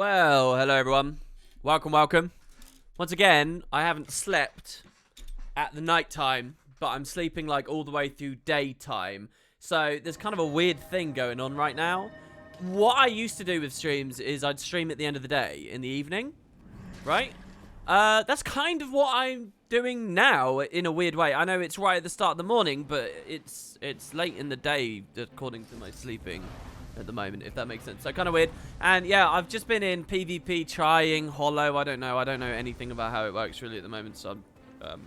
Well, hello everyone. Welcome. Once again, I haven't slept at the night time, but I'm sleeping like all the way through daytime. So there's kind of a weird thing going on right now. What I used to do with streams is I'd stream at the end of the day in the evening, right? That's kind of what I'm doing now in a weird way. I know it's right at the start of the morning, but it's late in the day according to my sleeping at the moment, if that makes sense. So kind of weird. And yeah, I've just been in PvP trying Hollow. I don't know anything about how it works really at the moment, so I'm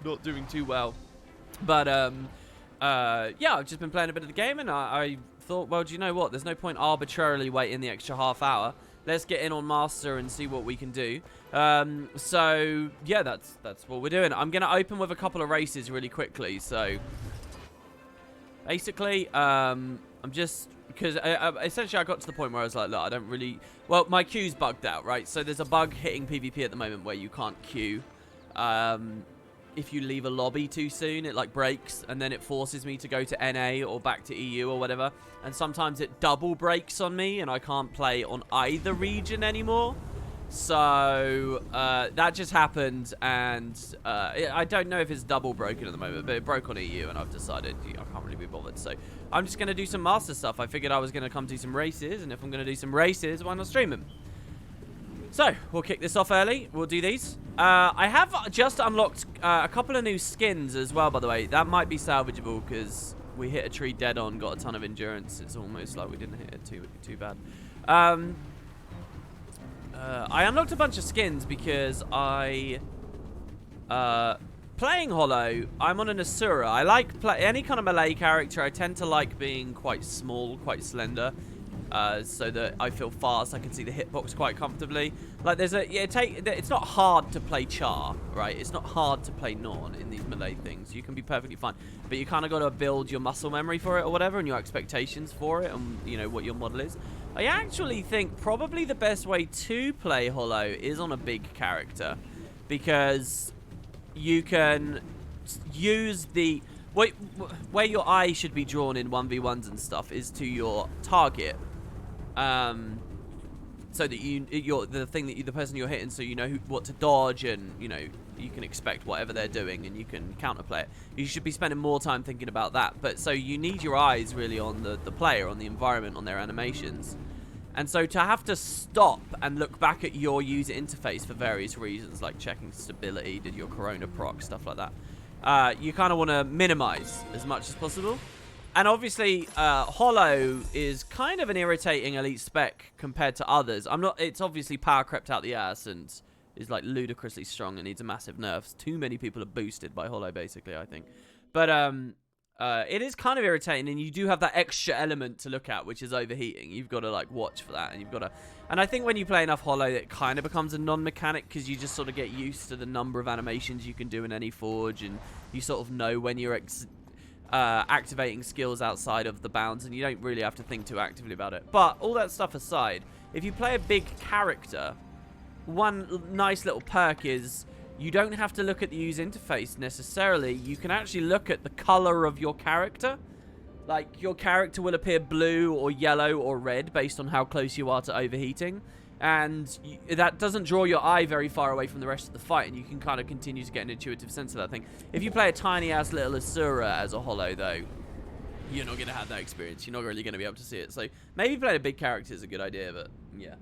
not doing too well. But yeah, I've just been playing a bit of the game, and I thought, well, do you know what? There's no point arbitrarily waiting the extra half hour. Let's get in on Master and see what we can do. So yeah, that's what we're doing. I'm gonna open with a couple of races really quickly. So basically, I'm just because essentially I got to the point where I was like, look, I don't really. Well, my queue's bugged out, right? So there's a bug hitting PvP at the moment where you can't queue. If you leave a lobby too soon, it like breaks, and then it forces me to go to NA or back to EU or whatever. And sometimes it double breaks on me, and I can't play on either region anymore. So that just happened, and I don't know if it's double broken at the moment, but it broke on EU, and I've decided I can't really be bothered. So I'm just going to do some Master stuff. I figured I was going to come do some races, and if I'm going to do some races, why not stream them? So, we'll kick this off early. We'll do these. I have just unlocked a couple of new skins as well, by the way. That might be salvageable, because we hit a tree dead on, got a ton of endurance. It's almost like we didn't hit it too bad. I unlocked a bunch of skins because playing Hollow, I'm on an Asura. I like any kind of melee character. I tend to like being quite small, quite slender. So that I feel fast, I can see the hitbox quite comfortably. Like it's not hard to play Char, right? It's not hard to play Norn in these melee things. You can be perfectly fine, but you kind of got to build your muscle memory for it or whatever, and your expectations for it, and you know what your model is. I actually think probably the best way to play Hollow is on a big character, because you can use the where your eye should be drawn in 1v1s and stuff is to your target. So that the person you're hitting, so you know what to dodge, and you know you can expect whatever they're doing, and you can counterplay it. You should be spending more time thinking about that. But so you need your eyes really on the player, on the environment, on their animations. And so to have to stop and look back at your user interface for various reasons, like checking stability, did your Corona proc, stuff like that, you kind of want to minimize as much as possible. And obviously, Hollow is kind of an irritating elite spec compared to others. It's obviously power crept out the ass and is like ludicrously strong and needs a massive nerfs. Too many people are boosted by Hollow, basically, I think. But it is kind of irritating, and you do have that extra element to look at, which is overheating. You've got to like watch for that, and you've got to. And I think when you play enough Hollow, it kind of becomes a non-mechanic, because you just sort of get used to the number of animations you can do in any forge, and you sort of know when you're activating skills outside of the bounds, and you don't really have to think too actively about it. But all that stuff aside, if you play a big character, one nice little perk is you don't have to look at the user interface necessarily. You can actually look at the color of your character. Like, your character will appear blue or yellow or red based on how close you are to overheating. And that doesn't draw your eye very far away from the rest of the fight, and you can kind of continue to get an intuitive sense of that thing. If you play a tiny-ass little Asura as a Hollow, though, you're not going to have that experience. You're not really going to be able to see it. So maybe playing a big character is a good idea, but yeah.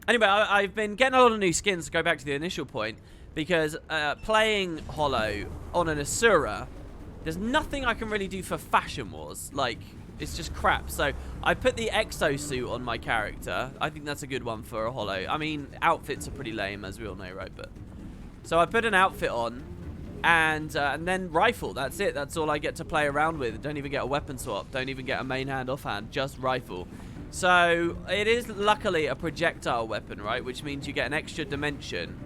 Anyway, I've been getting a lot of new skins, to go back to the initial point, because playing Hollow on an Asura, there's nothing I can really do for Fashion Wars. Like, it's just crap. So I put the exosuit on my character. I think that's a good one for a Hollow. I mean, outfits are pretty lame, as we all know, right? But so I put an outfit on, and then rifle. That's it. That's all I get to play around with. Don't even get a weapon swap. Don't even get a main hand, offhand. Just rifle. So it is luckily a projectile weapon, right? Which means you get an extra dimension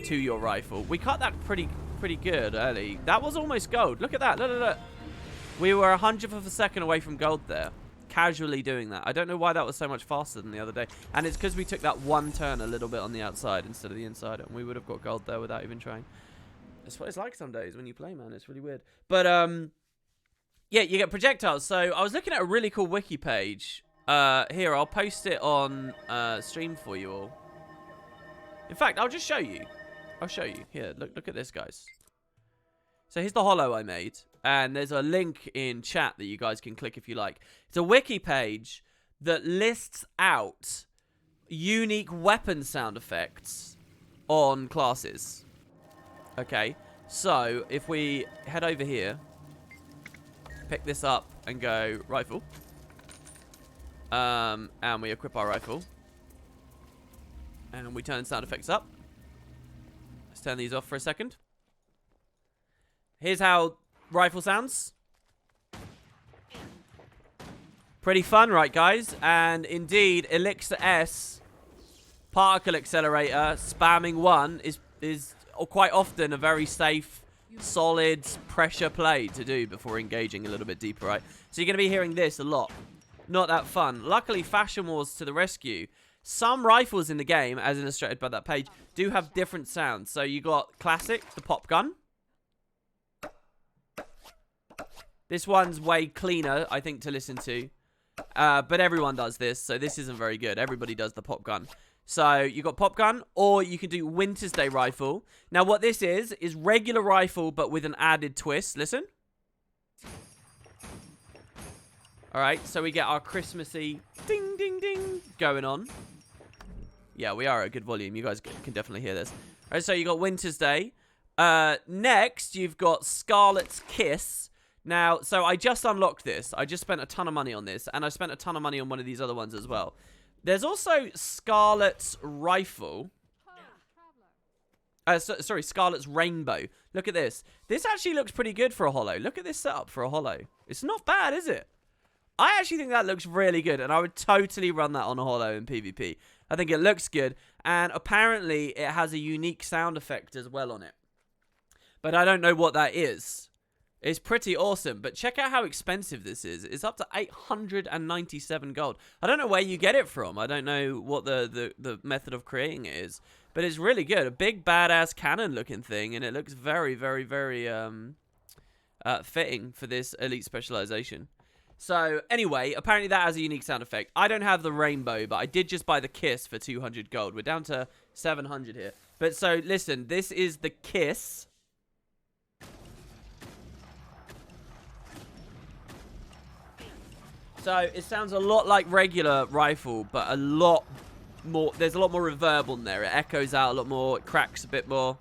to your rifle. We cut that pretty good early. That was almost gold. Look at that. Look. We were 100th of a second away from gold there. Casually doing that. I don't know why that was so much faster than the other day. And it's because we took that one turn a little bit on the outside instead of the inside. And we would have got gold there without even trying. That's what it's like some days when you play, man. It's really weird. But, yeah, you get projectiles. So I was looking at a really cool wiki page Here, I'll post it on stream for you all. In fact, I'll just show you. I'll show you. Here, look at this, guys. So here's the holo I made. And there's a link in chat that you guys can click if you like. It's a wiki page that lists out unique weapon sound effects on classes. Okay, so if we head over here, pick this up and go rifle. And we equip our rifle. And we turn sound effects up. Let's turn these off for a second. Here's how rifle sounds. Pretty fun, right, guys? And indeed, Elixir S particle accelerator spamming 1 is quite often a very safe, solid pressure play to do before engaging a little bit deeper, right? So you're going to be hearing this a lot. Not that fun. Luckily, Fashion Wars to the rescue. Some rifles in the game, as illustrated by that page, do have different sounds. So you got classic, the pop gun. This one's way cleaner, I think, to listen to. But everyone does this, so this isn't very good. Everybody does the pop gun. So you got pop gun, or you can do Winter's Day rifle. Now what this is regular rifle, but with an added twist. Listen. Alright, so we get our Christmassy ding, ding, ding going on. Yeah, we are at a good volume. You guys can definitely hear this. Alright, so you got Winter's Day. Next, you've got Scarlet's Kiss. Now, so I just unlocked this. I just spent a ton of money on this, and I spent a ton of money on one of these other ones as well. There's also Scarlet's Rifle. Sorry, Scarlet's Rainbow. Look at this. This actually looks pretty good for a holo. Look at this setup for a holo. It's not bad, is it? I actually think that looks really good, and I would totally run that on a holo in PvP. I think it looks good, and apparently it has a unique sound effect as well on it. But I don't know what that is. It's pretty awesome, but check out how expensive this is. It's up to 897 gold. I don't know where you get it from. I don't know what the method of creating it is, but it's really good. A big, badass cannon-looking thing, and it looks very, very, very fitting for this elite specialization. So, anyway, apparently that has a unique sound effect. I don't have the rainbow, but I did just buy the Kiss for 200 gold. We're down to 700 here. But so, listen, this is the Kiss. So, it sounds a lot like regular rifle, but a lot more, there's a lot more reverb on there. It echoes out a lot more, it cracks a bit more.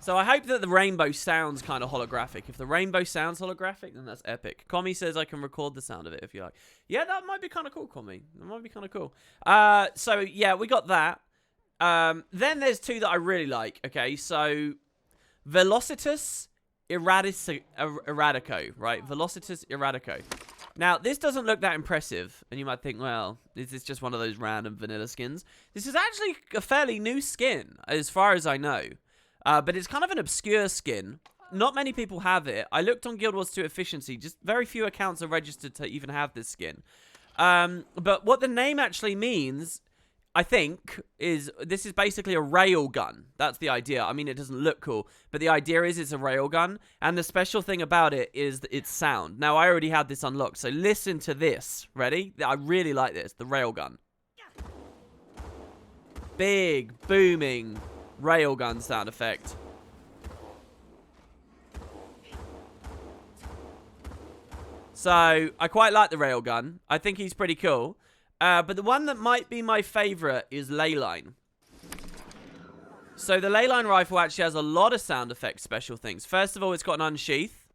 So I hope that the rainbow sounds kind of holographic. If the rainbow sounds holographic, then that's epic. Commie says I can record the sound of it if you like. Yeah, that might be kind of cool, Commie. That might be kind of cool. So, yeah, we got that. Then there's two that I really like, okay? So, Velocitus Erratico, right? Velocitus Erratico. Now, this doesn't look that impressive, and you might think, well, is this just one of those random vanilla skins? This is actually a fairly new skin, as far as I know. But it's kind of an obscure skin. Not many people have it. I looked on Guild Wars 2 Efficiency. Just very few accounts are registered to even have this skin. But what the name actually means, I think, is this is basically a railgun. That's the idea. I mean, it doesn't look cool, but the idea is it's a railgun. And the special thing about it is its sound. Now, I already had this unlocked, so listen to this. Ready? I really like this. The railgun. Big, booming railgun sound effect. So, I quite like the railgun. I think he's pretty cool. But the one that might be my favorite is Leyline. So, the Leyline rifle actually has a lot of sound effects, special things. First of all, it's got an unsheath.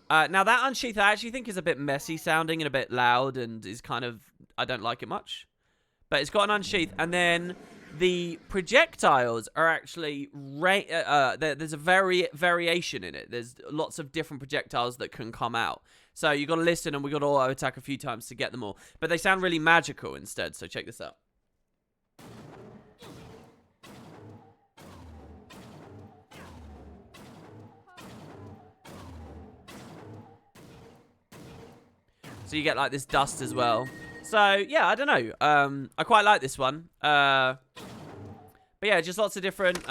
Now, that unsheath I actually think is a bit messy sounding and a bit loud and is kind of, I don't like it much. But it's got an unsheath, and then the projectiles are actually there's a variation in it. There's lots of different projectiles that can come out. So you got to listen, and we got to auto attack a few times to get them all. But they sound really magical instead. So check this out. So you get like this dust as well. So, yeah, I don't know. I quite like this one. But yeah, just lots of different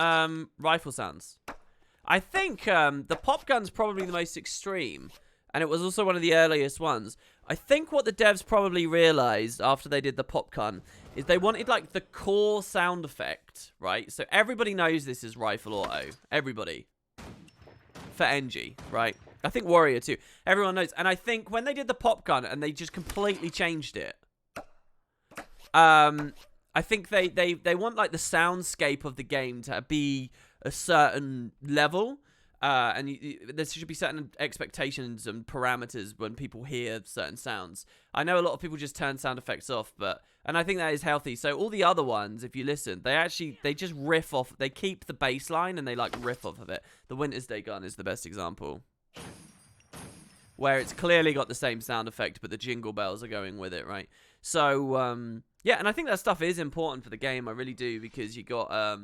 rifle sounds. I think the pop gun's probably the most extreme. and it was also one of the earliest ones. I think what the devs probably realized after they did the popgun is they wanted like the core sound effect, right? So everybody knows this is rifle auto. Everybody. For NG, right? I think Warrior too. Everyone knows. And I think when they did the popgun and they just completely changed it, I think they want like the soundscape of the game to be a certain level. And there should be certain expectations and parameters when people hear certain sounds. I know a lot of people just turn sound effects off, and I think that is healthy. So all the other ones, if you listen, they just riff off. They keep the bass line and they like riff off of it. The Winter's Day gun is the best example, where it's clearly got the same sound effect, but the jingle bells are going with it, right? So yeah, and I think that stuff is important for the game. I really do, because you got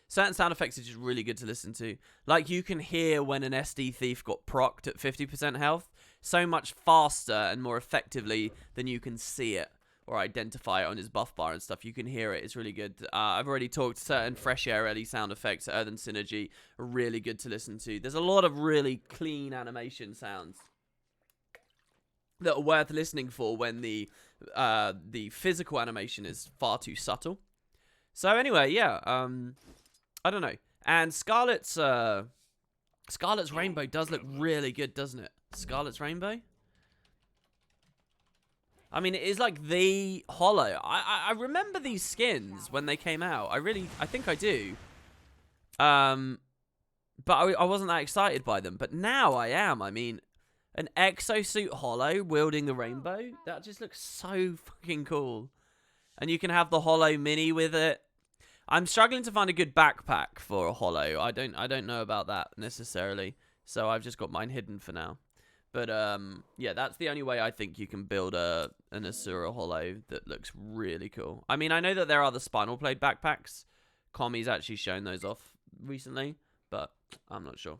certain sound effects are just really good to listen to. Like, you can hear when an SD thief got procced at 50% health so much faster and more effectively than you can see it or identify it on his buff bar and stuff. You can hear it. It's really good. I've already talked certain Fresh Air Ellie sound effects, Earthen Synergy, are really good to listen to. There's a lot of really clean animation sounds that are worth listening for when the physical animation is far too subtle. So anyway, yeah, I don't know. And Scarlet's Rainbow does look really good, doesn't it? Scarlet's Rainbow? I mean, it is like the Hollow. I remember these skins when they came out. I think I do. But I wasn't that excited by them. But now I am. I mean, an exosuit Hollow wielding the rainbow. That just looks so fucking cool. And you can have the Hollow Mini with it. I'm struggling to find a good backpack for a Hollow. I don't know about that necessarily. So I've just got mine hidden for now. But yeah, that's the only way I think you can build an Asura Hollow that looks really cool. I mean, I know that there are the Spinal Blade backpacks. Komi's actually shown those off recently, but I'm not sure.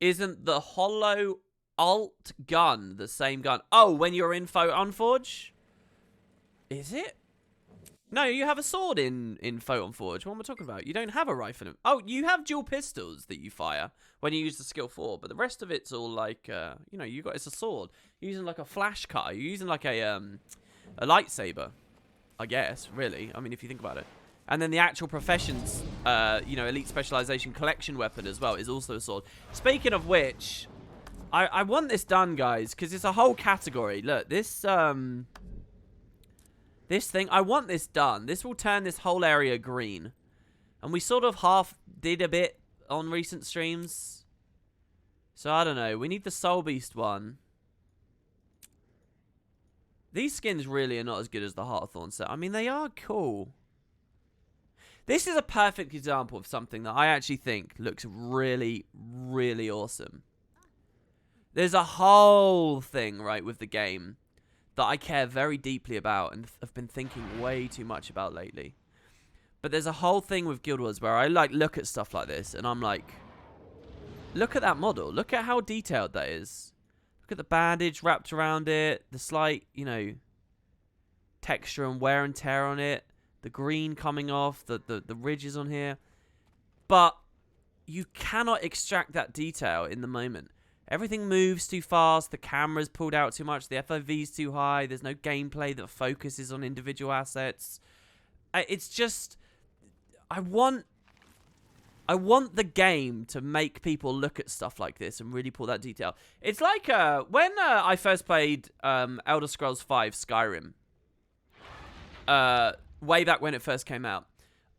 Isn't the Hollow alt gun the same gun? Oh, when you're in Photon Forge? Is it? No, you have a sword in Photon Forge. What am I talking about? You don't have a rifle. Oh, you have dual pistols that you fire when you use the skill 4, but the rest of it's all like, you know, it's a sword. You're using like a flash cutter. You're using like a lightsaber, I guess, really. I mean, if you think about it. And then the actual Professions, you know, Elite Specialization collection weapon as well is also a sword. Speaking of which, I want this done, guys, because it's a whole category. Look, this thing, I want this done. This will turn this whole area green. And we sort of half did a bit on recent streams. So I don't know. We need the Soul Beast one. These skins really are not as good as the Heartthorn set. I mean, they are cool. This is a perfect example of something that I actually think looks really, really awesome. There's a whole thing, right, with the game that I care very deeply about and have been thinking way too much about lately. But there's a whole thing with Guild Wars where I like look at stuff like this and I'm like, look at that model. Look at how detailed that is. Look at the bandage wrapped around it, the slight, you know, texture and wear and tear on it, the green coming off, the ridges on here. But you cannot extract that detail in the moment. Everything moves too fast, the camera's pulled out too much, the FOV's too high, there's no gameplay that focuses on individual assets. It's just, I want the game to make people look at stuff like this and really pull that detail. It's like when I first played Elder Scrolls V Skyrim, way back when it first came out.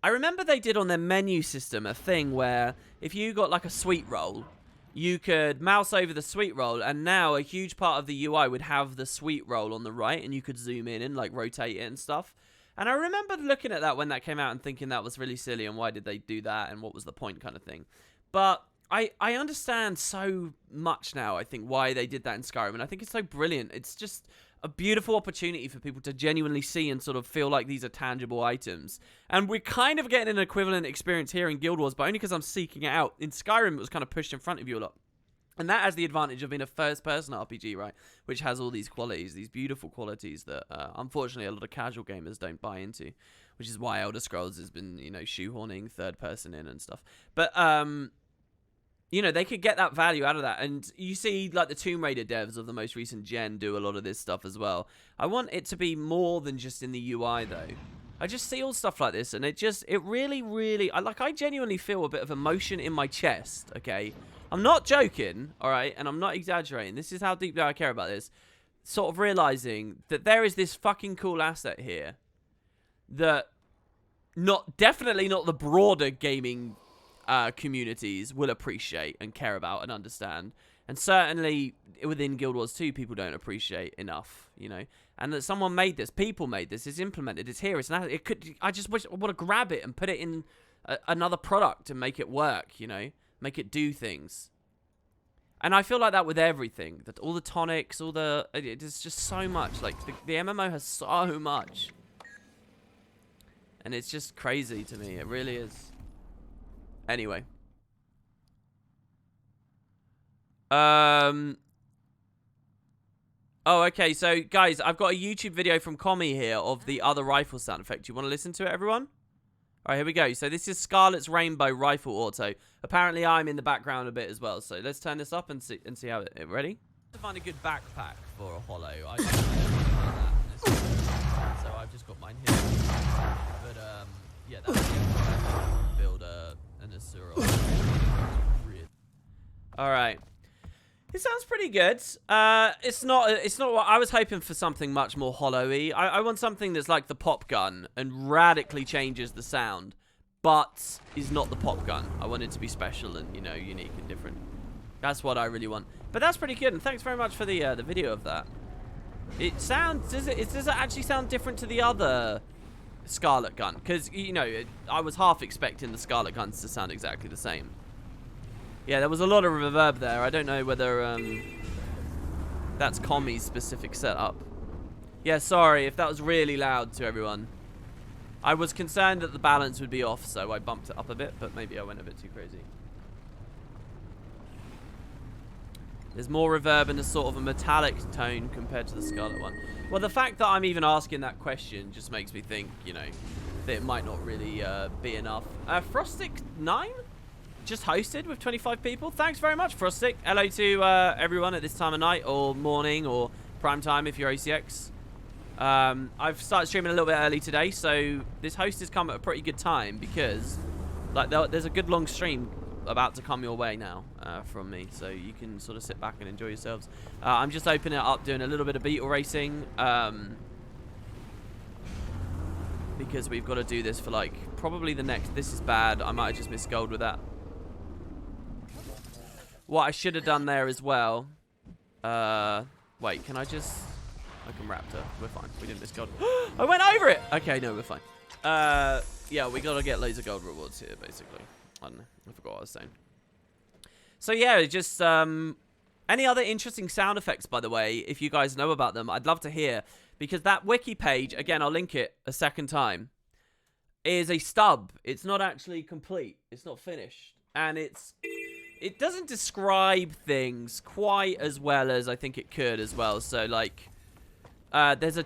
I remember they did on their menu system a thing where if you got like a sweet roll, you could mouse over the sweet roll, and now a huge part of the UI would have the sweet roll on the right, and you could zoom in and like rotate it and stuff. And I remember looking at that when that came out and thinking that was really silly, and why did they do that, and what was the point kind of thing. But I understand so much now, I think, why they did that in Skyrim, and I think it's so brilliant. It's just a beautiful opportunity for people to genuinely see and sort of feel like these are tangible items. And we're kind of getting an equivalent experience here in Guild Wars, but only because I'm seeking it out. In Skyrim, it was kind of pushed in front of you a lot. And that has the advantage of being a first-person RPG, right? Which has all these qualities, these beautiful qualities that, unfortunately, a lot of casual gamers don't buy into. Which is why Elder Scrolls has been, you know, shoehorning third-person in and stuff. But, you know, they could get that value out of that. And you see, like, the Tomb Raider devs of the most recent gen do a lot of this stuff as well. I want it to be more than just in the UI, though. I just see all stuff like this, and it really, really... I genuinely feel a bit of emotion in my chest, okay? I'm not joking, all right? And I'm not exaggerating. This is how deeply I care about this. Sort of realizing that there is this fucking cool asset here that definitely not the broader gaming communities will appreciate and care about and understand, and certainly within Guild Wars 2 people don't appreciate enough, you know. And that someone made this, people made this, it's implemented, it's here, it's now. It could. I just wish I want to grab it and put it in another product and make it work, you know, make it do things. And I feel like that with everything, that all the tonics, all the it's just so much. Like the MMO has so much, and it's just crazy to me. It really is. Anyway. Oh, okay. So, guys, I've got a YouTube video from Commie here of the other rifle sound effect. You want to listen to it, everyone? All right, here we go. So, this is Scarlet's Rainbow Rifle Auto. Apparently, I'm in the background a bit as well. So, let's turn this up and see how it... Ready? To find a good backpack for a holo, I just so I've just got mine here. But, yeah, that's the build an Asura. All right. It sounds pretty good. It's not what I was hoping for. Something much more hollowy. I want something that's like the pop gun and radically changes the sound, but is not the pop gun. I want it to be special and, you know, unique and different. That's what I really want. But that's pretty good. And thanks very much for the video of that. It sounds. Does it actually sound different to the other Scarlet gun? Because, you know, I was half expecting the Scarlet guns to sound exactly the same. Yeah, there was a lot of reverb there. I don't know whether that's Commie's specific setup. Yeah, sorry if that was really loud to everyone. I was concerned that the balance would be off, so I bumped it up a bit, but maybe I went a bit too crazy. There's more reverb in a sort of a metallic tone compared to the Scarlet one. Well, the fact that I'm even asking that question just makes me think, you know, that it might not really be enough. Frostic9? Just hosted with 25 people. Thanks very much, Frostic. Hello to everyone at this time of night or morning or prime time if you're ACX. I've started streaming a little bit early today, so this host has come at a pretty good time because, like, there's a good long stream about to come your way now from me, so you can sort of sit back and enjoy yourselves. I'm just opening it up, doing a little bit of beetle racing because we've got to do this for, like, probably the next... This is bad. I might have just missed gold with that. What I should have done there as well. Wait, can I just... I can Raptor. We're fine. We didn't miss gold. I went over it! Okay, no, we're fine. Yeah, we got to get loads of gold rewards here, basically. I don't know. I forgot what I was saying. So, yeah, just... any other interesting sound effects, by the way, if you guys know about them, I'd love to hear. Because that wiki page, again, I'll link it a second time, is a stub. It's not actually complete. It's not finished. And it doesn't describe things quite as well as I think it could as well. So, like, there's a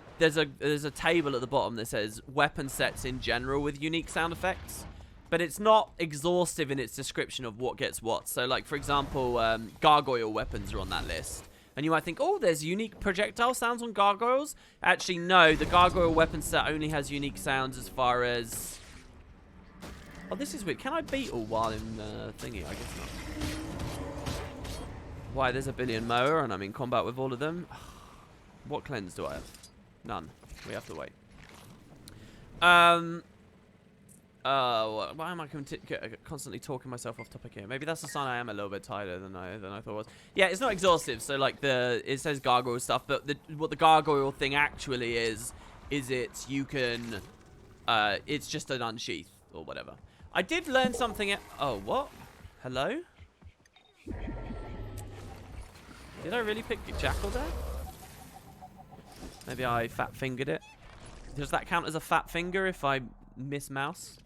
table at the bottom that says weapon sets in general with unique sound effects, but it's not exhaustive in its description of what gets what. So, like, for example, gargoyle weapons are on that list, and you might think, oh, there's unique projectile sounds on gargoyles. Actually, no, the gargoyle weapon set only has unique sounds as far as... Oh, this is weird. Can I beetle while in thingy? I guess not. Why, there's a billion mower and I'm in combat with all of them. What cleanse do I have? None. We have to wait. Why am I constantly talking myself off topic here? Maybe that's the sign I am a little bit tighter than I thought it was. Yeah, it's not exhaustive. So, like, it says gargoyle stuff, but what the gargoyle thing actually is you can... it's just an unsheath or whatever. I did learn something... Oh, what? Hello? Did I really pick Jackal there? Maybe I fat-fingered it. Does that count as a fat finger if I mismouse?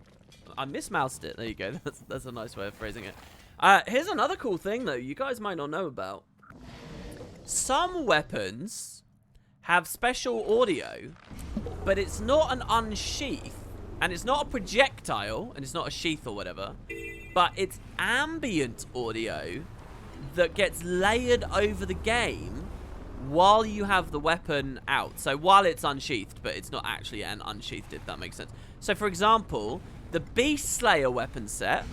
I mismoused it. There you go. That's a nice way of phrasing it. Here's another cool thing, though. You guys might not know about. Some weapons have special audio, but it's not an unsheath. And it's not a projectile, and it's not a sheath or whatever. but it's ambient audio that gets layered over the game while you have the weapon out. So while it's unsheathed, but it's not actually an unsheathed, if that makes sense. So for example, the Beast Slayer weapon set,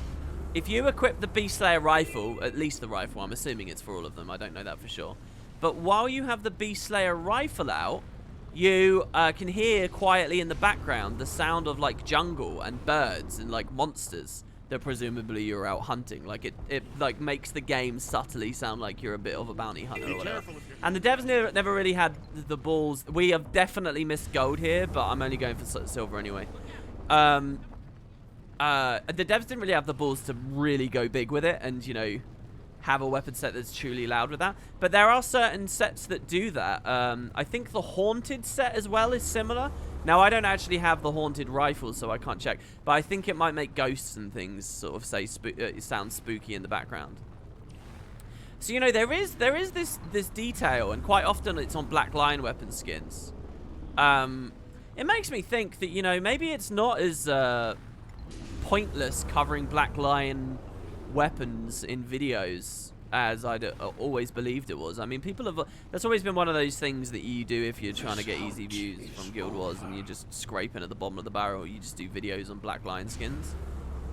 if you equip the Beast Slayer rifle, at least the rifle, I'm assuming it's for all of them, I don't know that for sure. But while you have the Beast Slayer rifle out, you can hear quietly in the background the sound of like jungle and birds and like monsters that presumably you're out hunting. Like it like makes the game subtly sound like you're a bit of a bounty hunter or whatever. And the devs never really had the balls. We have definitely missed gold here, but I'm only going for silver anyway. The devs didn't really have the balls to really go big with it and, you know, have a weapon set that's truly loud with that. But there are certain sets that do that. I think the Haunted set as well is similar. Now, I don't actually have the Haunted rifle, so I can't check. But I think it might make ghosts and things sort of say sound spooky in the background. So, you know, there is this detail, and quite often it's on Black Lion weapon skins. It makes me think that, you know, maybe it's not as pointless covering Black Lion weapons in videos as I'd always believed it was. I mean, people have... That's always been one of those things that you do if you're trying to get easy views from Guild Wars and you're just scraping at the bottom of the barrel. You just do videos on Black Lion skins.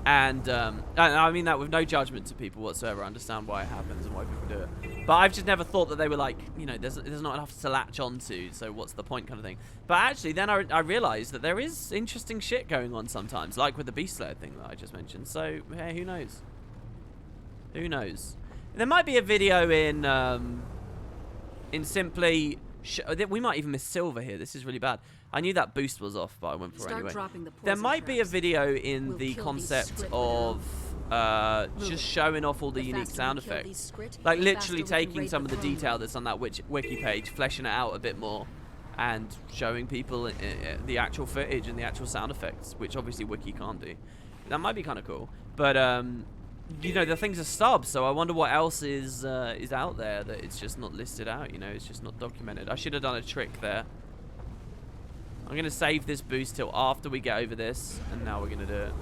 And I mean that with no judgment to people whatsoever. I understand why it happens and why people do it. But I've just never thought that they were like, you know, there's not enough to latch onto, so what's the point kind of thing. But actually, then I realised that there is interesting shit going on sometimes, like with the Beast Slayer thing that I just mentioned. So, hey, who knows? Who knows? There might be a video in simply... we might even miss silver here. This is really bad. I knew that boost was off, but I went for it anyway. There might be a video in the concept of just showing off all the unique sound effects. Like literally taking some of the detail that's on that wiki page, fleshing it out a bit more, and showing people the actual footage and the actual sound effects, which obviously wiki can't do. That might be kind of cool. But, you know, the things are stubs, so I wonder what else is out there that it's just not listed out, you know, it's just not documented. I should have done a trick there. I'm going to save this boost till after we get over this, and now we're going to do it.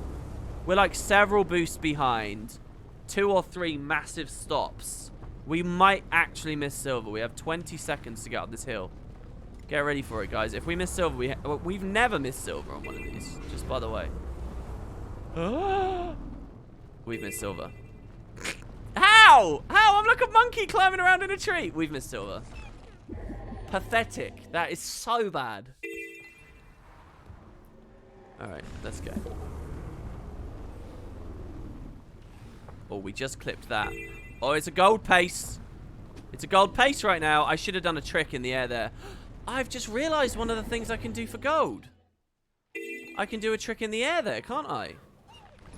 We're like several boosts behind, 2 or 3 massive stops. We might actually miss silver. We have 20 seconds to get up this hill. Get ready for it, guys. If we miss silver, we've never missed silver on one of these, just by the way. We've missed silver. How? How? I'm like a monkey climbing around in a tree. We've missed silver. Pathetic. That is so bad. Alright, let's go. Oh, we just clipped that. Oh, it's a gold pace. It's a gold pace right now. I should have done a trick in the air there. I've just realized one of the things I can do for gold. I can do a trick in the air there, can't I?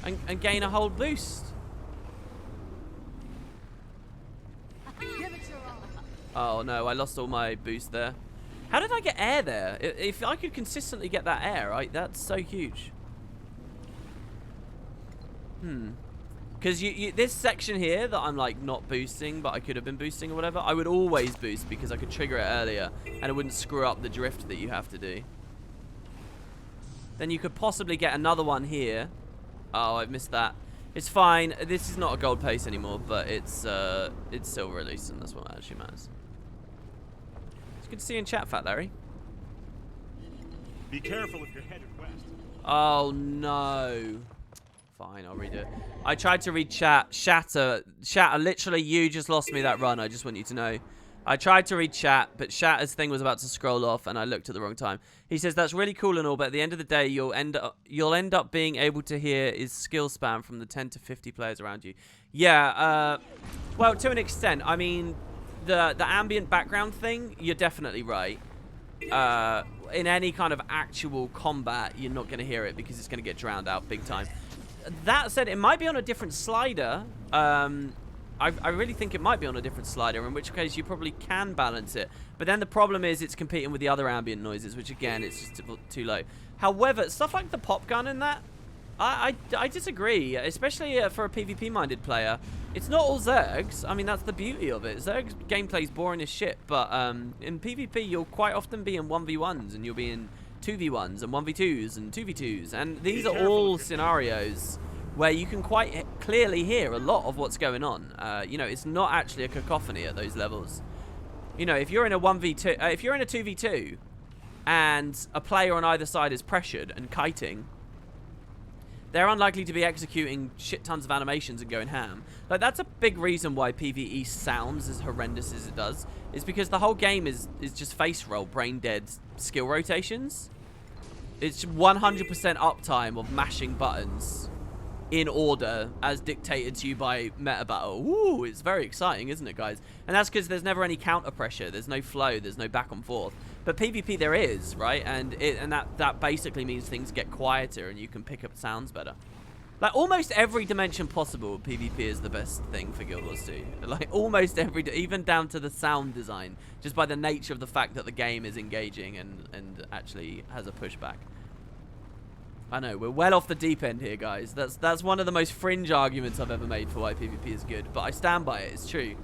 And gain a whole boost. Oh no, I lost all my boost there. How did I get air there? If I could consistently get that air, right, that's so huge. Because this section here that I'm like not boosting, but I could have been boosting or whatever, I would always boost because I could trigger it earlier and it wouldn't screw up the drift that you have to do. Then you could possibly get another one here. Oh, I've missed that. It's fine. This is not a gold pace anymore, but it's silver at least, and that's what actually matters. It's good to see you in chat, Fat Larry. Be careful if you're headed west. Oh no. Fine, I'll read it. I tried to read chat. Shatter, literally, you just lost me that run. I just want you to know. I tried to read chat, but Shatter's thing was about to scroll off, and I looked at the wrong time. He says, that's really cool and all, but at the end of the day, you'll end up being able to hear his skill spam from the 10 to 50 players around you. Yeah, well, to an extent. I mean, the ambient background thing, you're definitely right. In any kind of actual combat, you're not going to hear it because it's going to get drowned out big time. That said, it might be on a different slider. I really think it might be on a different slider, in which case you probably can balance it. But then the problem is it's competing with the other ambient noises, which again, it's just too low. However, stuff like the pop gun and that, I disagree, especially for a PvP-minded player. It's not all Zergs. I mean, that's the beauty of it. Zergs gameplay's boring as shit, but in PvP, you'll quite often be in 1v1s, and you'll be in 2v1s, and 1v2s, and 2v2s. And these are all scenarios where you can quite clearly hear a lot of what's going on. You know, it's not actually a cacophony at those levels. You know, if you're in a 1v2, if you're in a 2v2, and a player on either side is pressured and kiting, they're unlikely to be executing shit tons of animations and going ham. Like, that's a big reason why PvE sounds as horrendous as it does, is because the whole game is just face roll, brain dead skill rotations. It's 100% uptime of mashing buttons in order as dictated to you by meta battle. Ooh, it's very exciting, isn't it, guys? And that's because there's never any counter pressure. There's no flow. There's no back and forth. But PvP there is, right? And that basically means things get quieter and you can pick up sounds better. Like, almost every dimension possible, PvP is the best thing for Guild Wars 2. Like, almost every, even down to the sound design, just by the nature of the fact that the game is engaging and actually has a pushback. I know, we're well off the deep end here, guys. That's one of the most fringe arguments I've ever made for why PvP is good, but I stand by it. It's true.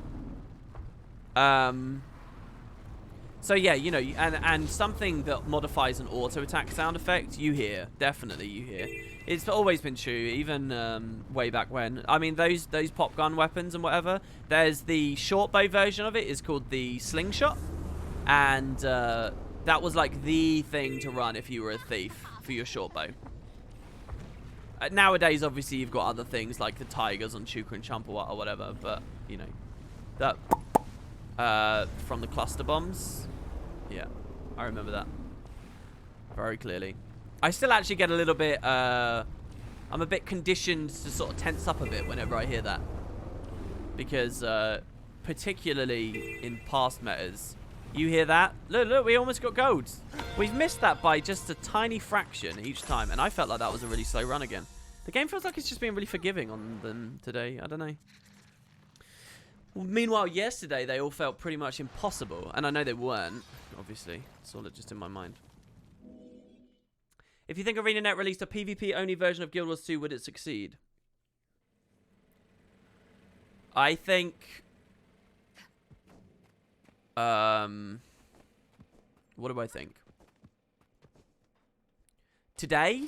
So yeah, you know, and something that modifies an auto attack sound effect, you hear, definitely you hear. It's always been true, even way back when. I mean, those pop gun weapons and whatever. There's the short bow version of it is called the slingshot, and that was like the thing to run if you were a thief for your short bow. Nowadays, obviously, you've got other things like the tigers on Chuka and Chumpa or whatever, but, you know, that from the cluster bombs, yeah, I remember that very clearly. I still actually get a little bit, I'm a bit conditioned to sort of tense up a bit whenever I hear that, because particularly in past metas, you hear that, look, we almost got gold. We've missed that by just a tiny fraction each time, and I felt like that was a really slow run again. The game feels like it's just been really forgiving on them today. I don't know. Well, meanwhile, yesterday, they all felt pretty much impossible, and I know they weren't, obviously. It's all just in my mind. If you think ArenaNet released a PvP-only version of Guild Wars 2, would it succeed? I think... what do I think? Today?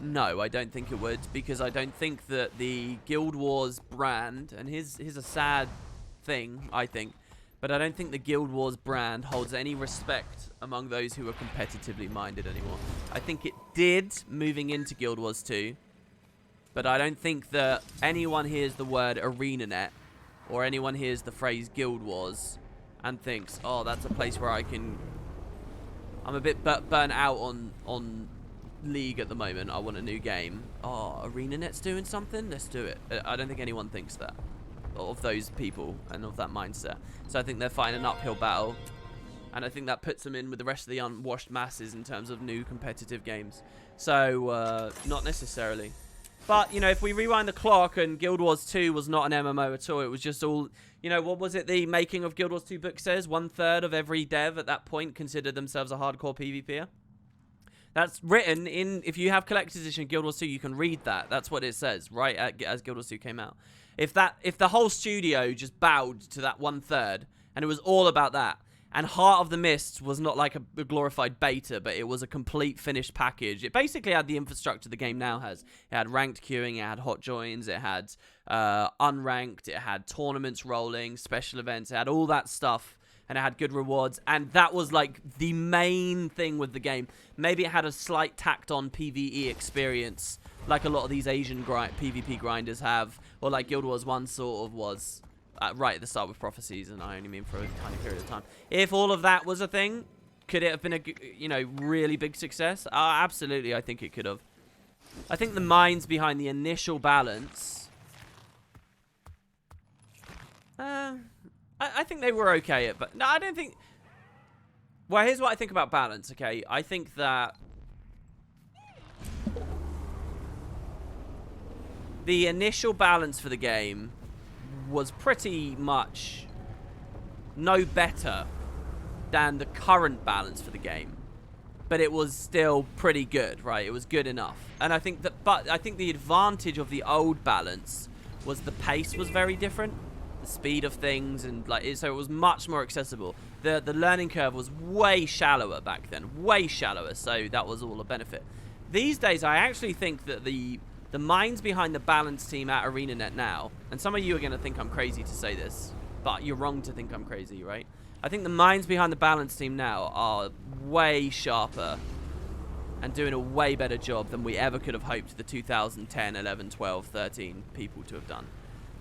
No, I don't think it would, because I don't think that the Guild Wars brand, and here's a sad thing, I think, but I don't think the Guild Wars brand holds any respect among those who are competitively minded anymore. I think it did moving into Guild Wars 2, but I don't think that anyone hears the word ArenaNet or anyone hears the phrase Guild Wars and thinks, oh, that's a place where I can... I'm a bit burnt out on League at the moment. I want a new game. Oh, ArenaNet's doing something? Let's do it. I don't think anyone thinks that. Of those people and of that mindset. So I think they're fighting an uphill battle. And I think that puts them in with the rest of the unwashed masses in terms of new competitive games. So, not necessarily. But, you know, if we rewind the clock and Guild Wars 2 was not an MMO at all, it was just all, you know, what was it the Making of Guild Wars 2 book says? 1/3 of every dev at that point considered themselves a hardcore PvPer. That's written in, if you have Collector's Edition Guild Wars 2, you can read that. That's what it says, right, as Guild Wars 2 came out. If the whole studio just bowed to that 1/3, and it was all about that, and Heart of the Mist was not like a glorified beta, but it was a complete finished package. It basically had the infrastructure the game now has. It had ranked queuing, it had hot joins, it had unranked, it had tournaments rolling, special events, it had all that stuff, and it had good rewards, and that was like the main thing with the game. Maybe it had a slight tacked on PvE experience, like a lot of these Asian PvP grinders have, or like Guild Wars 1 sort of was. Right at the start with Prophecies, and I only mean for a tiny period of time. If all of that was a thing, could it have been a, you know, really big success? Absolutely, I think it could have. I think the minds behind the initial balance, I think they were okay at, but no, I don't think. Well, here's what I think about balance. Okay, I think that the initial balance for the game was pretty much no better than the current balance for the game, but it was still pretty good, right? It was good enough. And I think that, but I think the advantage of the old balance was the pace was very different, the speed of things, and like, so it was much more accessible. The learning curve was way shallower back then, way shallower, so that was all a benefit. these days, I actually think that the minds behind the balance team at ArenaNet now, and some of you are going to think I'm crazy to say this, but you're wrong to think I'm crazy, right? I think the minds behind the balance team now are way sharper and doing a way better job than we ever could have hoped the 2010, 11, 12, 13 people to have done.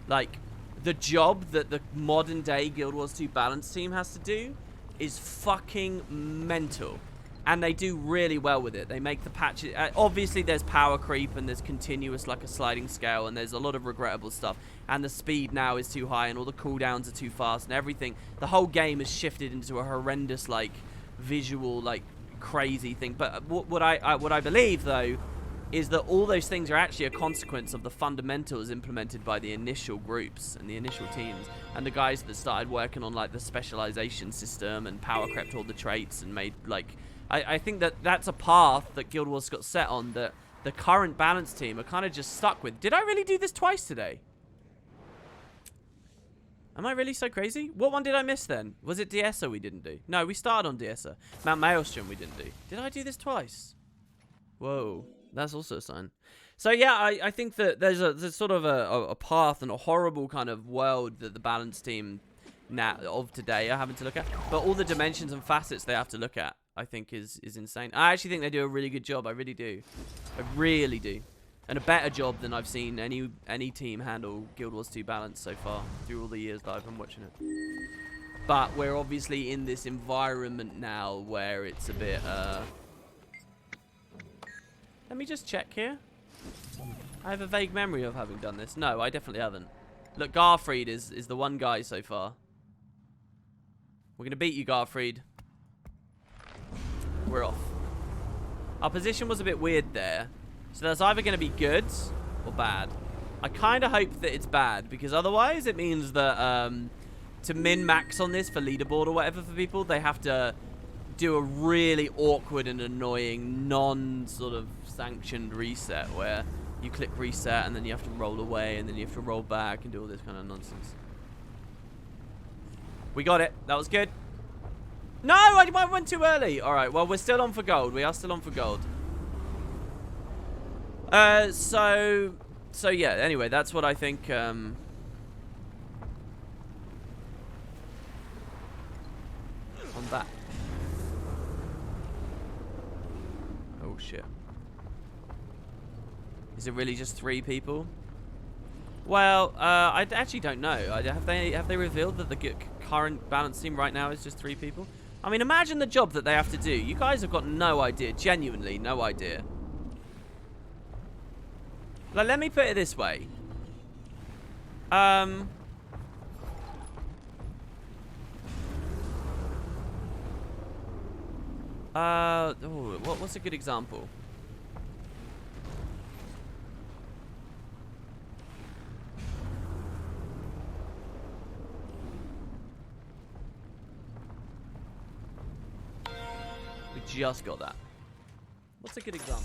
Like, the job that the modern day Guild Wars 2 balance team has to do is fucking mental. And they do really well with it. They make the patches... obviously, there's power creep and there's continuous, like a sliding scale, and there's a lot of regrettable stuff. And the speed now is too high, and all the cooldowns are too fast, and everything. The whole game has shifted into a horrendous, like, visual, like, crazy thing. But what I believe, though, is that all those things are actually a consequence of the fundamentals implemented by the initial groups and the initial teams. And the guys that started working on, like, the specialization system and power crept all the traits and made, like... I think that that's a path that Guild Wars got set on that the current balance team are kind of just stuck with. Did I really do this twice today? Am I really so crazy? What one did I miss then? Was it Diessa we didn't do? No, we started on Diessa. Mount Maelstrom we didn't do. Did I do this twice? Whoa, that's also a sign. So yeah, I think that there's sort of a path and a horrible kind of world that the balance team now of today are having to look at. But all the dimensions and facets they have to look at, I think is insane. I actually think they do a really good job. I really do. I really do. And a better job than I've seen any team handle Guild Wars 2 balance so far through all the years that I've been watching it. But we're obviously in this environment now where it's a bit let me just check here. I have a vague memory of having done this. No, I definitely haven't. Look, Garfried is the one guy so far. We're gonna beat you, Garfried. We're off. Our position was a bit weird there. So that's either going to be good or bad. I kind of hope that it's bad, because otherwise it means that to min-max on this for leaderboard or whatever for people, they have to do a really awkward and annoying non-sort of sanctioned reset where you click reset and then you have to roll away and then you have to roll back and do all this kind of nonsense. We got it. That was good. No, I went too early. All right, well, we're still on for gold. We are still on for gold. So yeah, anyway, that's what I think, on that. Oh, shit. Is it really just 3 people? Well, I actually don't know. Have they revealed that the current balance team right now is just 3 people? I mean, imagine the job that they have to do. You guys have got no idea. Genuinely, no idea. Like, let me put it this way. Oh, what's a good example? We just got that. What's a good example?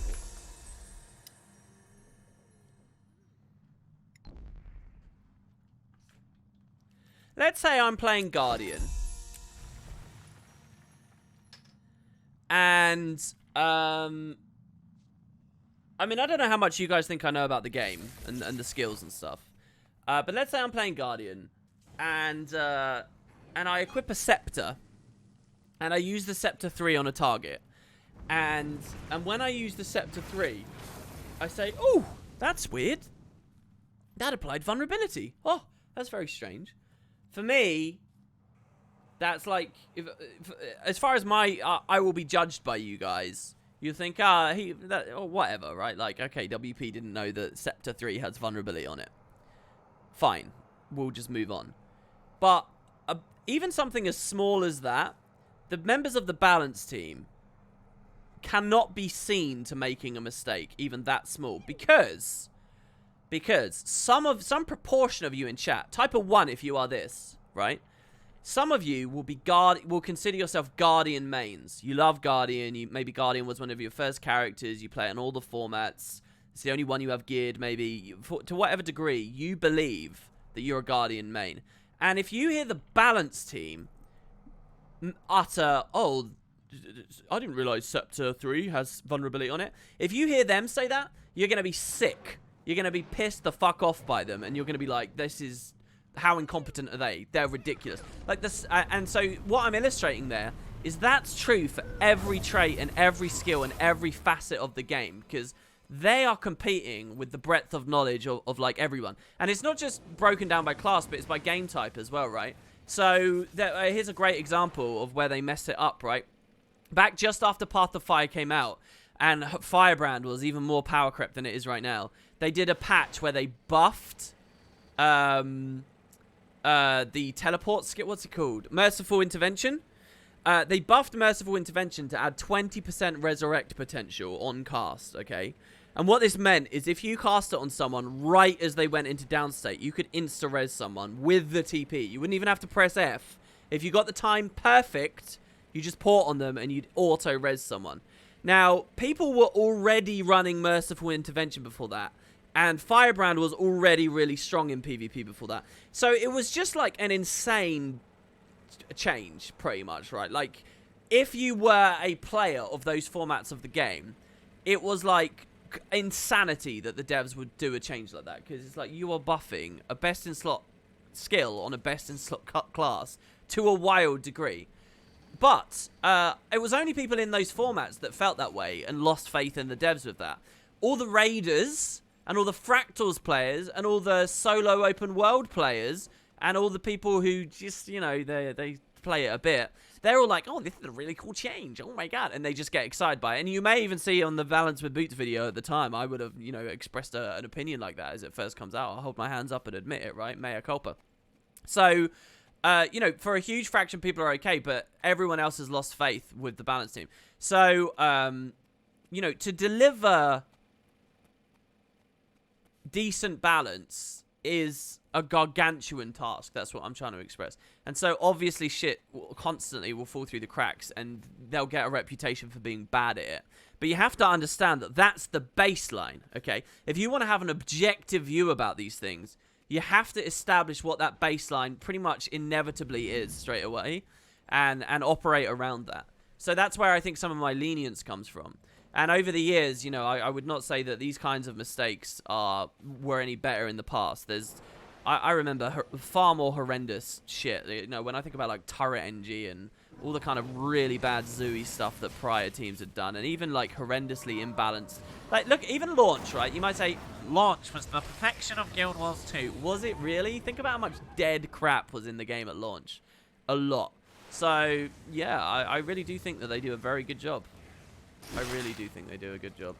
Let's say I'm playing Guardian. And, I mean, I don't know how much you guys think I know about the game and the skills and stuff. But let's say I'm playing Guardian. And I equip a Scepter. And I use the Scepter 3 on a target. And when I use the Scepter 3, I say, oh, that's weird. That applied vulnerability. Oh, that's very strange. For me, that's like, as far as I will be judged by you guys. You think, or whatever, right? Like, okay, WP didn't know that Scepter 3 has vulnerability on it. Fine. We'll just move on. But even something as small as that, the members of the balance team cannot be seen to making a mistake, even that small, because some proportion of you in chat, type a 1 if you are this, right? Some of you will consider yourself Guardian mains. You love Guardian. Maybe Guardian was one of your first characters. You play it on all the formats. It's the only one you have geared, maybe. To whatever degree, you believe that you're a Guardian main. And if you hear the balance team utter, oh, I didn't realize Scepter 3 has vulnerability on it. If you hear them say that, you're going to be sick. You're going to be pissed the fuck off by them, and you're going to be like, this is... How incompetent are they? They're ridiculous. Like this, and so what I'm illustrating there is that's true for every trait and every skill and every facet of the game, because they are competing with the breadth of knowledge of like everyone. And it's not just broken down by class, but it's by game type as well, right? So here's a great example of where they messed it up, right? Back just after Path of Fire came out, and Firebrand was even more power crept than it is right now, they did a patch where they buffed the teleport skill. What's it called? Merciful Intervention. They buffed Merciful Intervention to add 20% resurrect potential on cast, okay? And what this meant is if you cast it on someone right as they went into downstate, you could insta-res someone with the TP. You wouldn't even have to press F. If you got the time perfect, you just port on them and you'd auto-res someone. Now, people were already running Merciful Intervention before that. And Firebrand was already really strong in PvP before that. So it was just like an insane change, pretty much, right? Like, if you were a player of those formats of the game, it was like insanity that the devs would do a change like that. Because it's like you are buffing a best-in-slot skill on a best-in-slot class to a wild degree. But it was only people in those formats that felt that way and lost faith in the devs with that. All the raiders... and all the Fractals players, and all the solo open world players, and all the people who just, you know, they play it a bit, they're all like, oh, this is a really cool change, oh my god, and they just get excited by it. And you may even see on the Valence with Boots video at the time, I would have, you know, expressed an opinion like that as it first comes out. I'll hold my hands up and admit it, right? Mea culpa. So, you know, for a huge fraction, people are okay, but everyone else has lost faith with the balance team. So, you know, to deliver... decent balance is a gargantuan task. That's what I'm trying to express. And so obviously shit constantly will fall through the cracks and they'll get a reputation for being bad at it. But you have to understand that that's the baseline, okay? If you want to have an objective view about these things, you have to establish what that baseline pretty much inevitably is straight away and operate around that. So that's where I think some of my lenience comes from. And over the years, you know, I would not say that these kinds of mistakes were any better in the past. I remember far more horrendous shit. You know, when I think about like Turret NG and all the kind of really bad Zooey stuff that prior teams had done, and even like horrendously imbalanced. Like, look, even Launch, right? You might say Launch was the perfection of Guild Wars 2. Was it really? Think about how much dead crap was in the game at launch. A lot. So yeah, I really do think that they do a very good job. I really do think they do a good job.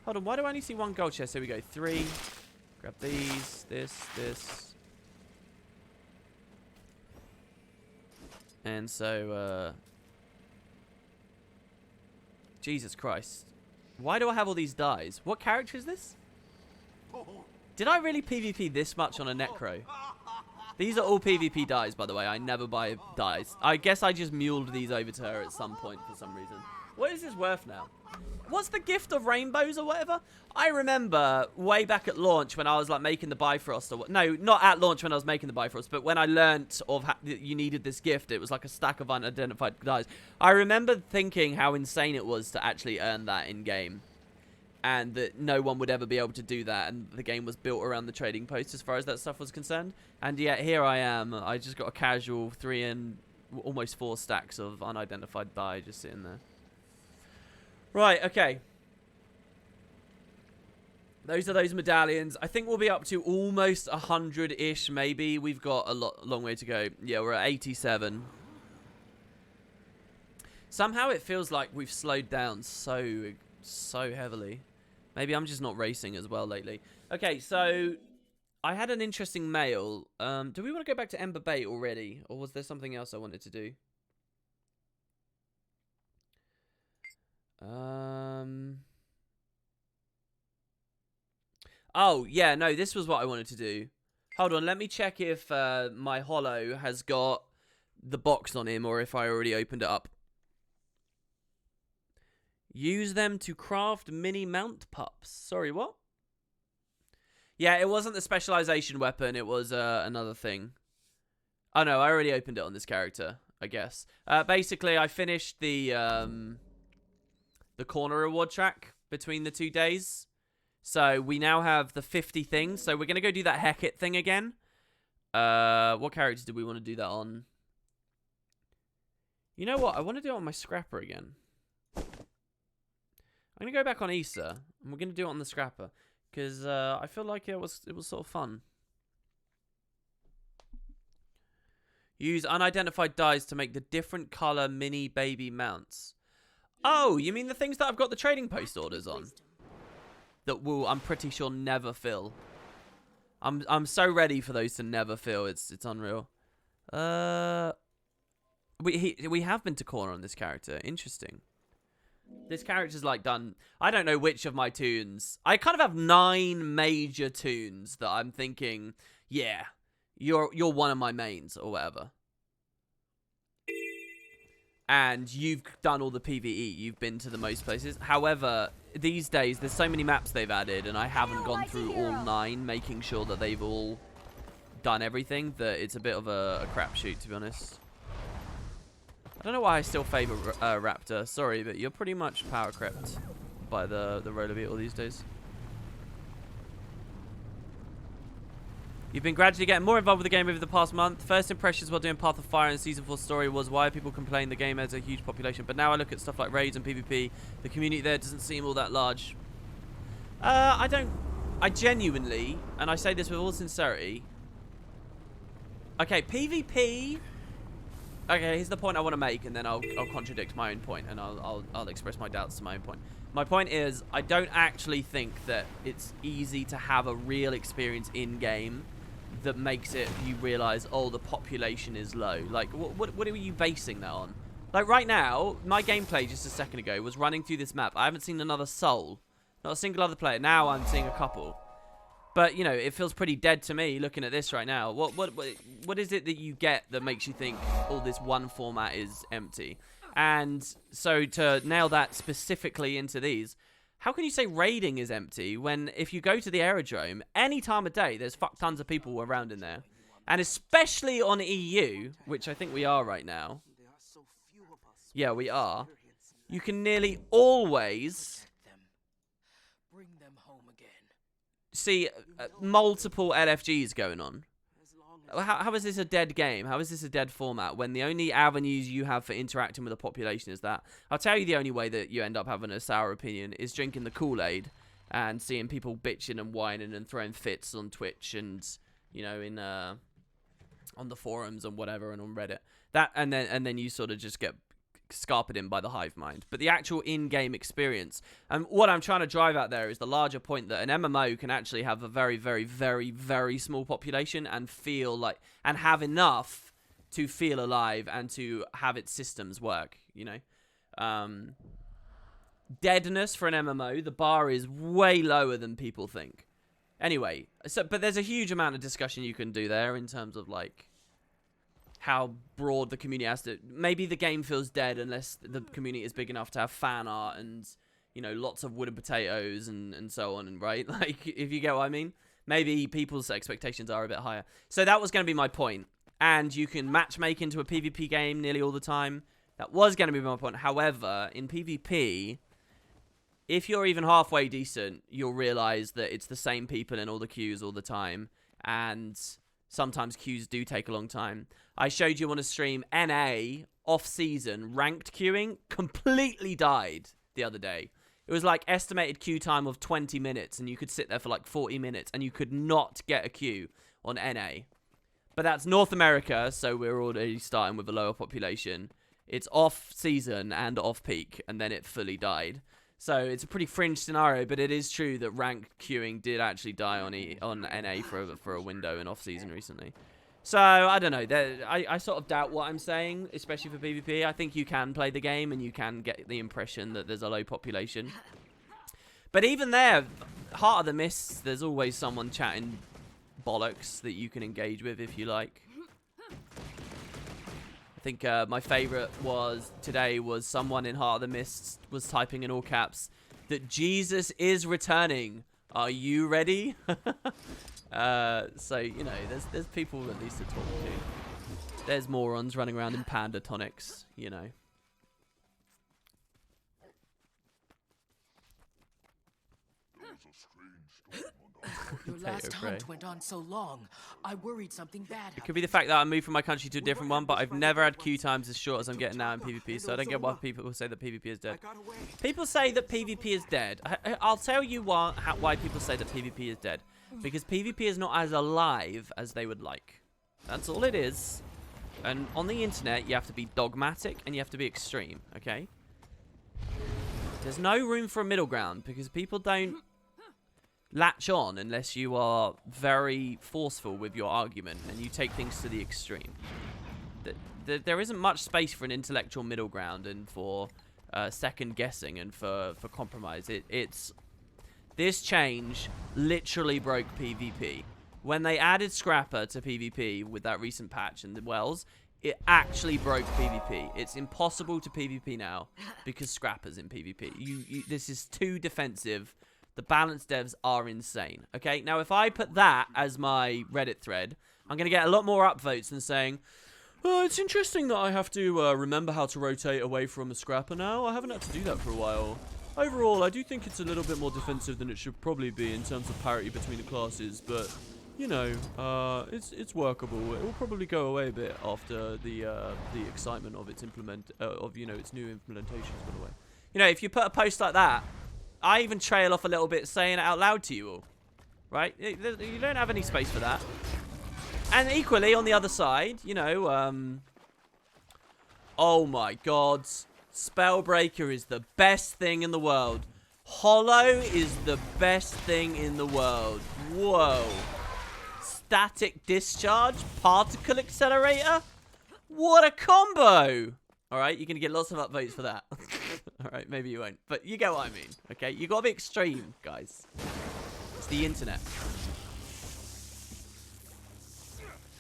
Hold on, why do I only see one gold chest? Here we go. 3. Grab these. This. And so, Jesus Christ. Why do I have all these dies? What character is this? Did I really PvP this much on a Necro? These are all PvP dies, by the way. I never buy dies. I guess I just muled these over to her at some point for some reason. What is this worth now? What's the gift of rainbows or whatever? I remember way back at launch when I was like making the Bifrost or what. No, not at launch when I was making the Bifrost, but when I learnt of that you needed this gift, it was like a stack of unidentified dies. I remember thinking how insane it was to actually earn that in game, and that no one would ever be able to do that, and the game was built around the trading post as far as that stuff was concerned. And yet here I am. I just got a casual 3 and almost 4 stacks of unidentified die just sitting there. Right, okay. Those are those medallions. I think we'll be up to almost 100-ish, maybe. We've got a long way to go. Yeah, we're at 87. Somehow it feels like we've slowed down so heavily. Maybe I'm just not racing as well lately. Okay, so I had an interesting mail. Do we want to go back to Ember Bait already? Or was there something else I wanted to do? Oh, yeah, no, this was what I wanted to do. Hold on, let me check if my holo has got the box on him or if I already opened it up. Use them to craft mini mount pups. Sorry, what? Yeah, it wasn't the specialization weapon, it was another thing. Oh no, I already opened it on this character. I guess. Basically, I finished the corner reward track between the 2 days. So we now have the 50 things. So we're going to go do that Hecate thing again. What character do we want to do that on? You know what? I want to do it on my Scrapper again. I'm going to go back on Issa, and we're going to do it on the Scrapper. Because I feel like it was sort of fun. Use unidentified dyes to make the different color mini baby mounts. Oh, you mean the things that I've got the trading post orders on? That will, I'm pretty sure, never fill. I'm so ready for those to never fill. It's unreal. We have been to corner on this character. Interesting. This character's like done. I don't know which of my tunes. I kind of have 9 major tunes that I'm thinking, yeah, you're one of my mains or whatever. And you've done all the PvE. You've been to the most places. However, these days, there's so many maps they've added, and I haven't gone through all 9, making sure that they've all done everything, that it's a bit of a crapshoot, to be honest. I don't know why I still favor Raptor. Sorry, but you're pretty much power crept by the roller beetle these days. You've been gradually getting more involved with the game over the past month. First impressions while doing Path of Fire and Season 4 story was why people complain the game has a huge population. But now I look at stuff like raids and PvP. The community there doesn't seem all that large. I genuinely, and I say this with all sincerity. Okay, PvP. Okay, here's the point I want to make, and then I'll contradict my own point, and I'll express my doubts to my own point. My point is, I don't actually think that it's easy to have a real experience in-game that makes it, you realize, oh, the population is low. Like, what are you basing that on? Like, right now, my gameplay just a second ago was running through this map. I haven't seen another soul. Not a single other player. Now I'm seeing a couple. But, you know, it feels pretty dead to me looking at this right now. What is it that you get that makes you think, oh, this one format is empty? And so to nail that specifically into these, how can you say raiding is empty when if you go to the aerodrome, any time of day, there's fuck tons of people around in there? And especially on EU, which I think we are right now. Yeah, we are. You can nearly always see multiple LFGs going on. How is this a dead game? How is this a dead format when the only avenues you have for interacting with the population is that? I'll tell you the only way that you end up having a sour opinion is drinking the Kool-Aid and seeing people bitching and whining and throwing fits on Twitch and, you know, in on the forums and whatever and on Reddit. That and then you sort of just get scarpered in by the hive mind. But the actual in-game experience, and what I'm trying to drive at there is the larger point that an MMO can actually have a very, very, very, very small population and feel like, and have enough to feel alive and to have its systems work, you know. Deadness for an MMO, the bar is way lower than people think. Anyway, but there's a huge amount of discussion you can do there in terms of like how broad the community has to. Maybe the game feels dead unless the community is big enough to have fan art and, you know, lots of wooden potatoes and so on, and right? Like, if you get what I mean. Maybe people's expectations are a bit higher. So that was going to be my point. And you can matchmake into a PvP game nearly all the time. That was going to be my point. However, in PvP, if you're even halfway decent, you'll realize that it's the same people in all the queues all the time. And sometimes queues do take a long time. I showed you on a stream, NA, off-season, ranked queuing, completely died the other day. It was like estimated queue time of 20 minutes, and you could sit there for like 40 minutes, and you could not get a queue on NA. But that's North America, so we're already starting with a lower population. It's off-season and off-peak, and then it fully died. So it's a pretty fringe scenario, but it is true that ranked queuing did actually die on NA for a window in off-season recently. So, I don't know. I sort of doubt what I'm saying, especially for PvP. I think you can play the game and you can get the impression that there's a low population. But even there, Heart of the Mist, there's always someone chatting bollocks that you can engage with if you like. I think my favourite today was someone in Heart of the Mist was typing in all caps that Jesus is returning. Are you ready? So, you know, there's people at least to talk to. There's morons running around in panda tonics, you know. Your last hunt went on so long. I worried something bad It could be the fact that I moved from my country to a different one, but I've never had queue times as short as I'm getting now in PvP, so I don't get why people say that PvP is dead. People say that PvP is dead. I'll tell you why people say that PvP is dead. Because PvP is not as alive as they would like. That's all it is. And on the internet, you have to be dogmatic and you have to be extreme, okay? There's no room for a middle ground because people don't latch on unless you are very forceful with your argument and you take things to the extreme. There isn't much space for an intellectual middle ground and for second guessing and for compromise. This change literally broke PvP. When they added Scrapper to PvP with that recent patch in the Wells, it actually broke PvP. It's impossible to PvP now because Scrapper's in PvP. This is too defensive. The balanced devs are insane. Okay, now if I put that as my Reddit thread, I'm going to get a lot more upvotes than saying, oh, it's interesting that I have to remember how to rotate away from a Scrapper now. I haven't had to do that for a while. Overall, I do think it's a little bit more defensive than it should probably be in terms of parity between the classes, but you know, it's workable. It will probably go away a bit after the excitement of its its new implementations gone away. You know, if you put a post like that, I even trail off a little bit saying it out loud to you all, right? You don't have any space for that. And equally on the other side, you know, oh my God. Spellbreaker is the best thing in the world. Hollow is the best thing in the world. Whoa. Static discharge, particle accelerator. What a combo. All right, you're going to get lots of upvotes for that. All right, maybe you won't. But you get what I mean, okay? You got to be extreme, guys. It's the internet.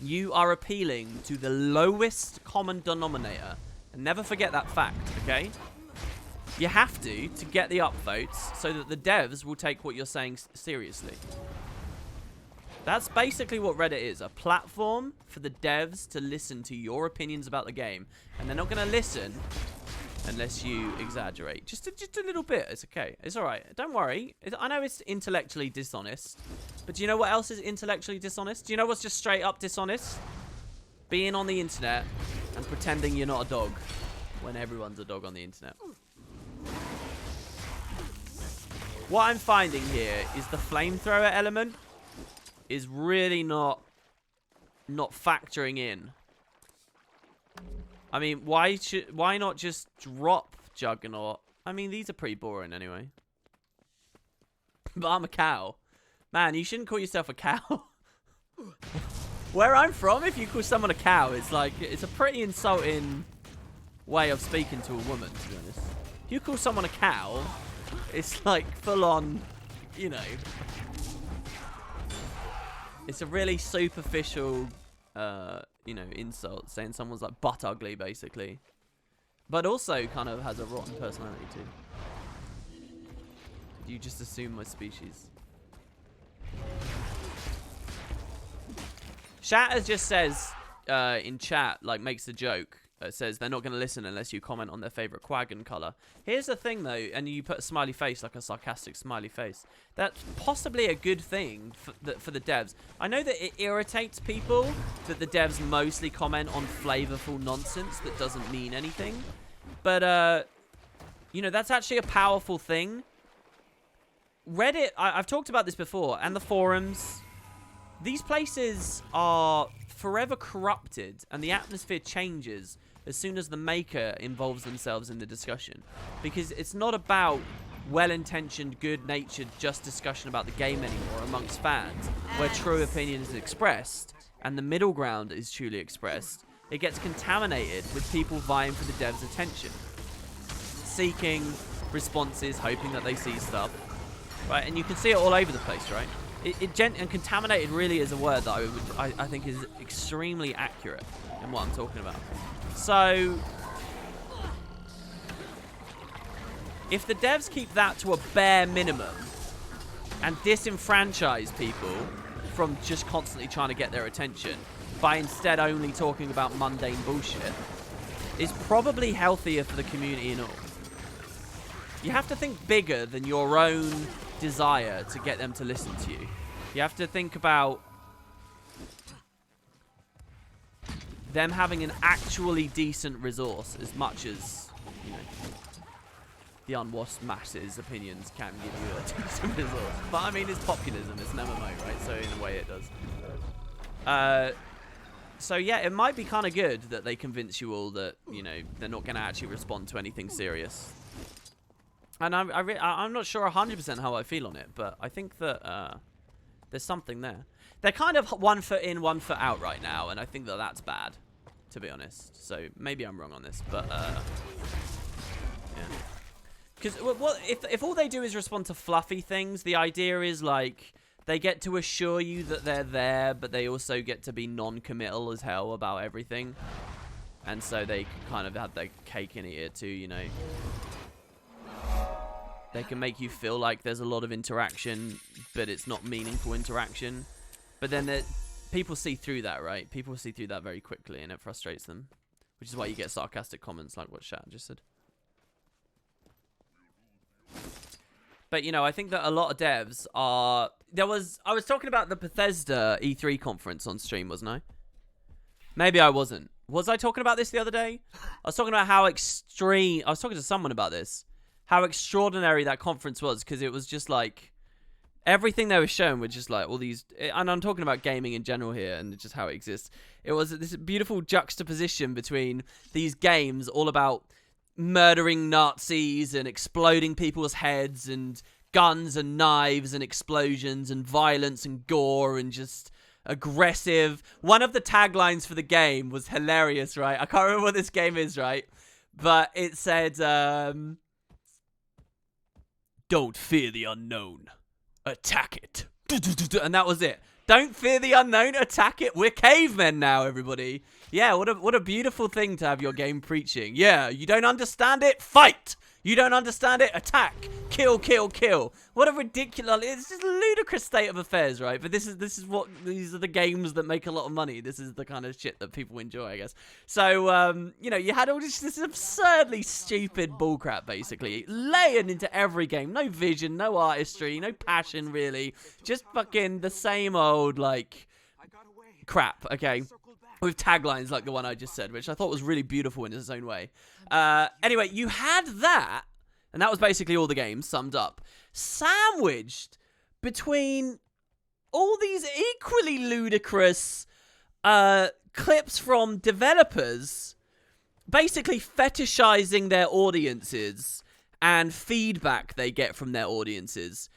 You are appealing to the lowest common denominator. And never forget that fact, okay? You have to get the upvotes so that the devs will take what you're saying seriously. That's basically what Reddit is. A platform for the devs to listen to your opinions about the game. And they're not going to listen unless you exaggerate. Just a little bit. It's okay. It's all right. Don't worry. I know it's intellectually dishonest. But do you know what else is intellectually dishonest? Do you know what's just straight up dishonest? Being on the internet and pretending you're not a dog when everyone's a dog on the internet. What I'm finding here is the flamethrower element is really not factoring in. I mean, why not just drop Juggernaut? I mean, these are pretty boring anyway. But I'm a cow. Man, you shouldn't call yourself a cow. Where I'm from, if you call someone a cow, it's like, it's a pretty insulting way of speaking to a woman, to be honest. If you call someone a cow, it's like full on, you know. It's a really superficial, you know, insult, saying someone's like butt ugly, basically. But also kind of has a rotten personality too. You just assume my species. Shatter just says in chat, like, makes a joke. Says they're not going to listen unless you comment on their favorite Quaggan color. Here's the thing, though, and you put a smiley face, like a sarcastic smiley face. That's possibly a good thing for the devs. I know that it irritates people that the devs mostly comment on flavorful nonsense that doesn't mean anything. But, you know, that's actually a powerful thing. Reddit, I've talked about this before, and the forums. These places are forever corrupted, and the atmosphere changes as soon as the maker involves themselves in the discussion. Because it's not about well-intentioned, good-natured, just discussion about the game anymore amongst fans, where true opinion is expressed, and the middle ground is truly expressed. It gets contaminated with people vying for the devs' attention, seeking responses, hoping that they see stuff, right? And you can see it all over the place, right? And contaminated really is a word that I think is extremely accurate in what I'm talking about. So, if the devs keep that to a bare minimum and disenfranchise people from just constantly trying to get their attention, by instead only talking about mundane bullshit is probably healthier for the community and all. You have to think bigger than your own desire to get them to listen to you. You have to think about them having an actually decent resource as much as, you know, the unwashed masses' opinions can give you a decent resource. But I mean, it's populism, it's an MMO, right? So in a way it does. So yeah, it might be kind of good that they convince you all that, you know, they're not going to actually respond to anything serious. And I'm not sure 100% how I feel on it, but I think that there's something there. They're kind of 1 foot in, 1 foot out right now, and I think that that's bad, to be honest. So maybe I'm wrong on this, but yeah. Because what if all they do is respond to fluffy things? The idea is like they get to assure you that they're there, but they also get to be non-committal as hell about everything, and so they kind of have their cake and eat it too, you know. They can make you feel like there's a lot of interaction, but it's not meaningful interaction. But then people see through that, right? People see through that very quickly, and it frustrates them, which is why you get sarcastic comments like what Shat just said. But, you know, I think that a lot of devs are... I was talking about the Bethesda E3 conference on stream, wasn't I? Maybe I wasn't. Was I talking about this the other day? I was talking about how extreme... I was talking to someone about this. How extraordinary that conference was, because it was just like... Everything they were showing were just like all these... And I'm talking about gaming in general here, and just how it exists. It was this beautiful juxtaposition between these games all about murdering Nazis and exploding people's heads and guns and knives and explosions and violence and gore and just aggressive. One of the taglines for the game was hilarious, right? I can't remember what this game is, right? But it said, don't fear the unknown. Attack it. And that was it. Don't fear the unknown, attack it. We're cavemen now, everybody. Yeah, what a beautiful thing to have your game preaching. Yeah, you don't understand it? Fight! You don't understand it? Attack! Kill, kill, kill. What a ridiculous... It's just a ludicrous state of affairs, right? But these are the games that make a lot of money. This is the kind of shit that people enjoy, I guess. So, you know, you had all this absurdly stupid bullcrap, basically, laying into every game. No vision, no artistry, no passion, really. Just fucking the same old, like, crap, okay? With taglines like the one I just said, which I thought was really beautiful in its own way. Anyway, you had that, and that was basically all the games summed up, sandwiched between all these equally ludicrous clips from developers basically fetishizing their audiences and feedback they get from their audiences.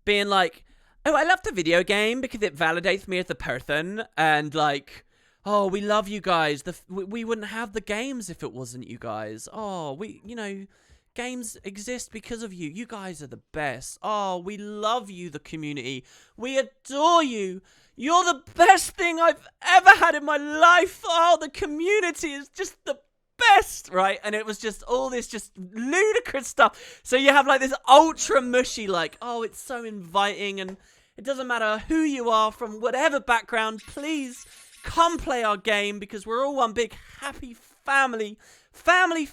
Being like, oh, I love the video game because it validates me as a person, and like... Oh, we love you guys. We wouldn't have the games if it wasn't you guys. Oh, you know, games exist because of you. You guys are the best. Oh, we love you, the community. We adore you. You're the best thing I've ever had in my life. Oh, the community is just the best, right? And it was just all this just ludicrous stuff. So you have like this ultra mushy, like, oh, it's so inviting, and it doesn't matter who you are from whatever background, please come play our game because we're all one big happy family. Family.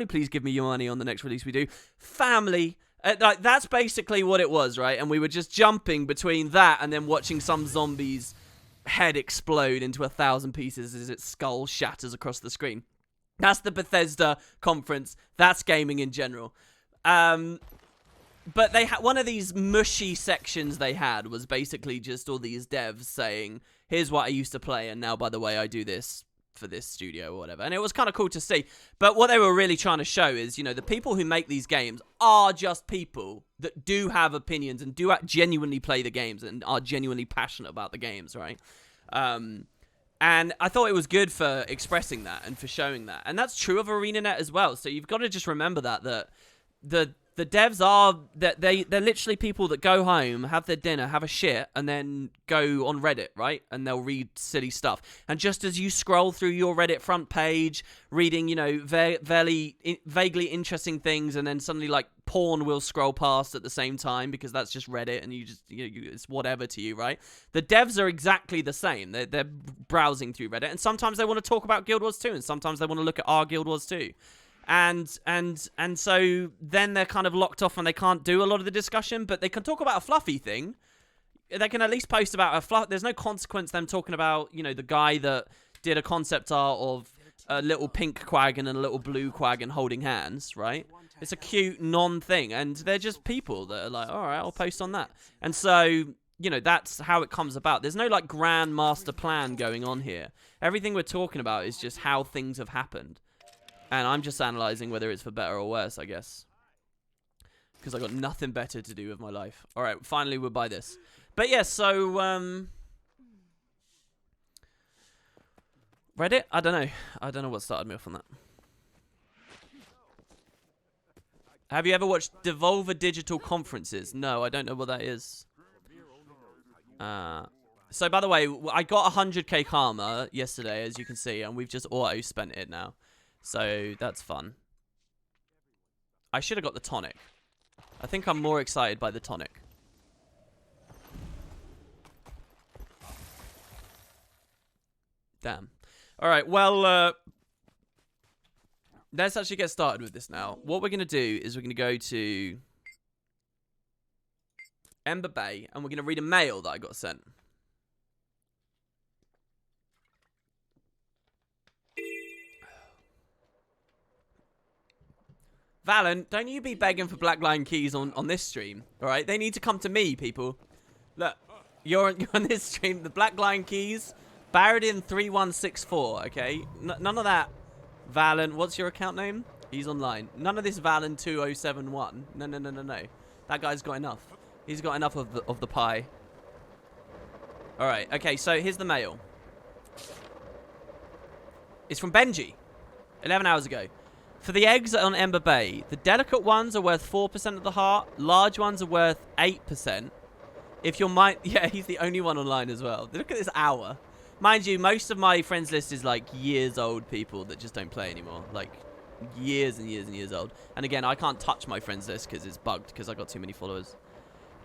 Please give me your money on the next release we do. Family. Like, that's basically what it was, right? And we were just jumping between that and then watching some zombie's head explode into 1,000 pieces as its skull shatters across the screen. That's the Bethesda conference. That's gaming in general. But they had one of these mushy sections they had was basically just all these devs saying, here's what I used to play, and now, by the way, I do this for this studio or whatever. And it was kind of cool to see. But what they were really trying to show is, you know, the people who make these games are just people that do have opinions and do genuinely play the games and are genuinely passionate about the games, right? And I thought it was good for expressing that and for showing that. And that's true of ArenaNet as well. So you've got to just remember that the The devs are they're literally people that go home, have their dinner, have a shit, and then go on Reddit, right? And they'll read silly stuff. And just as you scroll through your Reddit front page, reading, you know, vaguely interesting things, and then suddenly like porn will scroll past at the same time because that's just Reddit, and it's whatever to you, right? The devs are exactly the same. They're browsing through Reddit, and sometimes they want to talk about Guild Wars 2, and sometimes they want to look at our Guild Wars 2. And so then they're kind of locked off and they can't do a lot of the discussion, but they can talk about a fluffy thing. They can at least post about a fluff. There's no consequence them talking about, you know, the guy that did a concept art of a little pink Quaggin and a little blue Quaggin holding hands, right? It's a cute non-thing, and they're just people that are like, all right, I'll post on that. And so, you know, that's how it comes about. There's no like grand master plan going on here. Everything we're talking about is just how things have happened. And I'm just analysing whether it's for better or worse, I guess. Because I've got nothing better to do with my life. Alright, finally we'll buy this. But yeah, so... Reddit? I don't know. I don't know what started me off on that. Have you ever watched Devolver Digital Conferences? No, I don't know what that is. So, by the way, I got 100k karma yesterday, as you can see. And we've just auto-spent it now. So, that's fun. I should have got the tonic. I think I'm more excited by the tonic. Damn. Alright, well, let's actually get started with this now. What we're going to do is we're going to go to Ember Bay, and we're going to read a mail that I got sent. Valen, don't you be begging for Black Lion keys on this stream, alright? They need to come to me, people. Look, you're on this stream. The Black Lion keys, Baradin 3164, okay? None of that. Valen, what's your account name? He's online. None of this Valen 2071. No. That guy's got enough. He's got enough of the pie. Alright, okay, so here's the mail. It's from Benji. 11 hours ago. For the eggs on Ember Bay, the delicate ones are worth 4% of the heart. Large ones are worth 8%. If you're yeah, he's the only one online as well. Look at this hour. Mind you, most of my friends list is like years old people that just don't play anymore. Like years and years and years old. And again, I can't touch my friends list because it's bugged because I got too many followers.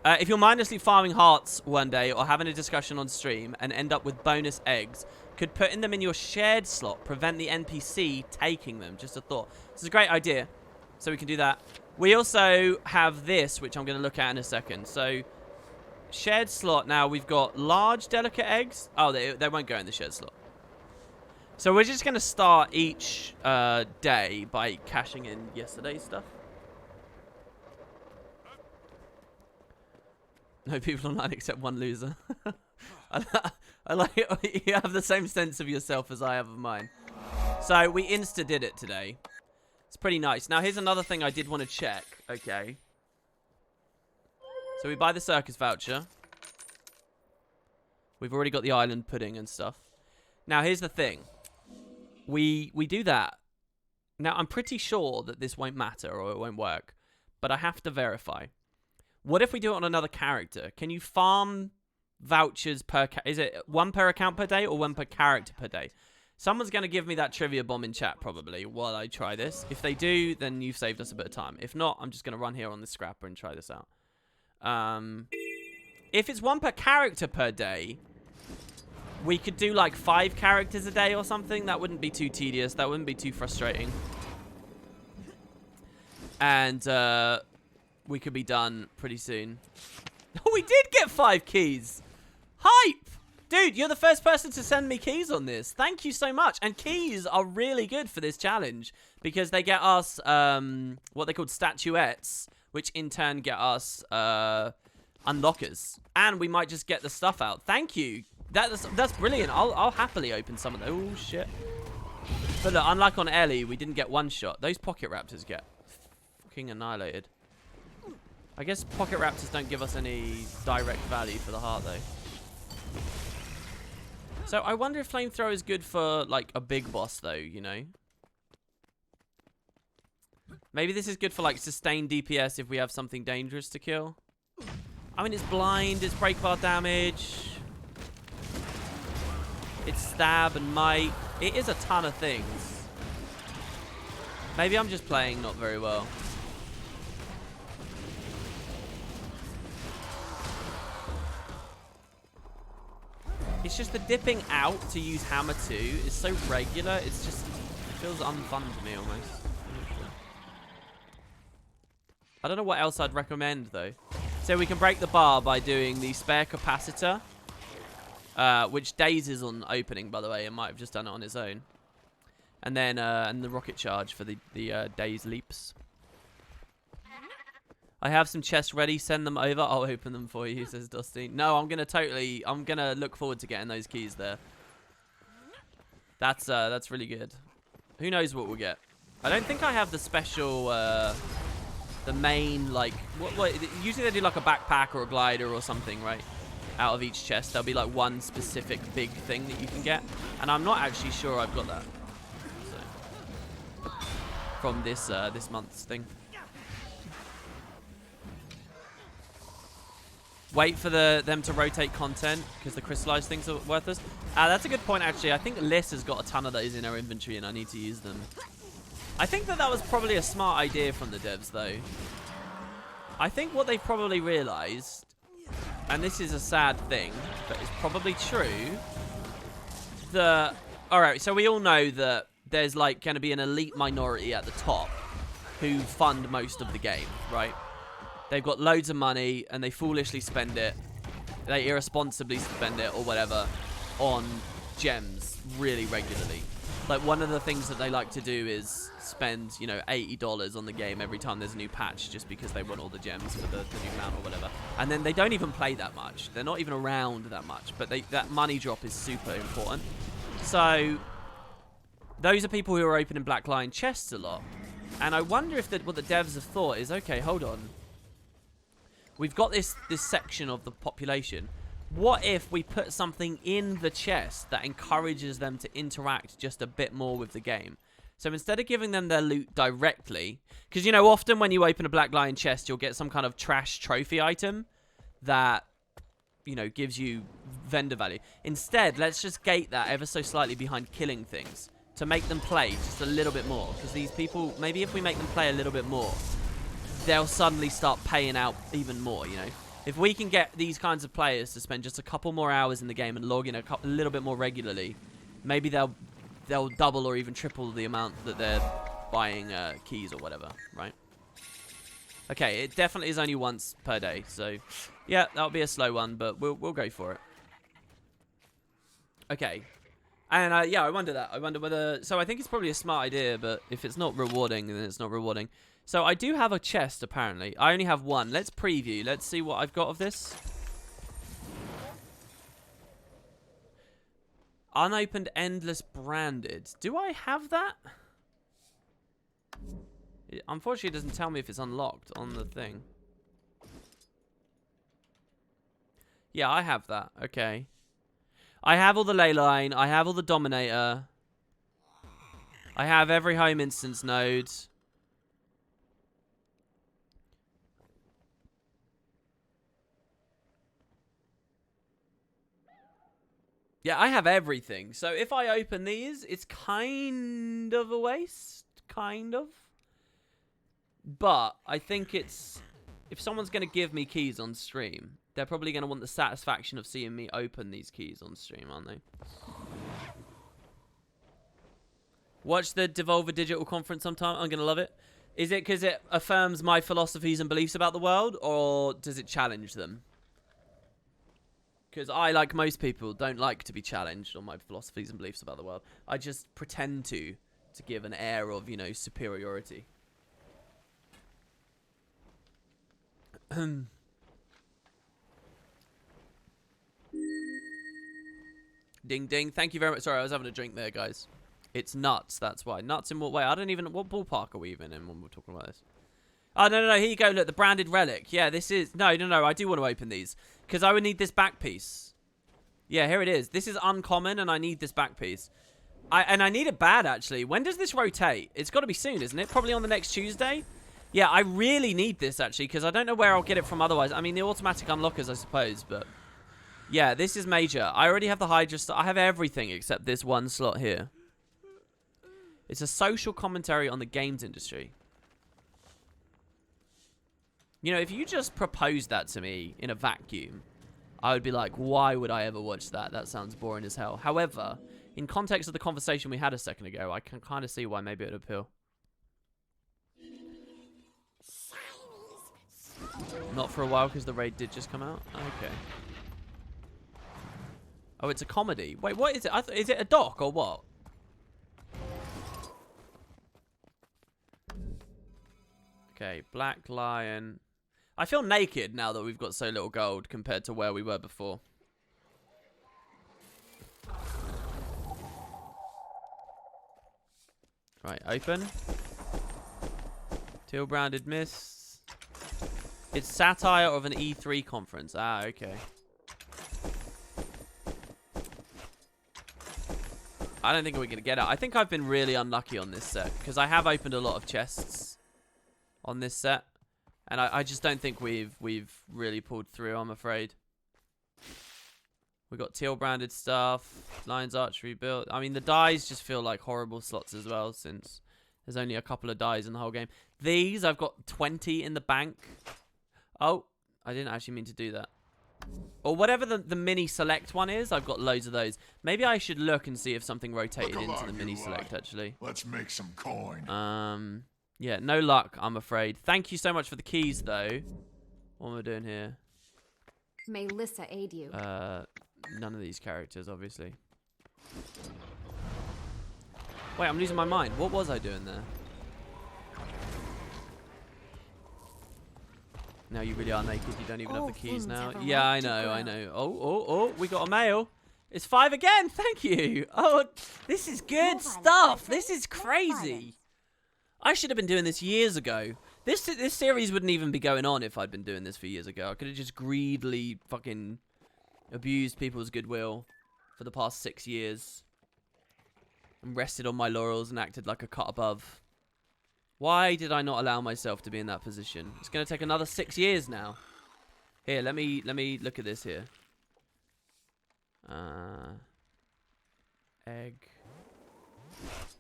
If you're mindlessly farming hearts one day or having a discussion on stream and end up with bonus eggs, could putting them in your shared slot prevent the NPC taking them? Just a thought. This is a great idea. So we can do that. We also have this, which I'm going to look at in a second. So, shared slot. Now, we've got large delicate eggs. Oh, they won't go in the shared slot. So we're just going to start each day by cashing in yesterday's stuff. No people online except one loser. I like it. You have the same sense of yourself as I have of mine. So we insta did it today. It's pretty nice. Now here's another thing I did want to check. Okay. So we buy the circus voucher. We've already got the island pudding and stuff. Now here's the thing. We do that. Now I'm pretty sure that this won't matter or it won't work. But I have to verify. What if we do it on another character? Can you farm vouchers per... Is it one per account per day or one per character per day? Someone's going to give me that trivia bomb in chat probably while I try this. If they do, then you've saved us a bit of time. If not, I'm just going to run here on the scrapper and try this out. If it's one per character per day, we could do like 5 characters a day or something. That wouldn't be too tedious. That wouldn't be too frustrating. And... we could be done pretty soon. Oh, we did get 5 keys. Hype! Dude, you're the first person to send me keys on this. Thank you so much. And keys are really good for this challenge because they get us what they call statuettes, which in turn get us unlockers. And we might just get the stuff out. Thank you. That's brilliant. I'll happily open some of those. Oh, shit. But look, unlike on Ellie, we didn't get one shot. Those pocket raptors get fucking annihilated. I guess pocket raptors don't give us any direct value for the heart, though. So I wonder if flamethrower is good for like a big boss, though. You know. Maybe this is good for like sustained DPS if we have something dangerous to kill. I mean, it's blind, it's break bar damage, it's stab and might. It is a ton of things. Maybe I'm just playing not very well. It's just the dipping out to use hammer 2 is so regular, it feels unfun to me almost. I don't know what else I'd recommend though. So we can break the bar by doing the spare capacitor, which Daze is on opening, by the way. It might have just done it on its own. And then and the rocket charge for the Daze leaps. I have some chests ready. Send them over. I'll open them for you, says Dusty. No, I'm gonna look forward to getting those keys there. That's really good. Who knows what we'll get? I don't think I have the special, the main, like, what usually they do like a backpack or a glider or something, right? Out of each chest, there'll be like one specific big thing that you can get. And I'm not actually sure I've got that. So, from this month's thing. Wait for them to rotate content because the crystallized things are worthless. That's a good point, actually. I think Liz has got a ton of those in her inventory and I need to use them. I think that was probably a smart idea from the devs, though. I think what they probably realized, and this is a sad thing, but it's probably true, alright, so we all know that there's like going to be an elite minority at the top who fund most of the game, right? They've got loads of money and they foolishly spend it. They irresponsibly spend it or whatever on gems really regularly. Like, one of the things that they like to do is spend, you know, $80 on the game every time there's a new patch just because they want all the gems for the new mount or whatever. And then they don't even play that much. They're not even around that much. But that money drop is super important. So, those are people who are opening Black Lion chests a lot. And I wonder if what the devs have thought is, okay, hold on. We've got this section of the population. What if we put something in the chest that encourages them to interact just a bit more with the game? So instead of giving them their loot directly, because, you know, often when you open a Black Lion chest, you'll get some kind of trash trophy item that, you know, gives you vendor value. Instead, let's just gate that ever so slightly behind killing things to make them play just a little bit more. Because these people, maybe if we make them play a little bit more, they'll suddenly start paying out even more, you know? If we can get these kinds of players to spend just a couple more hours in the game and log in a little bit more regularly, maybe they'll double or even triple the amount that they're buying keys or whatever, right? Okay, it definitely is only once per day, so yeah, that'll be a slow one, but we'll go for it. Okay, and yeah, I wonder whether. So I think it's probably a smart idea, but if it's not rewarding, then it's not rewarding. So I do have a chest, apparently. I only have one. Let's preview. Let's see what I've got of this. Unopened Endless Branded. Do I have that? Unfortunately, it doesn't tell me if it's unlocked on the thing. Yeah, I have that. Okay. I have all the ley line. I have all the Dominator. I have every home instance node. Yeah, I have everything. So if I open these, it's kind of a waste. Kind of. But I think it's... If someone's going to give me keys on stream, they're probably going to want the satisfaction of seeing me open these keys on stream, aren't they? Watch the Devolver Digital Conference sometime. I'm going to love it. Is it because it affirms my philosophies and beliefs about the world, or does it challenge them? Because I, like most people, don't like to be challenged on my philosophies and beliefs about the world. I just pretend to give an air of, you know, superiority. Ding ding. Thank you very much. Sorry, I was having a drink there, guys. It's nuts, that's why. Nuts in what way? I don't even... What ballpark are we even in when we're talking about this? Oh, no. Here you go. Look, the branded relic. Yeah, this is... No. I do want to open these. Because I would need this back piece. Yeah, here it is. This is uncommon, and I need this back piece. I need it bad, actually. When does this rotate? It's got to be soon, isn't it? Probably on the next Tuesday? Yeah, I really need this, actually, because I don't know where I'll get it from otherwise. I mean, the automatic unlockers, I suppose, but... Yeah, this is major. I already have the Hydra... I have everything except this one slot here. It's a social commentary on the games industry. You know, if you just proposed that to me in a vacuum, I would be like, why would I ever watch that? That sounds boring as hell. However... in context of the conversation we had a second ago, I can kind of see why maybe it would appeal. Not for a while because the raid did just come out? Okay. Oh, it's a comedy. Wait, what is it? Is it a doc or what? Okay, Black Lion. I feel naked now that we've got so little gold compared to where we were before. Right, open. Teal branded mists. It's satire of an E3 conference. Ah, okay. I don't think we're going to get it. I think I've been really unlucky on this set. Because I have opened a lot of chests on this set. And I just don't think we've really pulled through, I'm afraid. We got teal branded stuff, Lions Archery built. I mean, the dies just feel like horrible slots as well, since there's only a couple of dies in the whole game. These, I've got 20 in the bank. Oh, I didn't actually mean to do that. Or whatever the mini select one is, I've got loads of those. Maybe I should look and see if something rotated into the mini select, actually. Let's make some coin. Yeah, no luck, I'm afraid. Thank you so much for the keys, though. What am I doing here? May Lissa aid you. None of these characters, obviously. Wait, I'm losing my mind. What was I doing there? No, you really are naked. You don't even have the keys now. Yeah, I know, I know. Oh, we got a mail. It's 5 again. Thank you. Oh, this is good stuff. This is crazy. I should have been doing this years ago. This series wouldn't even be going on if I'd been doing this for years ago. I could have just greedily fucking abused people's goodwill for the past 6 years and rested on my laurels and acted like a cut above. Why did I not allow myself to be in that position? It's going to take another 6 years now. Here, let me look at this here. Egg.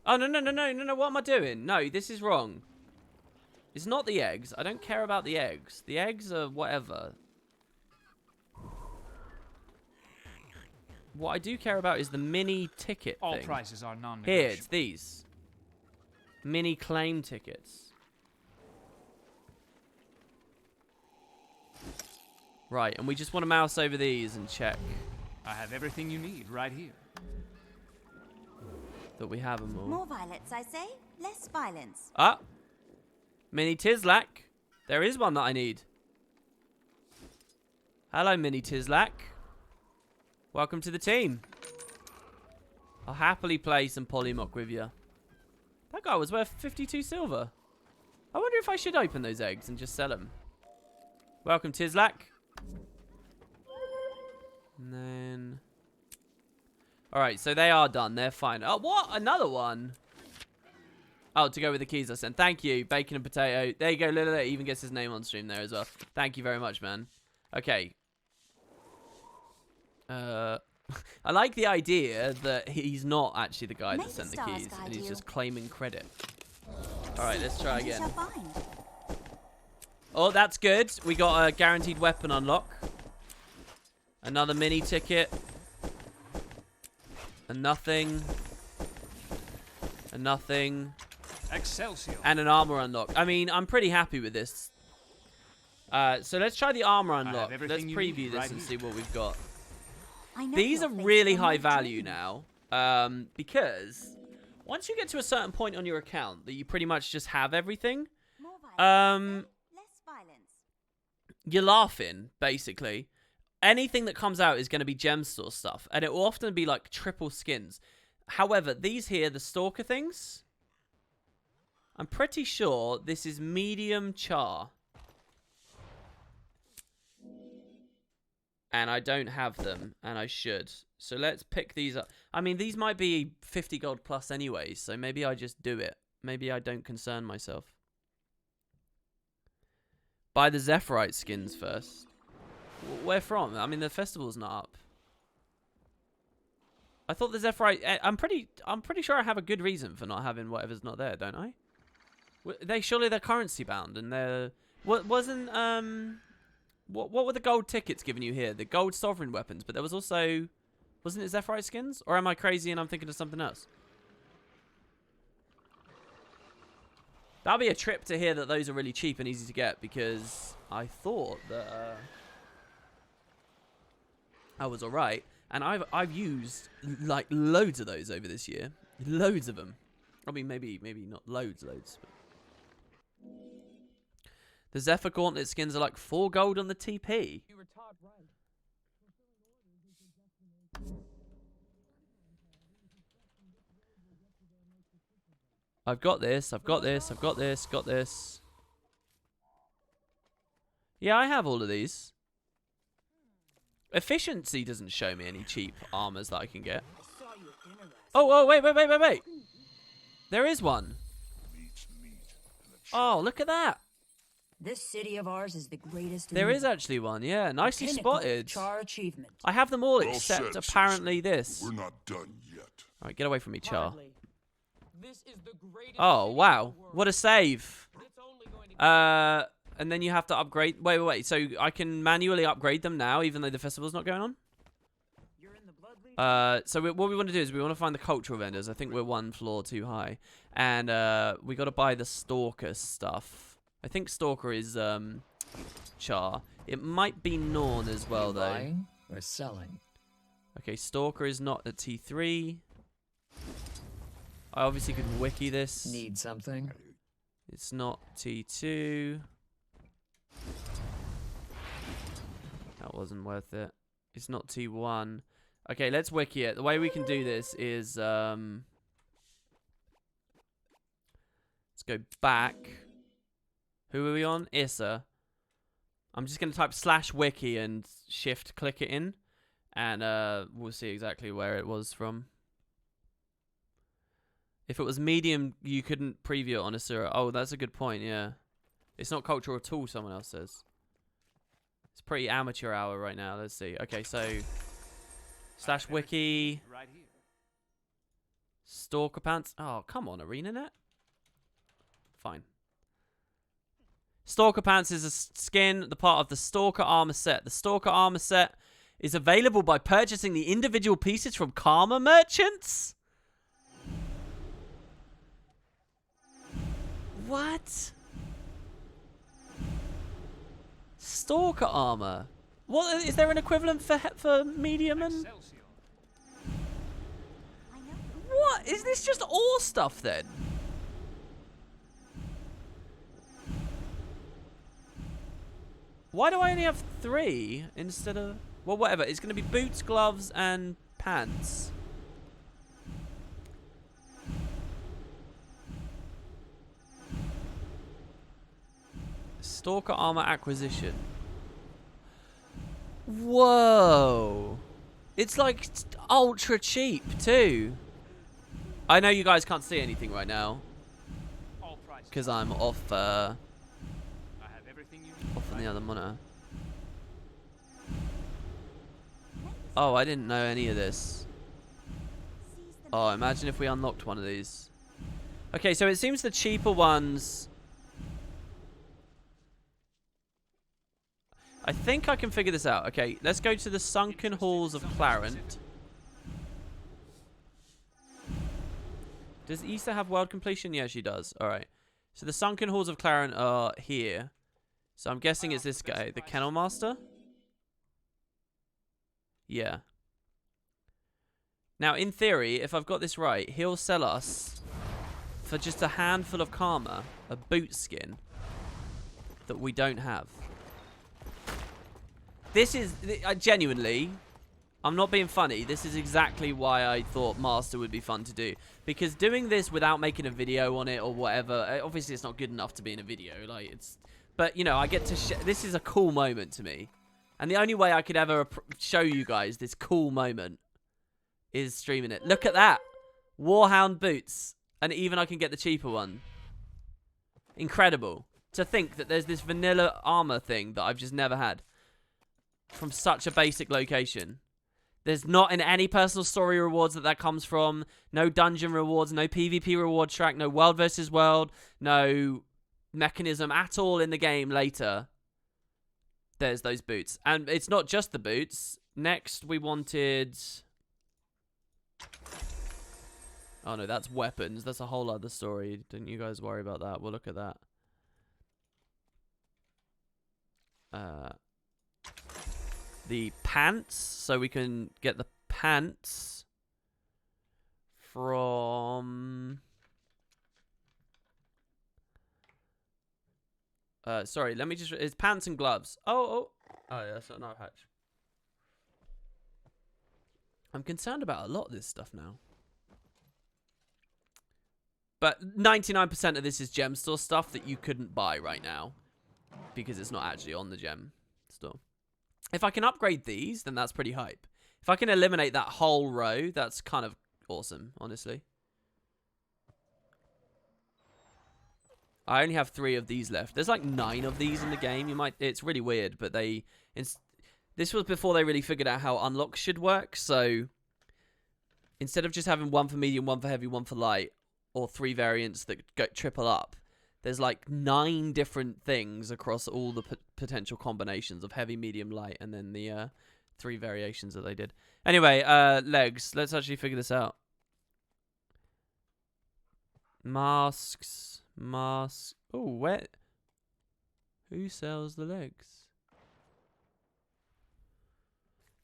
Oh, no, what am I doing? No, this is wrong. It's not the eggs. I don't care about the eggs. The eggs are whatever. What I do care about is the mini ticket All thing. prices are non-negotiable. Here, it's these. Mini claim tickets. Right, and we just want to mouse over these and check I have everything you need right here. that we have them all. More violets, I say. Less violence. Ah! Mini Tislak. There is one that I need. Hello, Mini Tislak. Welcome to the team. I'll happily play some Polymok with you. That guy was worth 52 silver. I wonder if I should open those eggs and just sell them. Welcome, Tislak. And then... Alright, so they are done. They're fine. Oh, what? Another one? Oh, to go with the keys I sent. Thank you. Bacon and potato. There you go. Look, he even gets his name on stream there as well. Thank you very much, man. Okay. I like the idea that he's not actually the guy that sent the keys. And he's just claiming credit. Alright, let's try again. Oh, that's good. We got a guaranteed weapon unlock. Another mini ticket. A nothing. A nothing. Excelsior. And an armor unlock. I mean, I'm pretty happy with this. So let's try the armor unlock. Let's preview this and see what we've got. These are really high value now. Because once you get to a certain point on your account that you pretty much just have everything, you're laughing, basically. Anything that comes out is going to be gem store stuff. And it will often be like triple skins. However, these here, the stalker things, I'm pretty sure this is medium char. And I don't have them, and I should. So let's pick these up. I mean, these might be 50 gold plus anyway, so maybe I just do it. Maybe I don't concern myself. Buy the Zephyrite skins first. Where from? I mean, the festival's not up. I thought the Zephyrite... I'm pretty sure I have a good reason for not having whatever's not there, don't I? Surely they're currency bound, and they're... What wasn't... What were the gold tickets giving you here? The gold sovereign weapons, but there was also... Wasn't it Zephyrite skins? Or am I crazy and I'm thinking of something else? That'll be a trip to hear that those are really cheap and easy to get, because I thought that I was alright. And I've used like loads of those over this year. Loads of them. I mean, maybe not loads. But... The Zephyr Gauntlet skins are like 4 gold on the TP. I've got this. Got this. Yeah, I have all of these. Efficiency doesn't show me any cheap armors that I can get. Oh, wait. There is one. Oh, look at that. This city of ours is the greatest. There is actually one, yeah. Nicely spotted. Char achievement. I have them all Well except said, apparently this. We're not done yet. Alright, get away from me, Char. This is the greatest Oh, city wow. in the world. What a save. It's only going to And then you have to upgrade. Wait. So I can manually upgrade them now, even though the festival's not going on? You're in the blood league. So what we want to do is we want to find the cultural vendors. I think we're 1 floor too high. And we got to buy the Stalker stuff. I think Stalker is Char. It might be Norn as well, though. Buying or selling? Okay, Stalker is not at T3. I obviously could wiki this. Need something? It's not T2. That wasn't worth it. It's not T1. Okay, let's wiki it. The way we can do this is let's go back. Who are we on? Issa. I'm just going to type /wiki and shift click it in. And we'll see exactly where it was from. If it was medium, you couldn't preview it on Asura. Oh, that's a good point, yeah. It's not cultural at all, someone else says. It's pretty amateur hour right now. Let's see. Okay, so... /wiki... Right here. Stalker pants. Oh, come on, ArenaNet. Fine. Stalker pants is a skin, the part of the Stalker armor set. The Stalker armor set is available by purchasing the individual pieces from Karma merchants? What? Stalker armor. What is there an equivalent for medium and Excelsior. I know. what? Is this just all stuff then? Why do I only have 3 instead of... Well, whatever. It's going to be boots, gloves, and pants. Stalker armor acquisition. Whoa. It's like ultra cheap, too. I know you guys can't see anything right now. All prices. Because I'm off... I have everything you need. off on the other monitor. Oh, I didn't know any of this. Seize the Oh, imagine if we unlocked one of these. Okay, so it seems the cheaper ones... I think I can figure this out. Okay, let's go to the Sunken Halls of Clarent. Does Issa have world completion? Yeah, she does. Alright. So the Sunken Halls of Clarent are here. So I'm guessing it's this guy, the Kennel Master? Yeah. Now, in theory, if I've got this right, he'll sell us, for just a handful of karma, a boot skin that we don't have. This is, genuinely, I'm not being funny, this is exactly why I thought Master would be fun to do. Because doing this without making a video on it or whatever, obviously it's not good enough to be in a video, like, it's... But, you know, I get to this is a cool moment to me. And the only way I could ever show you guys this cool moment is streaming it. Look at that. Warhound boots. And even I can get the cheaper one. Incredible. To think that there's this vanilla armor thing that I've just never had. From such a basic location. There's not in any personal story rewards that comes from. No dungeon rewards. No PvP reward track. No world versus world. No mechanism at all in the game later. There's those boots. And it's not just the boots. Next, we wanted... Oh, no, that's weapons. That's a whole other story. Don't you guys worry about that. We'll look at that. The pants. So we can get the pants from... sorry, let me just... It's pants and gloves. Oh, yeah, that's not a patch. I'm concerned about a lot of this stuff now. But 99% of this is gem store stuff that you couldn't buy right now. Because it's not actually on the gem store. If I can upgrade these, then that's pretty hype. If I can eliminate that whole row, that's kind of awesome, honestly. I only have 3 of these left. There's like 9 of these in the game. It's really weird, but this was before they really figured out how unlocks should work. So instead of just having 1 for medium, 1 for heavy, 1 for light, or 3 variants that go triple up, there's like 9 different things across all the potential combinations of heavy, medium, light, and then the 3 variations that they did. Anyway, legs. Let's actually figure this out. Masks. Oh, where? Who sells the legs?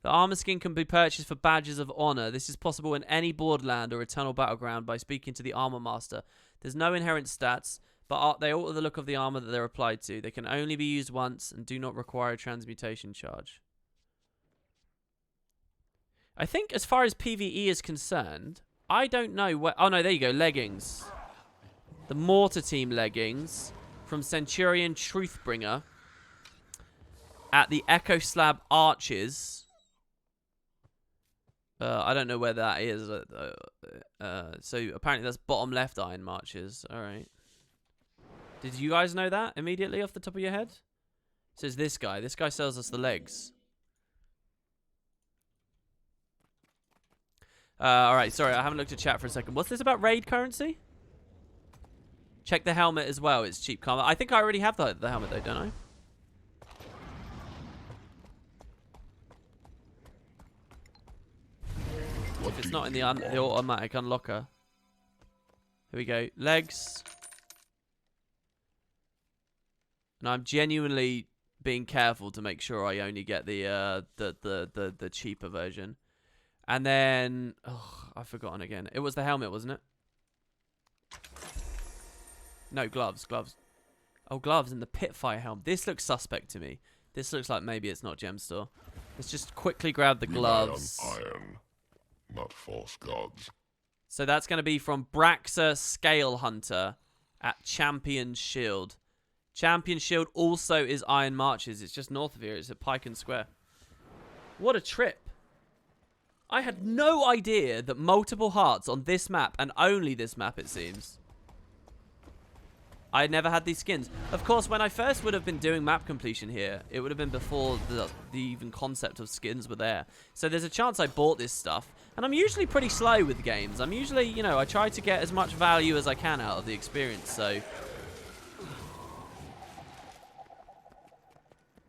The armor skin can be purchased for badges of honor. This is possible in any Borderland or Eternal Battleground by speaking to the armor master. There's no inherent stats, but they alter the look of the armor that they're applied to. They can only be used once and do not require a transmutation charge. I think as far as PvE is concerned, I don't know where... Oh, no, there you go. Leggings. The Mortar Team leggings from Centurion Truthbringer at the Echo Slab Arches. I don't know where that is. So apparently that's bottom left Iron Marches. All right. Did you guys know that immediately off the top of your head? It says this guy. This guy sells us the legs. All right. Sorry, I haven't looked at chat for a second. What's this about raid currency? Check the helmet as well. It's cheap karma. I think I already have the helmet though, don't I? If it's not in the automatic unlocker. Here we go. Legs. And I'm genuinely being careful to make sure I only get the cheaper version. And then I've forgotten again. It was the helmet, wasn't it? No, gloves. Oh, gloves and the Pitfire helm. This looks suspect to me. This looks like maybe it's not gem store. Let's just quickly grab the gloves. Iron, not false gods. So that's going to be from Braxa Scale Hunter at Champion Shield. Champion Shield also is Iron Marches. It's just north of here. It's at Pyken Square. What a trip. I had no idea that multiple hearts on this map, and only this map it seems. I never had these skins. Of course, when I first would have been doing map completion here, it would have been before the even concept of skins were there. So there's a chance I bought this stuff. And I'm usually pretty slow with games. I'm usually, you know, I try to get as much value as I can out of the experience, so...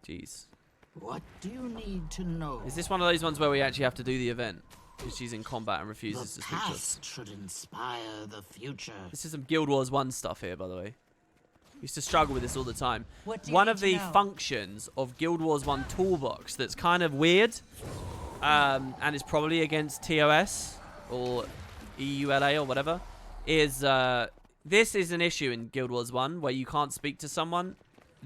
Jeez. What do you need to know? Is this one of those ones where we actually have to do the event? Because she's in combat and refuses The to speak to us. past should inspire the future. This is some Guild Wars 1 stuff here, by the way. Used to struggle with this all the time. What do you One need of to the know? functions of Guild Wars 1 Toolbox that's kind of weird, and is probably against TOS or EULA or whatever, is this is an issue in Guild Wars 1 where you can't speak to someone.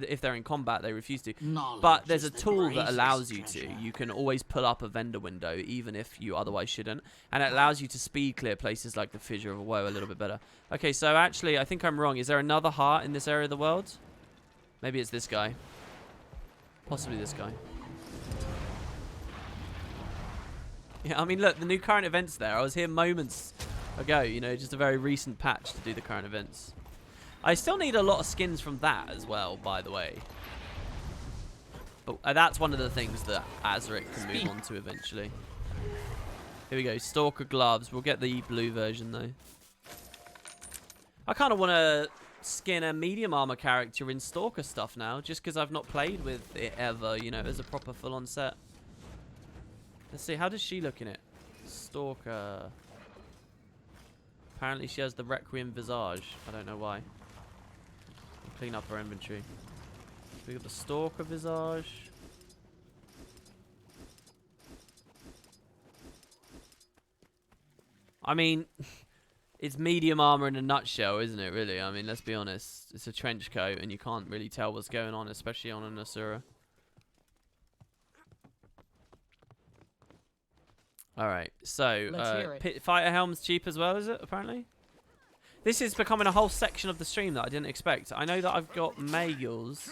If they're in combat, they refuse to. Knowledge But there's is a the tool that greatest allows you treasure. to. You can always pull up a vendor window, even if you otherwise shouldn't. And it allows you to speed clear places like the Fissure of Woe a little bit better. Okay, so actually, I think I'm wrong. Is there another heart in this area of the world? Maybe it's this guy. Possibly this guy. Yeah, I mean, look, the new current events there. I was here moments ago, you know, just a very recent patch to do the current events. I still need a lot of skins from that as well, by the way. But that's one of the things that Azric can move on to eventually. Here we go, Stalker gloves. We'll get the blue version, though. I kind of want to skin a medium armor character in Stalker stuff now, just because I've not played with it ever, you know, as a proper full-on set. Let's see, how does she look in it? Stalker. Apparently she has the Requiem visage. I don't know why. Clean up her inventory. We got the Stalker visage. I mean, it's medium armor in a nutshell, isn't it, really? I mean, let's be honest. It's a trench coat, and you can't really tell what's going on, especially on an Asura. Alright, so, Pit Fighter Helm's cheap as well, is it, apparently? This is becoming a whole section of the stream that I didn't expect. I know that I've got Mayals.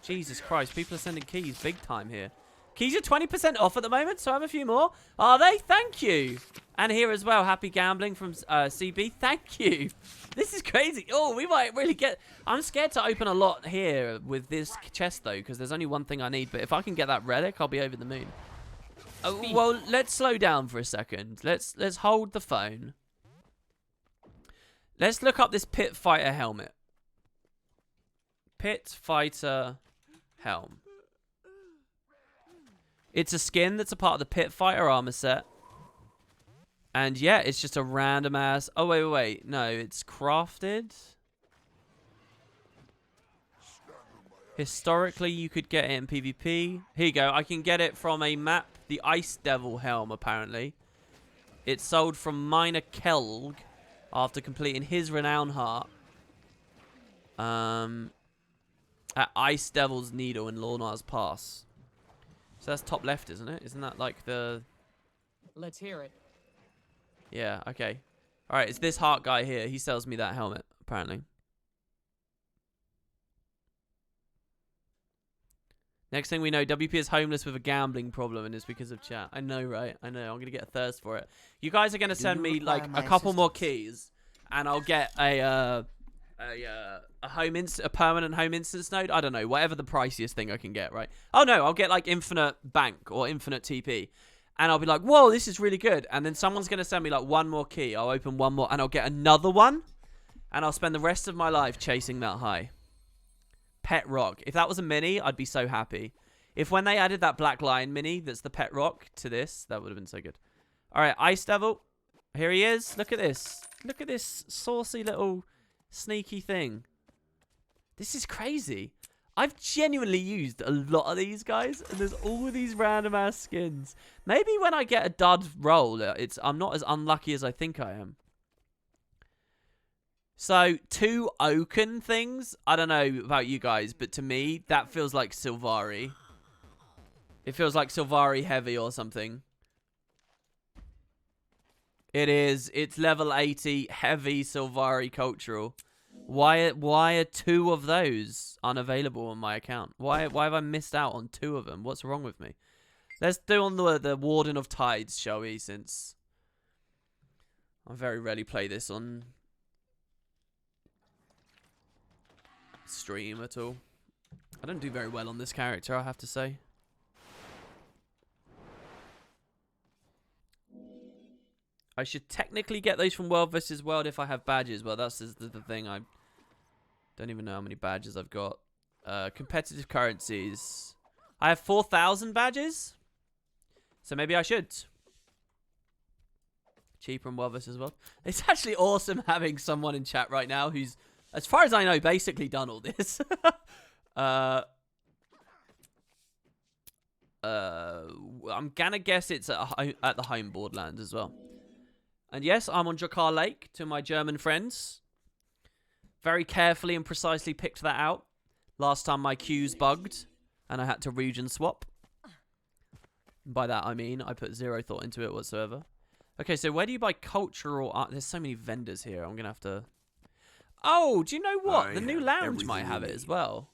Jesus Christ, people are sending keys big time here. Keys are 20% off at the moment, so I have a few more. Are they? Thank you. And here as well, Happy Gambling from CB. Thank you. This is crazy. Oh, we might really get... I'm scared to open a lot here with this chest, though, because there's only one thing I need. But if I can get that relic, I'll be over the moon. Well, let's slow down for a second. Let's hold the phone. Let's look up this Pit Fighter helmet. Pit Fighter helm. It's a skin that's a part of the Pit Fighter armor set. And yeah, it's just a random ass... Oh, wait. No, it's crafted. Historically, you could get it in PvP. Here you go. I can get it from a map. The Ice Devil helm, apparently. It's sold from Minor Kelg after completing his Renown Heart. At Ice Devil's Needle in Lornar's Pass. So that's top left, isn't it? Isn't that like the... Let's hear it. Yeah, okay. Alright, it's this heart guy here. He sells me that helmet, apparently. Next thing we know, WP is homeless with a gambling problem, and it's because of chat. I know, right? I know. I'm going to get a thirst for it. You guys are going to send me, like, a couple more keys, and I'll get a permanent home instance node. I don't know, whatever the priciest thing I can get, right? Oh, no, I'll get, like, infinite bank or infinite TP. And I'll be like, whoa, this is really good. And then someone's going to send me, like, one more key. I'll open one more, and I'll get another one. And I'll spend the rest of my life chasing that high. Pet Rock. If that was a mini, I'd be so happy. If when they added that Black Lion mini that's the Pet Rock to this, that would have been so good. All right, Ice Devil. Here he is. Look at this. Look at this saucy little sneaky thing. This is crazy. I've genuinely used a lot of these guys, and there's all these random ass skins. Maybe when I get a dud roll, I'm not as unlucky as I think I am. So, 2 Oaken things. I don't know about you guys, but to me, that feels like Sylvari. It feels like Sylvari heavy or something. It is. It's level 80 heavy Sylvari cultural. Why are 2 of those unavailable on my account? Why have I missed out on 2 of them? What's wrong with me? Let's do on the Warden of Tides, shall we? Since I very rarely play this on stream at all. I don't do very well on this character, I have to say. I should technically get those from World vs. World if I have badges. Well, that's the thing. I don't even know how many badges I've got. Competitive currencies. I have 4,000 badges. So maybe I should. Cheaper in World vs. World. It's actually awesome having someone in chat right now who's, as far as I know, basically done all this. I'm gonna guess it's at the home Borderlands as well. And yes, I'm on Drakar Lake to my German friends. Very carefully and precisely picked that out. Last time my queues bugged and I had to region swap. By that I mean I put 0 thought into it whatsoever. Okay, so where do you buy cultural art? There's so many vendors here. I'm gonna have to... Oh, do you know what? The new lounge might have it as well.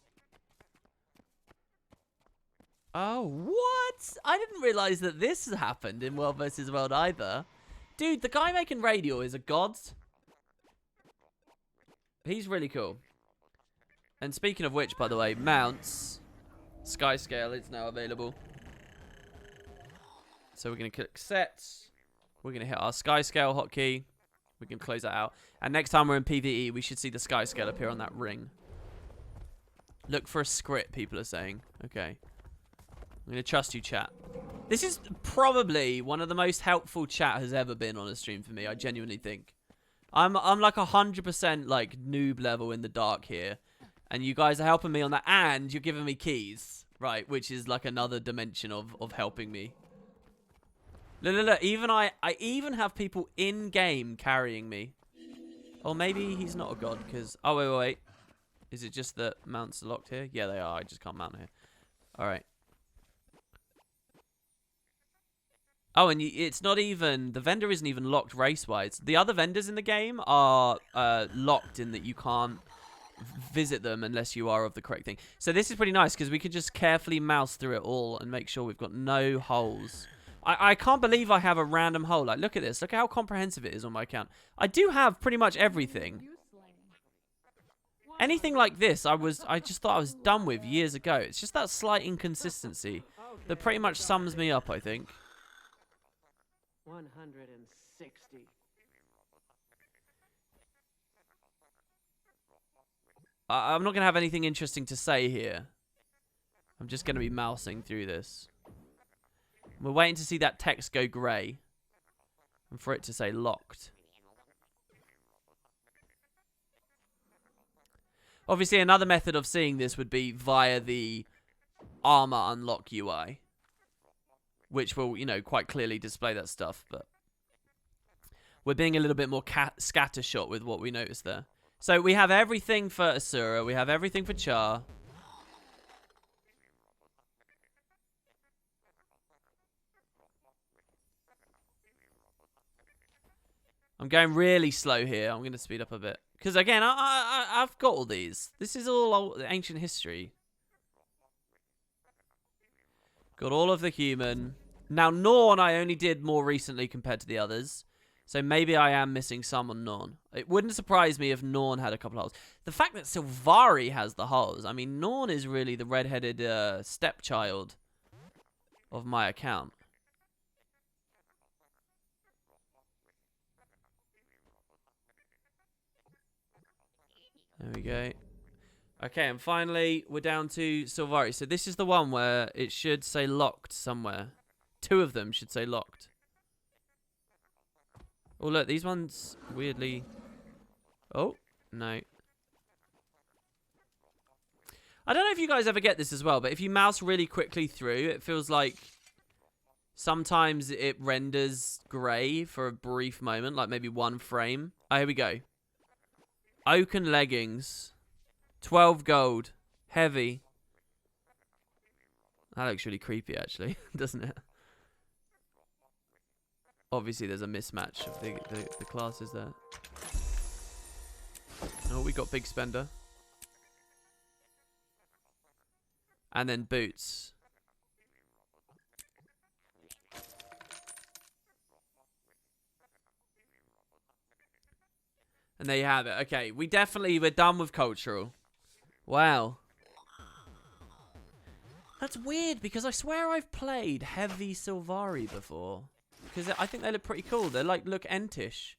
Oh, what? I didn't realize that this happened in World vs. World either. Dude, the guy making Radial is a god. He's really cool. And speaking of which, by the way, mounts. Sky Scale is now available. So we're going to click set. We're going to hit our Sky Scale hotkey. We can close that out. And next time we're in PvE, we should see the Sky Scale appear on that ring. Look for a script, people are saying. Okay. I'm going to trust you, chat. This is probably one of the most helpful chat has ever been on a stream for me. I genuinely think. I'm like 100% like noob level in the dark here. And you guys are helping me on that. And you're giving me keys. Right, which is like another dimension of helping me. Look, even I even have people in-game carrying me. Or maybe he's not a god, because... Oh, wait. Is it just that mounts are locked here? Yeah, they are. I just can't mount here. Alright. Oh, and it's not even... The vendor isn't even locked race-wise. The other vendors in the game are locked in that you can't visit them unless you are of the correct thing. So this is pretty nice, because we can just carefully mouse through it all and make sure we've got no holes. I can't believe I have a random hole. Like, look at this. Look at how comprehensive it is on my account. I do have pretty much everything. Anything like this, I just thought I was done with years ago. It's just that slight inconsistency that pretty much sums me up, I think. 160. I'm not going to have anything interesting to say here. I'm just going to be mousing through this. We're waiting to see that text go grey. And for it to say locked. Obviously, another method of seeing this would be via the armor unlock UI. Which will, you know, quite clearly display that stuff. But we're being a little bit more scattershot with what we noticed there. So we have everything for Asura. We have everything for Char. I'm going really slow here. I'm going to speed up a bit. Because, again, I've got all these. This is all old, ancient history. Got all of the human. Now, Norn I only did more recently compared to the others. So maybe I am missing some on Norn. It wouldn't surprise me if Norn had a couple of holes. The fact that Sylvari has the holes. I mean, Norn is really the red-headed stepchild of my account. There we go. Okay, and finally, we're down to Sylvari. So this is the one where it should say locked somewhere. Two of them should say locked. Oh, look, these ones weirdly... Oh, no. I don't know if you guys ever get this as well, but if you mouse really quickly through, it feels like sometimes it renders grey for a brief moment, like maybe one frame. Oh, here we go. Oaken leggings. 12 gold. Heavy. That looks really creepy, actually, doesn't it? Obviously, there's a mismatch of the classes there. Oh, we got Big Spender. And then boots. And there you have it. Okay, we're done with cultural. Wow. That's weird, because I swear I've played heavy Sylvari before. Because I think they look pretty cool. They look Entish.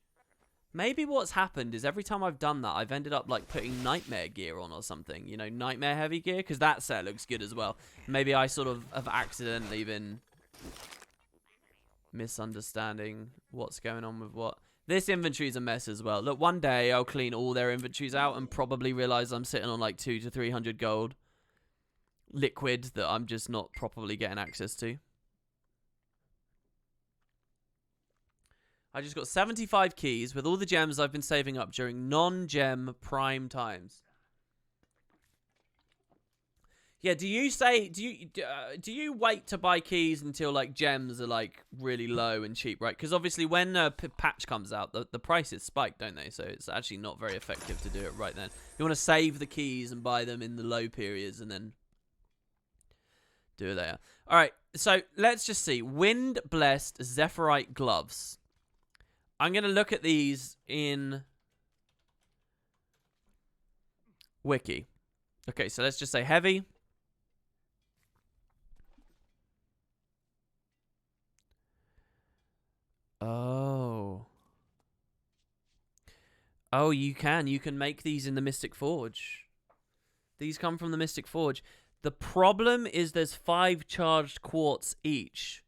Maybe what's happened is every time I've done that, I've ended up like putting Nightmare gear on or something. You know, Nightmare heavy gear, because that set looks good as well. Maybe I sort of have accidentally been misunderstanding what's going on with what. This inventory is a mess as well. Look, one day I'll clean all their inventories out and probably realize I'm sitting on like 200 to 300 gold liquid that I'm just not properly getting access to. I just got 75 keys with all the gems I've been saving up during non-gem prime times. Yeah, do you wait to buy keys until like gems are like really low and cheap, right? Because obviously when patch comes out, the prices spike, don't they? So it's actually not very effective to do it right then. You want to save the keys and buy them in the low periods and then do it there. All right, so let's just see. Wind Blessed Zephyrite Gloves. I'm going to look at these in Wiki. Okay, so let's just say heavy. Oh. Oh, you can. You can make these in the Mystic Forge. These come from the Mystic Forge. The problem is there's 5 charged quartz each.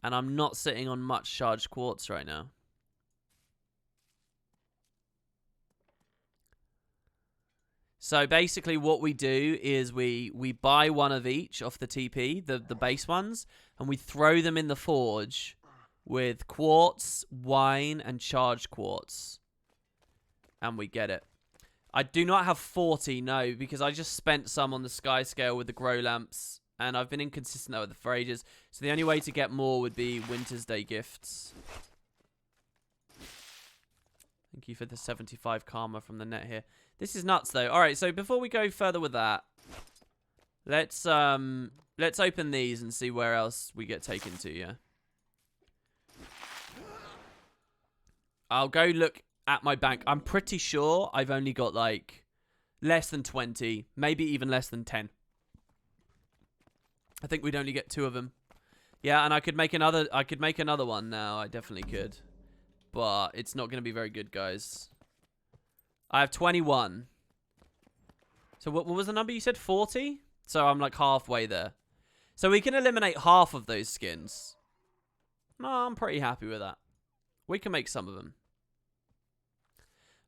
And I'm not sitting on much charged quartz right now. So basically what we do is we buy one of each off the TP, the base ones, and we throw them in the forge with quartz, wine, and charged quartz. And we get it. I do not have 40, no, because I just spent some on the sky scale with the grow lamps, and I've been inconsistent with it for ages. So the only way to get more would be Winter's Day gifts. Thank you for the 75 karma from the net here. This is nuts, though. All right, so before we go further with that, let's open these and see where else we get taken to, yeah? I'll go look at my bank. I'm pretty sure I've only got, like, less than 20, maybe even less than 10. I think we'd only get 2 of them. Yeah, and I could make another one now. I definitely could. But it's not going to be very good, guys. I have 21. So what was the number you said? 40? So I'm like halfway there. So we can eliminate half of those skins. No, I'm pretty happy with that. We can make some of them.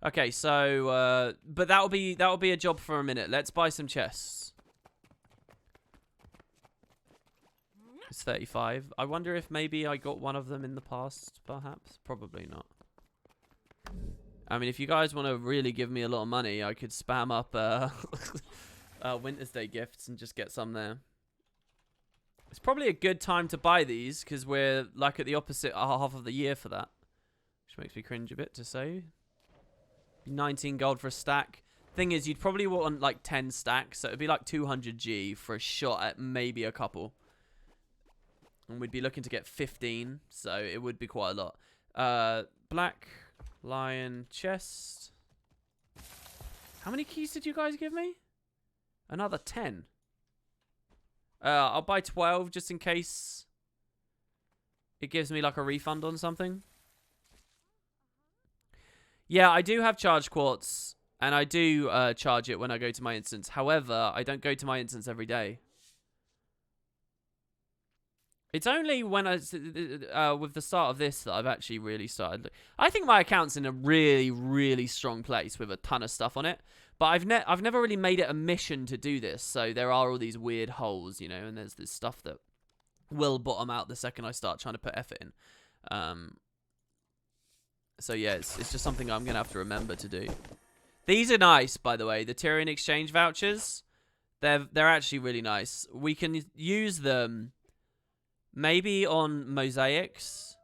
Okay, so but that'll be a job for a minute. Let's buy some chests. It's 35. I wonder if maybe I got one of them in the past, perhaps. Probably not. I mean, if you guys want to really give me a lot of money, I could spam up Winter's Day gifts and just get some there. It's probably a good time to buy these because we're like at the opposite half of the year for that. Which makes me cringe a bit to say. 19 gold for a stack. Thing is, you'd probably want like 10 stacks, so it'd be like 200 G for a shot at maybe a couple. And we'd be looking to get 15, so it would be quite a lot. Black Lion chest. How many keys did you guys give me? Another 10. I'll buy 12 just in case it gives me like a refund on something. Yeah, I do have charged quartz, and I do charge it when I go to my instance. However, I don't go to my instance every day. It's only when with the start of this that I've actually really started. I think my account's in a really, really strong place with a ton of stuff on it. But I've never really made it a mission to do this. So there are all these weird holes, you know, and there's this stuff that will bottom out the second I start trying to put effort in. So yeah, it's just something I'm gonna have to remember to do. These are nice, by the way. The Tyrion exchange vouchers, they're actually really nice. We can use them. Maybe on mosaics.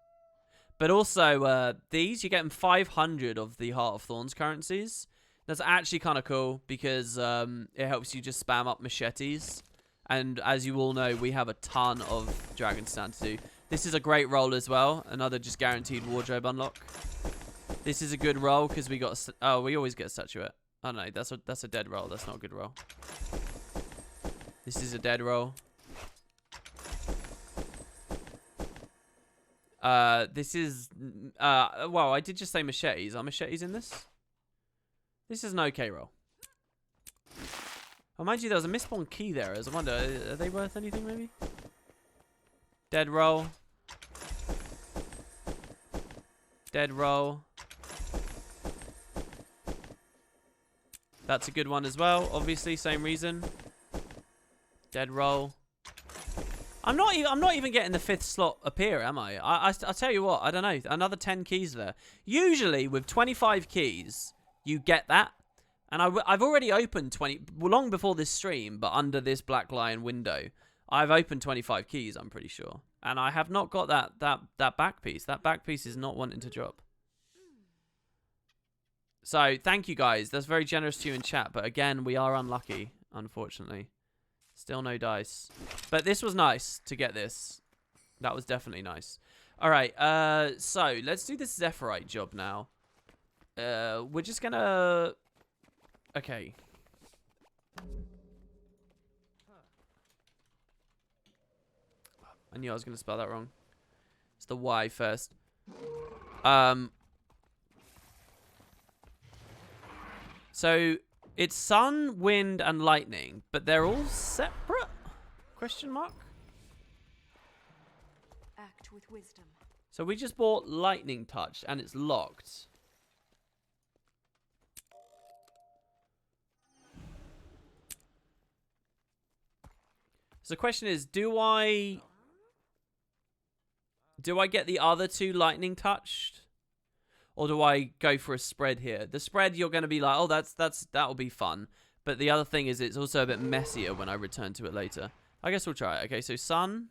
But also, these, you get them 500 of the Heart of Thorns currencies. That's actually kind of cool because it helps you just spam up machetes. And as you all know, we have a ton of Dragonstone to do. This is a great roll as well. Another just guaranteed wardrobe unlock. This is a good roll because we got... Oh, we always get a statuette. Oh, no, that's a dead roll. That's not a good roll. This is a dead roll. This is, well, I did just say machetes. Are machetes in this? This is an okay roll. Oh, mind you, there was a misspawn key there. I wonder, are they worth anything, maybe? Dead roll. Dead roll. That's a good one as well. Obviously, same reason. Dead roll. I'm not even getting the 5th slot up here, am I? I'll tell you what, I don't know. Another 10 keys there. Usually, with 25 keys, you get that. And I've already opened 20, long before this stream, but under this Black Lion window. I've opened 25 keys, I'm pretty sure. And I have not got that back piece. That back piece is not wanting to drop. So, thank you guys. That's very generous to you in chat. But again, we are unlucky, unfortunately. Still no dice. But this was nice to get this. That was definitely nice. Alright, so let's do this Zephyrite job now. We're just gonna... Okay. I knew I was gonna spell that wrong. It's the Y first. So it's sun, wind, and lightning, but they're all separate? Question mark? Act with wisdom. So we just bought lightning touch, and it's locked. So the question is, do I get the other two lightning touched? Or do I go for a spread here? The spread, you're going to be like, oh, that'll be fun. But the other thing is it's also a bit messier when I return to it later. I guess we'll try it. Okay, so sun.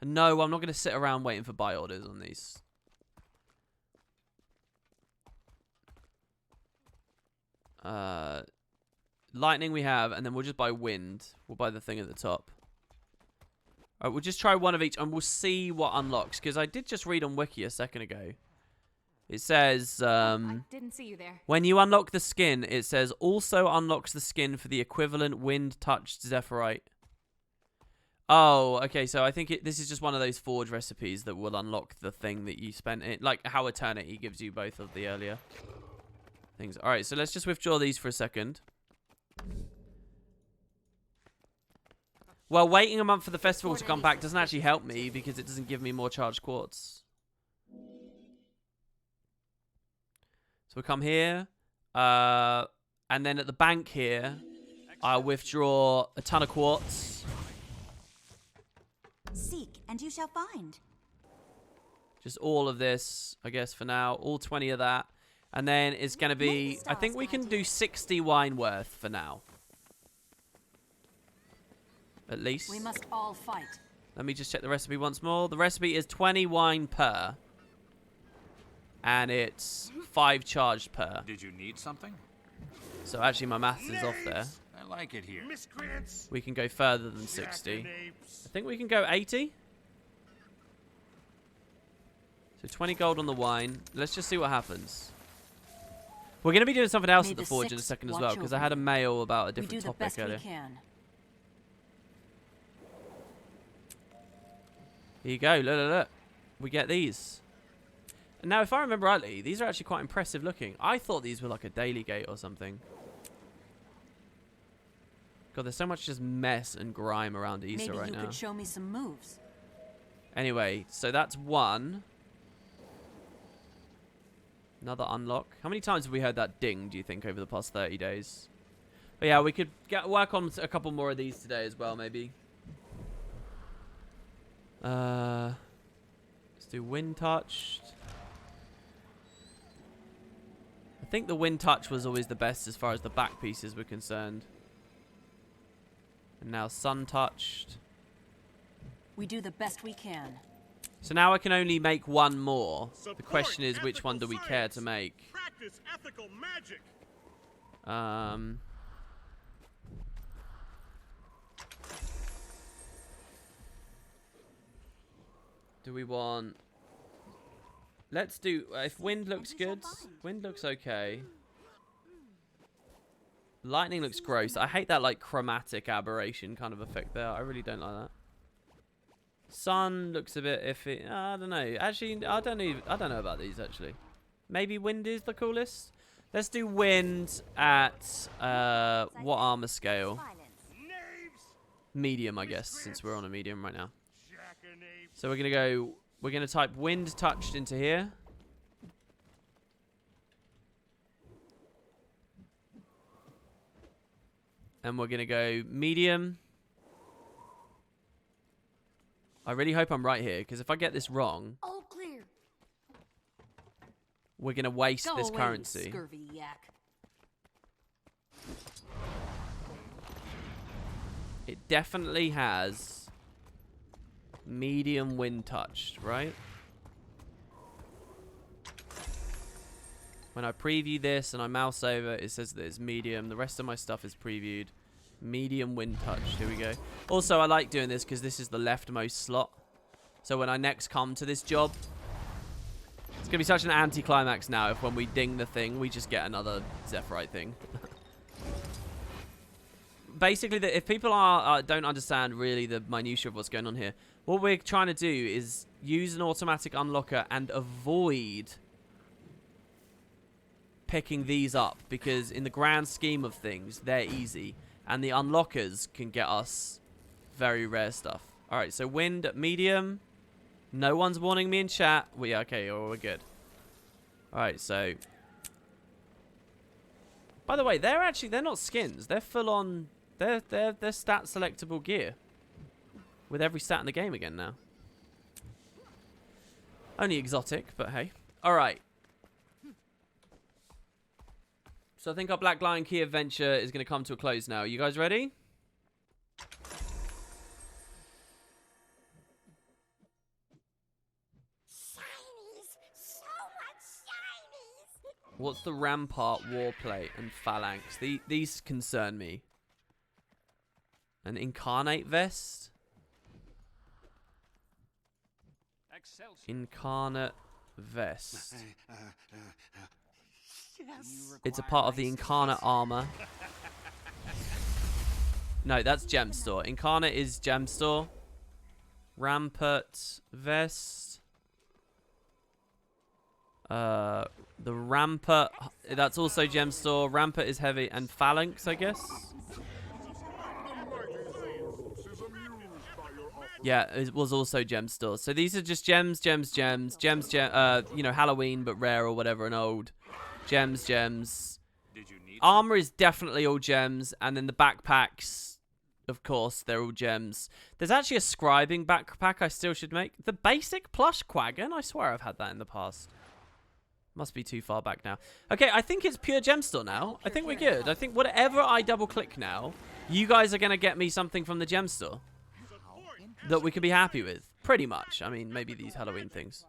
No, I'm not going to sit around waiting for buy orders on these. Lightning we have, and then we'll just buy wind. We'll buy the thing at the top. Alright, we'll just try one of each, and we'll see what unlocks. Because I did just read on Wiki a second ago. It says, I didn't see you there. when you unlock the skin, it says, also unlocks the skin for the equivalent wind-touched Zephyrite. Oh, okay, so I think this is just one of those forge recipes that will unlock the thing that you spent in. Like how Eternity gives you both of the earlier things. Alright, so let's just withdraw these for a second. Well, waiting a month for the festival to come back doesn't actually help me because it doesn't give me more charged quartz. So we'll come here. And then at the bank here, I'll withdraw a ton of quartz. Seek, and you shall find. Just all of this, I guess, for now. All 20 of that. And then it's going to be... I think we can do 60 wine worth for now. At least. We must all fight. Let me just check the recipe once more. The recipe is 20 wine per. And it's 5 charged per. Did you need something? So actually my maths is off there. I like it here. We can go further than 60. I think we can go 80. So 20 gold on the wine. Let's just see what happens. We're going to be doing something else May at the the forge in a Sixth second as watch well. Because I over had a you. mail about a We different do the topic best earlier. we can. Here you go. Look, look, look. We get these. And now, if I remember rightly, these are actually quite impressive looking. I thought these were like a daily gate or something. God, there's so much just mess and grime around Issa Maybe right you now. could show me some moves. Anyway, so that's one. Another unlock. How many times have we heard that ding, do you think, over the past 30 days? But yeah, we could work on a couple more of these today as well, maybe. Let's do wind touched. I think the wind touch was always the best as far as the back pieces were concerned. And now sun touched. We do the best we can. So now I can only make one more. The question is, which one do we care to make? Practice ethical magic. Do we want... Let's do... if wind looks good. Wind looks okay. Lightning looks gross. I hate that, like, chromatic aberration kind of effect there. I really don't like that. Sun looks a bit iffy. I don't know. Actually, I don't know about these, actually. Maybe wind is the coolest. Let's do wind at... what armor scale? Medium, I guess, since we're on a medium right now. So we're going to go... We're going to type wind touched into here. And we're going to go medium. I really hope I'm right here, because if I get this wrong, All clear. we're going to waste Go this away, currency. you scurvy yak. It definitely has medium wind touched, right? When I preview this and I mouse over, it says that it's medium. The rest of my stuff is previewed. Medium wind touch. Here we go. Also, I like doing this because this is the leftmost slot. So when I next come to this job, it's going to be such an anticlimax now if when we ding the thing, we just get another Zephyrite thing. Basically, if people don't understand really the minutiae of what's going on here, what we're trying to do is use an automatic unlocker and avoid picking these up, because in the grand scheme of things, they're easy. And the unlockers can get us very rare stuff. Alright, so wind at medium. No one's warning me in chat. Okay, we're good. Alright, so... By the way, they're not skins. They're full on... They're stat selectable gear. With every stat in the game again now. Only exotic, but hey. Alright. So I think our Black Lion Key adventure is going to come to a close now. You guys ready? Shinies! So much shinies! What's the Rampart, Warplate, and Phalanx? These concern me. An Incarnate Vest? Incarnate Vest. It's a part of the Incarnate Armor. No, that's Gem Store. Incarnate is Gem Store. Rampart Vest. The Rampart, that's also Gem Store. Rampart is heavy. And Phalanx, I guess. Yeah, it was also Gem Store. So these are just gems, you know, Halloween, but rare or whatever, and old. Gems. Did you need Armor is definitely all gems, and then the backpacks, of course, they're all gems. There's actually a scribing backpack I still should make. The basic plush Quaggan, I swear I've had that in the past. Must be too far back now. Okay, I think it's pure gem store now. I think we're good. I think whatever I double click now, you guys are going to get me something from the gem store that we can be happy with. Pretty much. I mean, maybe these Halloween things.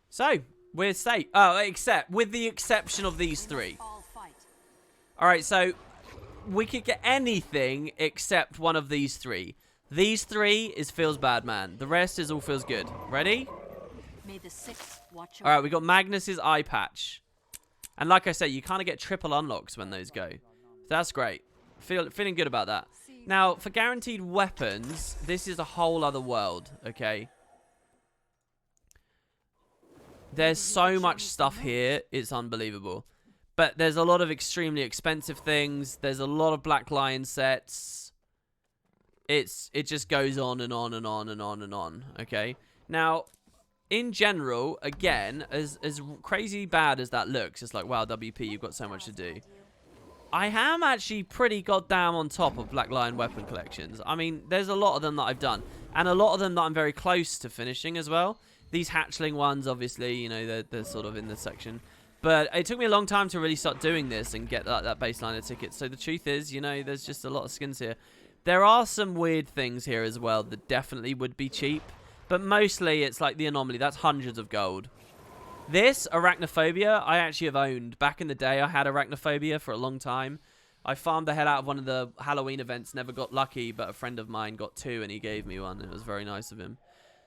So, we're safe. Oh, except, with the exception of these three. Alright, so, we could get anything except one of these three. These three is feels bad, man. The rest is all feels good. Ready? Alright, we got Magnus's eye patch. And like I say, you kind of get triple unlocks when those go. That's great. Feeling good about that. Now, for guaranteed weapons, this is a whole other world, okay? There's so much stuff here, it's unbelievable. But there's a lot of extremely expensive things. There's a lot of Black Lion sets. It just goes on and on and on and on and on, okay? Now, in general, again, as crazy bad as that looks, it's like, wow, WP, you've got so much to do. I am actually pretty goddamn on top of Black Lion weapon collections. I mean, there's a lot of them that I've done. And a lot of them that I'm very close to finishing as well. These hatchling ones, obviously, you know, they're sort of in this section. But it took me a long time to really start doing this and get that baseline of tickets. So the truth is, you know, there's just a lot of skins here. There are some weird things here as well that definitely would be cheap. But mostly, it's like the anomaly. That's hundreds of gold. This, Arachnophobia, I actually have owned. Back in the day, I had Arachnophobia for a long time. I farmed the hell out of one of the Halloween events, never got lucky, but a friend of mine got 2 and he gave me one. It was very nice of him.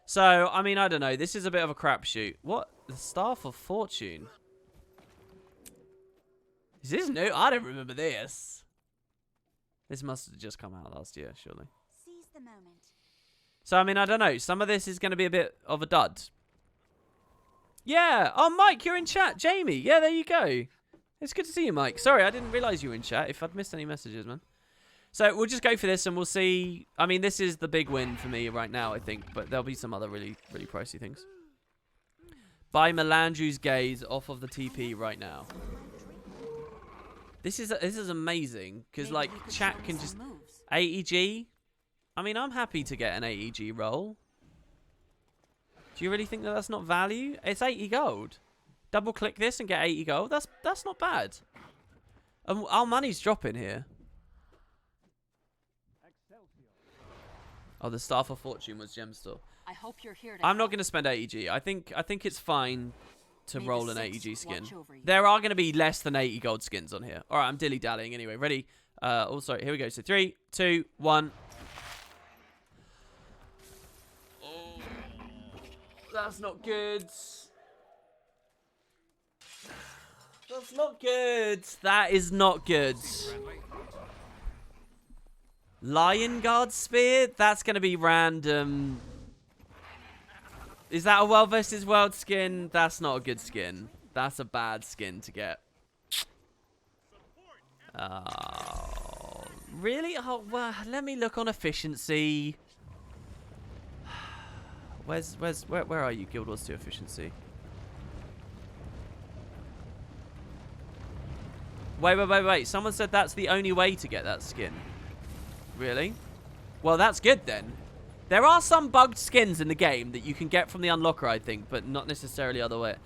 So, I mean, I don't know. This is a bit of a crapshoot. What? The Staff of Fortune? Is this new? I don't remember this. This must have just come out last year, surely. Seize the moment. So, I mean, I don't know. Some of this is going to be a bit of a dud. Yeah. Oh, Mike, you're in chat. Jamie. Yeah, there you go. It's good to see you, Mike. Sorry, I didn't realize you were in chat. If I'd missed any messages, man. So, we'll just go for this and we'll see. I mean, this is the big win for me right now, I think. But there'll be some other really, really pricey things. Buy Melandru's Gaze off of the TP right now. This is amazing. Because, like, chat can just... AEG? I mean, I'm happy to get an AEG roll. Do you really think that that's not value? It's 80 gold. Double click this and get 80 gold. That's not bad. Our money's dropping here. Oh, the Staff of Fortune was gem store. I hope you're here to I'm not help. going to spend AEG. I think it's fine to May roll the an Six AEG skin. watch over you. There are going to be less than 80 gold skins on here. All right, I'm dilly-dallying anyway. Ready? Oh, sorry. Here we go. So 3, 2, 1. Oh, that's not good. That's not good. That is not good. Lion Guard Spear? That's going to be random. Is that a World vs. World skin? That's not a good skin. That's a bad skin to get. Really? Oh, well, let me look on efficiency. Where are you, Guild Wars 2 efficiency? Wait. Someone said that's the only way to get that skin. Really? Well, that's good then. There are some bugged skins in the game that you can get from the unlocker, I think, but not necessarily elsewhere.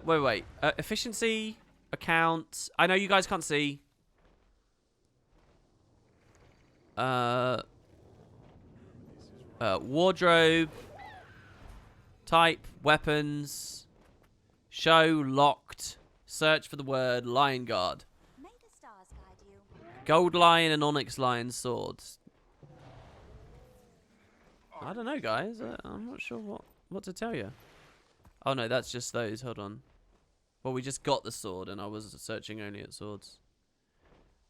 Wait. Efficiency, account. I know you guys can't see. Wardrobe. Type, weapons. Show, locked. Search for the word Lion Guard. May the stars guide you. Gold Lion and Onyx Lion swords. I don't know, guys. I'm not sure what to tell you. Oh, no, that's just those. Hold on. Well, we just got the sword, and I was searching only at swords.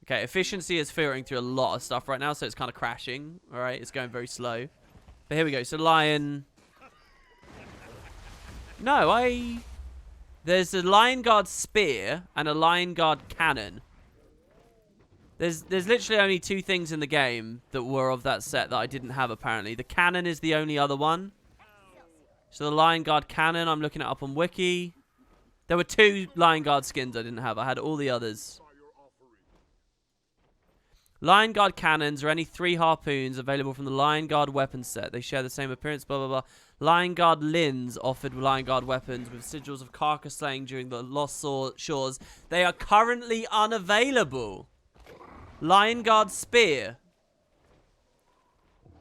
Okay, efficiency is filtering through a lot of stuff right now, so it's kind of crashing. All right, it's going very slow. But here we go. So, Lion. No, There's a Lion Guard Spear and a Lion Guard Cannon. There's literally only 2 things in the game that were of that set that I didn't have, apparently. The Cannon is the only other one. So the Lion Guard Cannon, I'm looking it up on Wiki. There were 2 Lion Guard skins I didn't have. I had all the others. Lion Guard Cannons are any 3 harpoons available from the Lion Guard weapon set. They share the same appearance, blah, blah, blah. Lion Guard Lins offered Lion Guard weapons with sigils of carcass slaying during the Lost Shores. They are currently unavailable. Lion Guard Spear.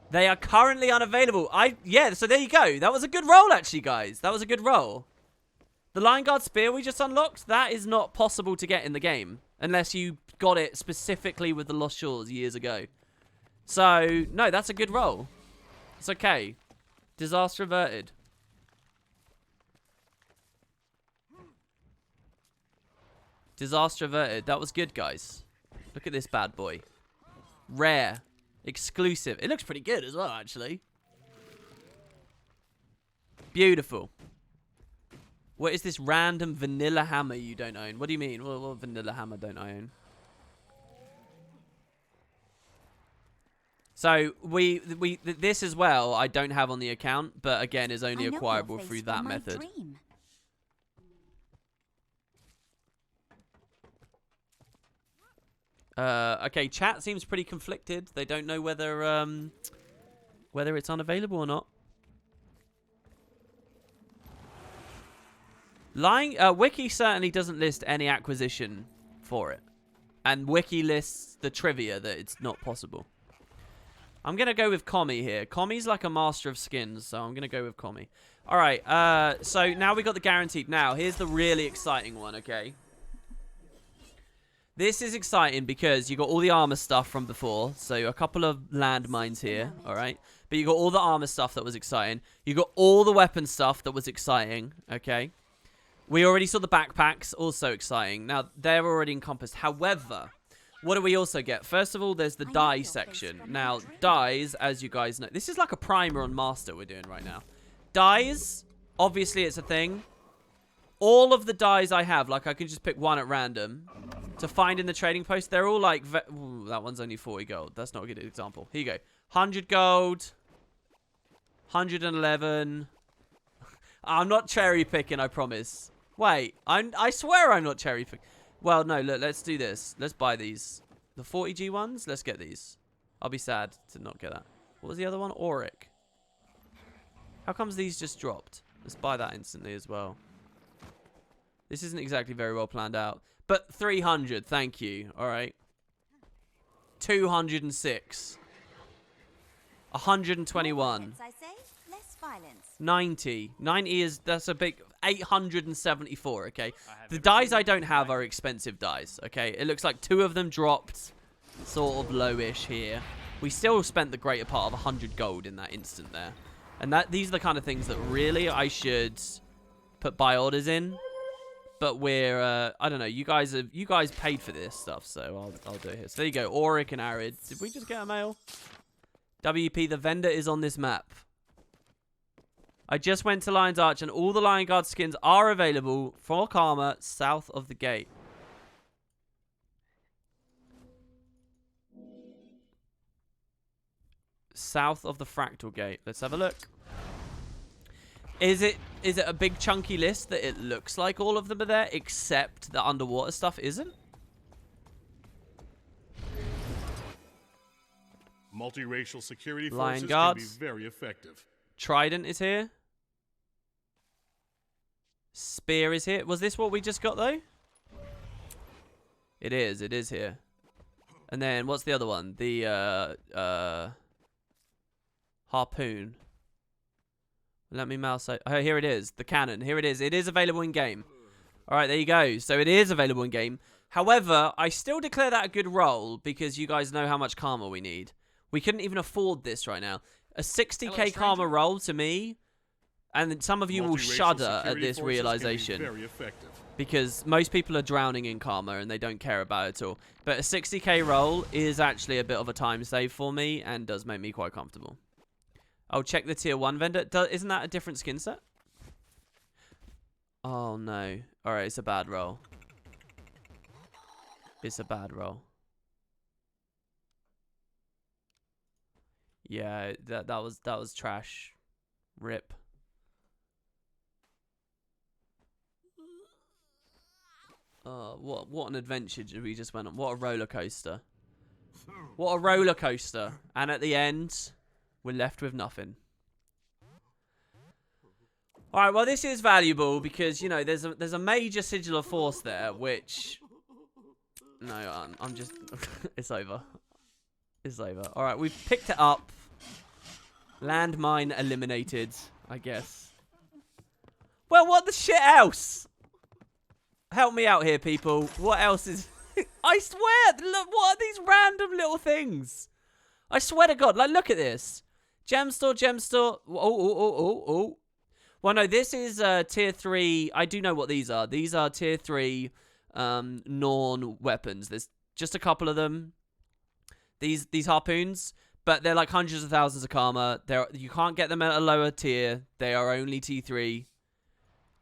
They are currently unavailable. Yeah, so there you go. That was a good roll, actually, guys. That was a good roll. The Lion Guard Spear we just unlocked, that is not possible to get in the game. Unless you got it specifically with the Lost Shores years ago. So, no, that's a good roll. It's okay. Disaster averted. Disaster averted. That was good, guys. Look at this bad boy. Rare. Exclusive. It looks pretty good as well, actually. Beautiful. What is this random vanilla hammer you don't own? What do you mean? What vanilla hammer don't I own? So, this as well, I don't have on the account, but again, is only acquirable through that method. Okay, chat seems pretty conflicted. They don't know whether it's unavailable or not. Wiki certainly doesn't list any acquisition for it. And Wiki lists the trivia that it's not possible. I'm going to go with Commie here. Commie's like a master of skins, so I'm going to go with Commie. Alright, so now we got the guaranteed. Now, here's the really exciting one, okay? This is exciting because you got all the armor stuff from before. So a couple of landmines here, alright? But you got all the armor stuff that was exciting. You got all the weapon stuff that was exciting, okay? We already saw the backpacks, also exciting. Now, they're already encompassed. However, what do we also get? First of all, there's the dye section. Now, dyes, as you guys know, this is like a primer on Master we're doing right now. Dyes, obviously it's a thing. All of the dyes I have, like I can just pick one at random to find in the trading post. They're all like, ooh, that one's only 40 gold. That's not a good example. Here you go. 100 gold. 111. I'm not cherry picking, I promise. Wait, I swear I'm not cherry picking. Well, no, look, let's do this. Let's buy these. The 40G ones, let's get these. I'll be sad to not get that. What was the other one? Auric. How comes these just dropped? Let's buy that instantly as well. This isn't exactly very well planned out. But 300, thank you. All right. 206. 121. I say, less violence. 90. 90 is, that's a big... 874, okay? The dyes I don't have are expensive dyes, okay? It looks like 2 of them dropped sort of lowish here. We still spent the greater part of 100 gold in that instant there. And these are the kind of things that really I should put buy orders in. But we're, I don't know, you guys paid for this stuff, so I'll do it here. So there you go, Auric and Arid. Did we just get a mail? WP, the vendor is on this map. I just went to Lion's Arch and all the Lion Guard skins are available for Karma south of the gate. South of the Fractal Gate. Let's have a look. Is it a big chunky list that it looks like all of them are there, except the underwater stuff isn't? Multiracial security Lion forces Guards. can be very effective. Trident is here. Spear is here. Was this what we just got, though? It is. It is here. And then, what's the other one? The, harpoon. Let me mouse it. Oh, here it is. The cannon. Here it is. It is available in-game. Alright, there you go. So it is available in-game. However, I still declare that a good roll because you guys know how much karma we need. We couldn't even afford this right now. A 60k karma roll to me, and some of you will shudder at this realization. Because most people are drowning in karma and they don't care about it at all. But a 60k roll is actually a bit of a time save for me and does make me quite comfortable. I'll check the tier 1 vendor. Isn't that a different skin set? Oh no. Alright, it's a bad roll. It's a bad roll. Yeah, that was trash. Rip. What an adventure we just went on. What a roller coaster. What a roller coaster. And at the end, we're left with nothing. Alright, well this is valuable because, you know, there's a major sigil of force there, which... No, I'm just... It's over. It's over. Alright, we've picked it up. Landmine eliminated, I guess. Well, what the shit else? Help me out here, people. What else is... I swear, look, what are these random little things? I swear to God, like, look at this. Gem store, gem store. Oh. Well, no, this is tier 3. I do know what these are. These are tier 3 Norn weapons. There's just a couple of them. These harpoons, but they're like hundreds of thousands of karma. You can't get them at a lower tier. They are only T3.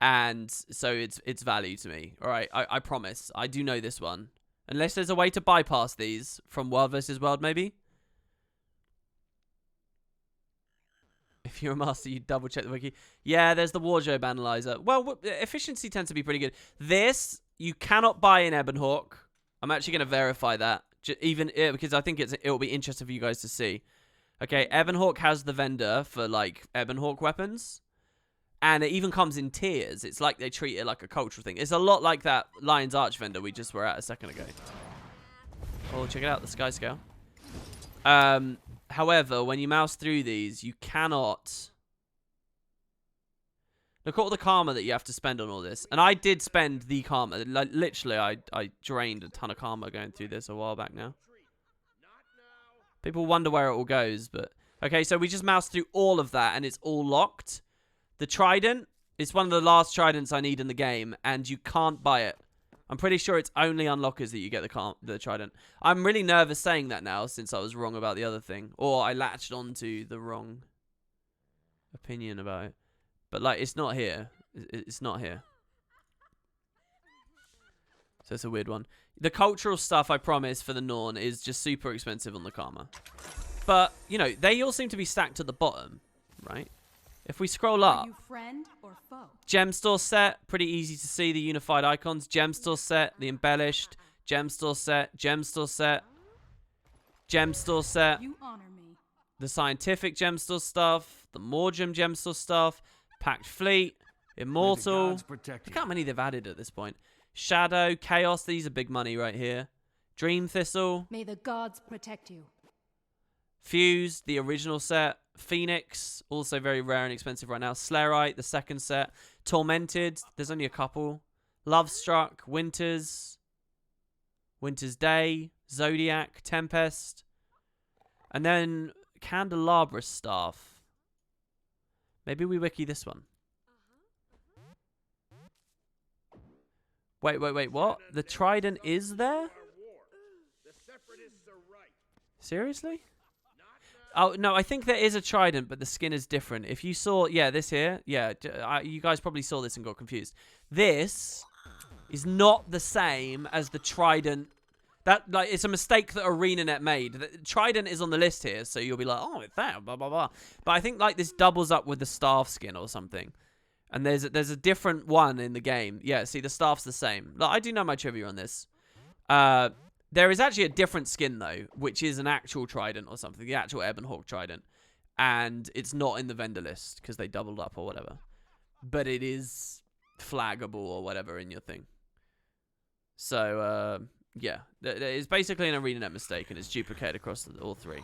And so it's value to me. All right, I promise. I do know this one. Unless there's a way to bypass these from World vs. World, maybe. If you're a master, you double check the wiki. Yeah, there's the wardrobe analyzer. Well, efficiency tends to be pretty good. This, you cannot buy in Ebonhawk. I'm actually going to verify that. Because I think it'll be interesting for you guys to see. Okay, Ebonhawk has the vendor for, like, Ebonhawk weapons. And it even comes in tiers. It's like they treat it like a cultural thing. It's a lot like that Lion's Arch vendor we just were at a second ago. Oh, check it out, the sky scale. However, when you mouse through these, you cannot... Look at all the karma that you have to spend on all this. And I did spend the karma. Like, literally, I drained a ton of karma going through this a while back now. People wonder where it all goes, but... Okay, so we just mouse through all of that, and it's all locked. The trident is one of the last tridents I need in the game, and you can't buy it. I'm pretty sure it's only unlockers that you get the trident. I'm really nervous saying that now, since I was wrong about the other thing. Or I latched onto the wrong opinion about it. But, like, it's not here. It's not here. So it's a weird one. The cultural stuff, I promise, for the Norn is just super expensive on the karma. But, you know, they all seem to be stacked at the bottom, right? If we scroll up, friend or foe? Gem store set, pretty easy to see the unified icons. Gem store set, the embellished, gem store set, gem store set, gem store set. You honor me. The scientific gem store stuff, the Morgem gem store stuff, packed fleet, immortal. Look how many they've added at this point. Shadow, chaos, these are big money right here. Dream thistle. May the gods protect you. Fuse, the original set. Phoenix, also very rare and expensive right now. Slayerite, the second set. Tormented, there's only a couple. Lovestruck, Winter's Day, Zodiac, Tempest. And then Candelabra Staff. Maybe we wiki this one. Wait, what? The Trident is there? Seriously? Oh, no, I think there is a Trident, but the skin is different. If you saw, yeah, this here, yeah, you guys probably saw this and got confused. This is not the same as the Trident. That, like, it's a mistake that ArenaNet made. The Trident is on the list here, so you'll be like, oh, it's that, blah, blah, blah. But I think, like, this doubles up with the Staff skin or something. And there's a different one in the game. Yeah, see, the Staff's the same. Like, I do know my trivia on this. There is actually a different skin, though, which is an actual Trident or something. The actual Ebonhawk Trident. And it's not in the vendor list because they doubled up or whatever. But it is flaggable or whatever in your thing. So, yeah. It's basically an ArenaNet mistake, and it's duplicated across all three.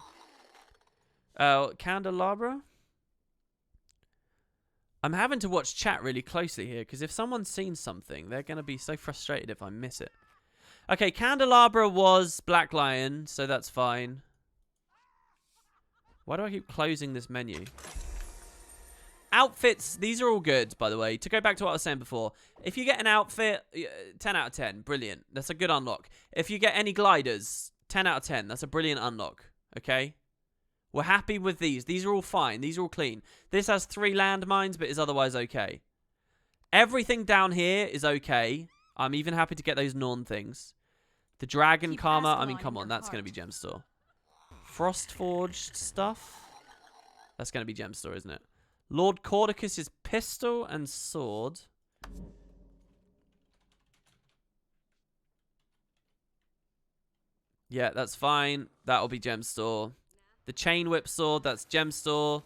Candelabra? I'm having to watch chat really closely here, because if someone's seen something, they're going to be so frustrated if I miss it. Okay, Candelabra was Black Lion, so that's fine. Why do I keep closing this menu? Outfits, these are all good, by the way. To go back to what I was saying before, if you get an outfit, 10 out of 10, brilliant. That's a good unlock. If you get any gliders, 10 out of 10, that's a brilliant unlock, okay? We're happy with these. These are all fine. These are all clean. This has 3 landmines, but is otherwise okay. Everything down here is okay. I'm even happy to get those Norn things. The Dragon Karma, I mean, come on, that's going to be Gem Store. Frostforged stuff? That's going to be Gem Store, isn't it? Lord Cordicus's pistol and sword. Yeah, that's fine. That'll be Gem Store. The Chain Whip Sword, that's Gem Store.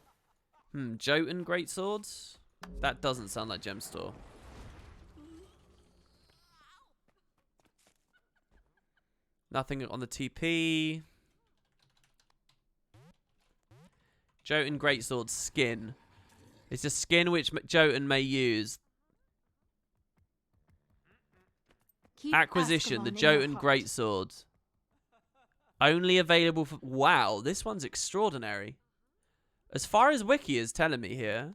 Jotun Great Swords? That doesn't sound like Gem Store. Nothing on the TP. Jotun Great Sword skin. It's a skin which Jotun may use. Acquisition, the Jotun Great Sword. Only available for... Wow, this one's extraordinary. As far as Wiki is telling me here,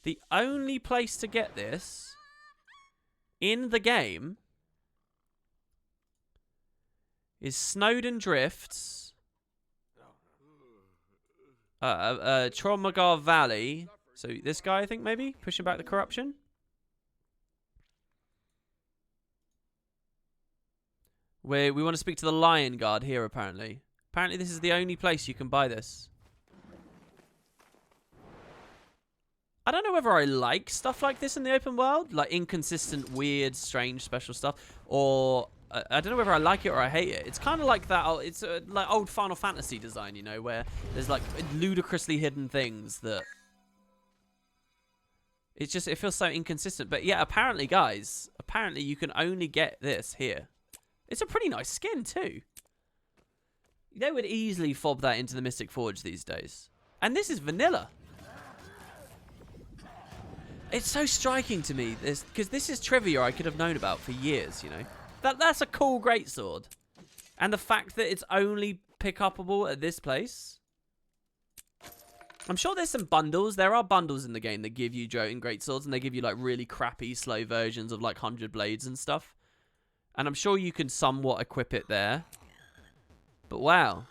the only place to get this in the game is Snowden Drifts, Tromagar Valley. So this guy, I think, maybe? Pushing back the corruption? We want to speak to the Lion Guard here, apparently. Apparently this is the only place you can buy this. I don't know whether I like stuff like this in the open world. Like inconsistent, weird, strange, special stuff. Or... I don't know whether I like it or I hate it. It's kind of like that. It's like old Final Fantasy design, you know, where there's like ludicrously hidden things that... It feels so inconsistent. But yeah, apparently, guys, apparently you can only get this here. It's a pretty nice skin, too. They would easily fob that into the Mystic Forge these days. And this is vanilla. It's so striking to me, because this is trivia I could have known about for years, you know. That's a cool greatsword. And the fact that it's only pick-upable at this place. I'm sure there's some bundles. There are bundles in the game that give you Jotun greatswords, and they give you like really crappy, slow versions of like 100 blades and stuff. And I'm sure you can somewhat equip it there. But wow.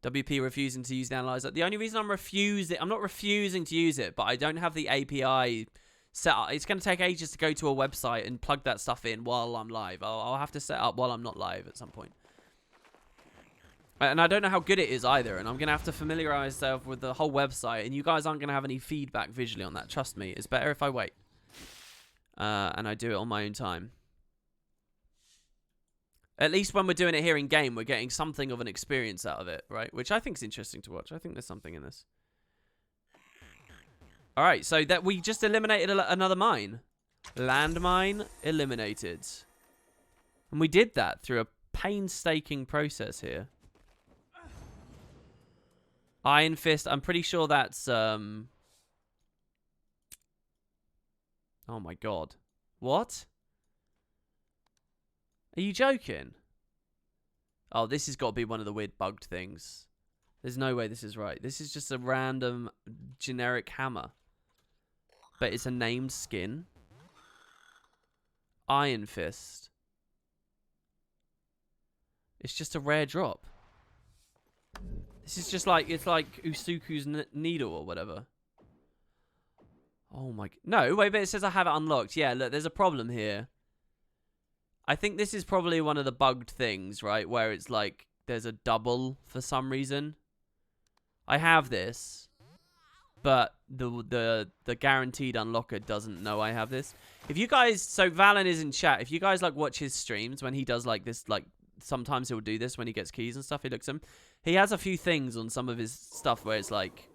WP refusing to use the analyzer. The only reason I'm not refusing to use it, but I don't have the API set up. It's going to take ages to go to a website and plug that stuff in while I'm live. I'll have to set up while I'm not live at some point. And I don't know how good it is either, and I'm going to have to familiarize myself with the whole website, and you guys aren't going to have any feedback visually on that. Trust me, it's better if I wait. And I do it on my own time. At least when we're doing it here in game, we're getting something of an experience out of it, right? Which I think is interesting to watch. I think there's something in this. All right, so that we just eliminated another mine. Landmine eliminated. And we did that through a painstaking process here. Iron Fist, I'm pretty sure that's, oh my god. What? Are you joking? Oh, this has got to be one of the weird bugged things. There's no way this is right. This is just a random generic hammer. But it's a named skin. Iron Fist. It's just a rare drop. This is just like, it's like Usuku's needle or whatever. Oh my... No, wait, but it says I have it unlocked. Yeah, look, there's a problem here. I think this is probably one of the bugged things, right? Where it's like, there's a double for some reason. I have this, but the guaranteed unlocker doesn't know I have this. If you guys... So, Valen is in chat. If you guys, like, watch his streams when he does, like, this, like... Sometimes he'll do this when he gets keys and stuff. He looks at them. He has a few things on some of his stuff where it's like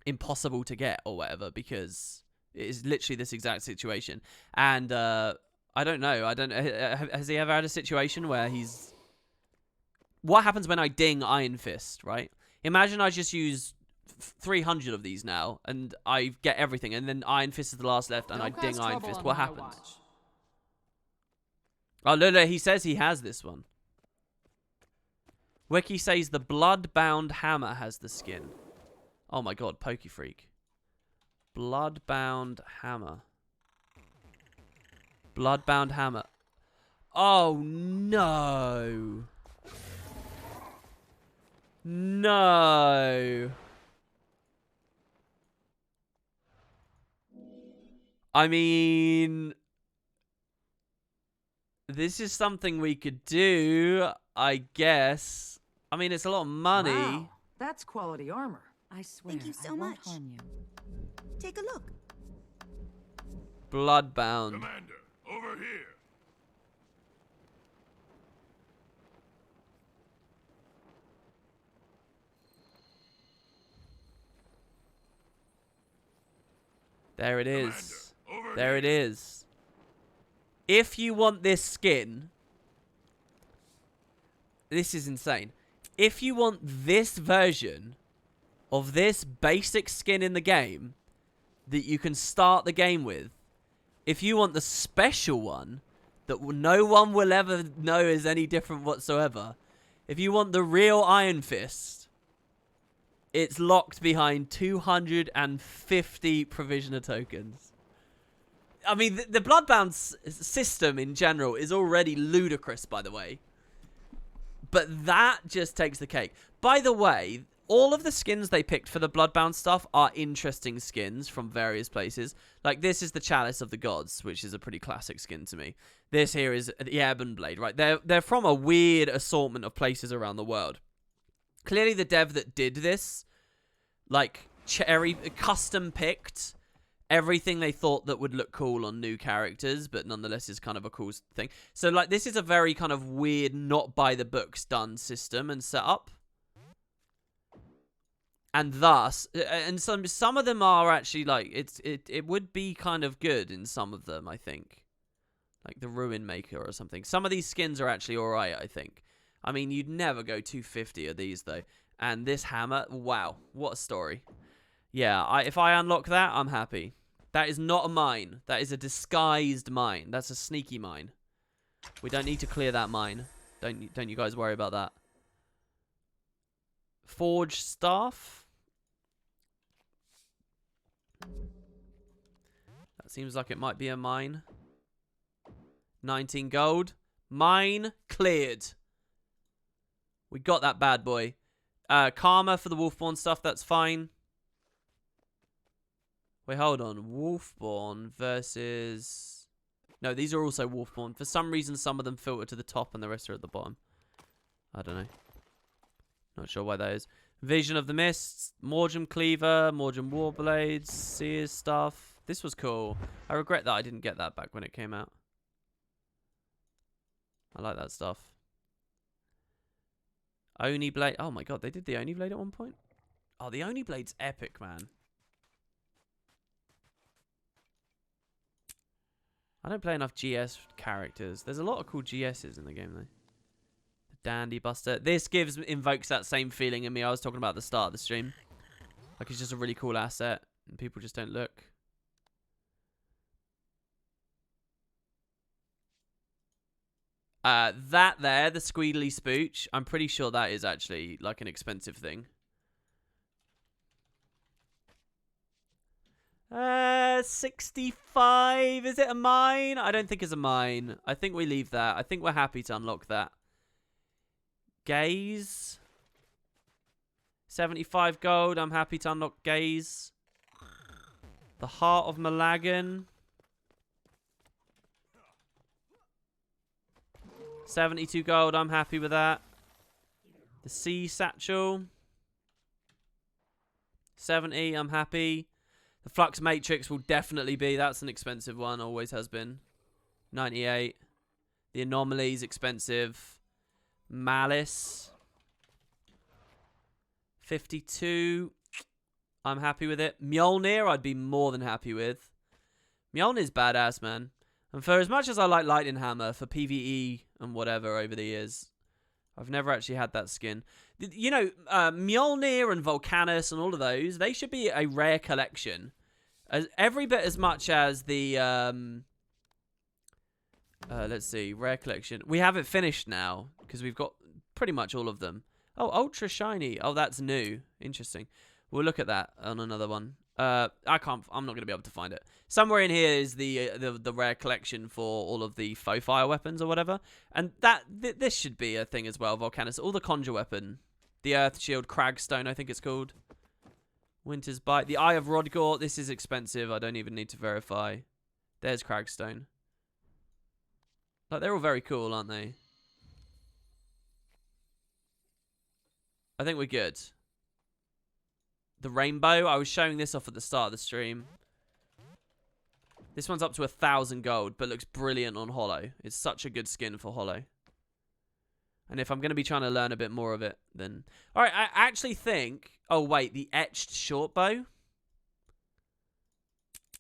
impossible to get or whatever because it is literally this exact situation. And I don't know. I don't know. Has he ever had a situation where he's... What happens when I ding Iron Fist, right? Imagine I just use 300 of these now and I get everything and then Iron Fist is the last left and I ding Iron Fist. What happens? Oh, no, he says he has this one. Wiki says the Bloodbound Hammer has the skin. Oh my god, Pokefreak. Bloodbound Hammer. Bloodbound Hammer. Oh, no. No. I mean... This is something we could do, I guess. I mean, it's a lot of money. Wow, that's quality armor. I swear, Thank you so I won't much. harm you. Take a look. Bloodbound. Commander, over here. There it is. Commander, over There here. it is. If you want this skin, this is insane. If you want this version of this basic skin in the game that you can start the game with, if you want the special one that no one will ever know is any different whatsoever, if you want the real Iron Fist, it's locked behind 250 provisioner tokens. I mean, the Bloodbound system in general is already ludicrous, by the way. But that just takes the cake. By the way, all of the skins they picked for the Bloodbound stuff are interesting skins from various places. Like, this is the Chalice of the Gods, which is a pretty classic skin to me. This here is the Ebon Blade, right? They're from a weird assortment of places around the world. Clearly, the dev that did this, like, custom picked everything they thought that would look cool on new characters, but nonetheless is kind of a cool thing. So, like, this is a very kind of weird, not by the books done system and setup. And thus, and some of them are actually, like, it would be kind of good in some of them, I think. Like the Ruin Maker or something. Some of these skins are actually alright, I think. I mean, you'd never go 250 of these, though. And this hammer, wow, what a story. Yeah, if I unlock that, I'm happy. That is not a mine. That is a disguised mine. That's a sneaky mine. We don't need to clear that mine. Don't you guys worry about that. Forge Staff. That seems like it might be a mine. 19 gold. Mine cleared. We got that bad boy. Karma for the Wolfborn stuff, that's fine. Wait, hold on. Wolfborn versus... No, these are also Wolfborn. For some reason, some of them filter to the top and the rest are at the bottom. I don't know. Not sure why that is. Vision of the Mists, Morgem Cleaver, Morgem Warblades, Seer's stuff. This was cool. I regret that I didn't get that back when it came out. I like that stuff. Oni Blade. Oh my god, they did the Oni Blade at one point? Oh, the Oni Blade's epic, man. I don't play enough GS characters. There's a lot of cool GSs in the game, though. Dandy Buster. This invokes that same feeling in me I was talking about at the start of the stream. Like, it's just a really cool asset, and people just don't look. That there, the Squeedly Spooch, I'm pretty sure that is actually, like, an expensive thing. 65. Is it a mine? I don't think it's a mine. I think we leave that. I think we're happy to unlock that. Gaze. 75 gold. I'm happy to unlock Gaze. The Heart of Malagan. 72 gold. I'm happy with that. The Sea Satchel. 70. I'm happy. The Flux Matrix will definitely be. That's an expensive one. Always has been. 98. The Anomaly's expensive. Malice. 52. I'm happy with it. Mjolnir, I'd be more than happy with. Mjolnir's badass, man. And for as much as I like Lightning Hammer for PvE and whatever over the years, I've never actually had that skin. You know, Mjolnir and Volcanus and all of those, they should be a rare collection. Every bit as much as the, let's see, rare collection. We have it finished now, because we've got pretty much all of them. Oh, Ultra Shiny. Oh, that's new. Interesting. We'll look at that on another one. I'm not going to be able to find it. Somewhere in here is the rare collection for all of the faux fire weapons or whatever. And this should be a thing as well, Volcanus. All the conjure weapon. The Earth Shield Cragstone, I think it's called. Winter's Bite. The Eye of Rodgort. This is expensive. I don't even need to verify. There's Cragstone. Like, they're all very cool, aren't they? I think we're good. The Rainbow. I was showing this off at the start of the stream. This one's up to 1,000 gold, but looks brilliant on Holo. It's such a good skin for Holo. And if I'm going to be trying to learn a bit more of it, then... Alright, I actually think... Oh, wait. The Etched Shortbow?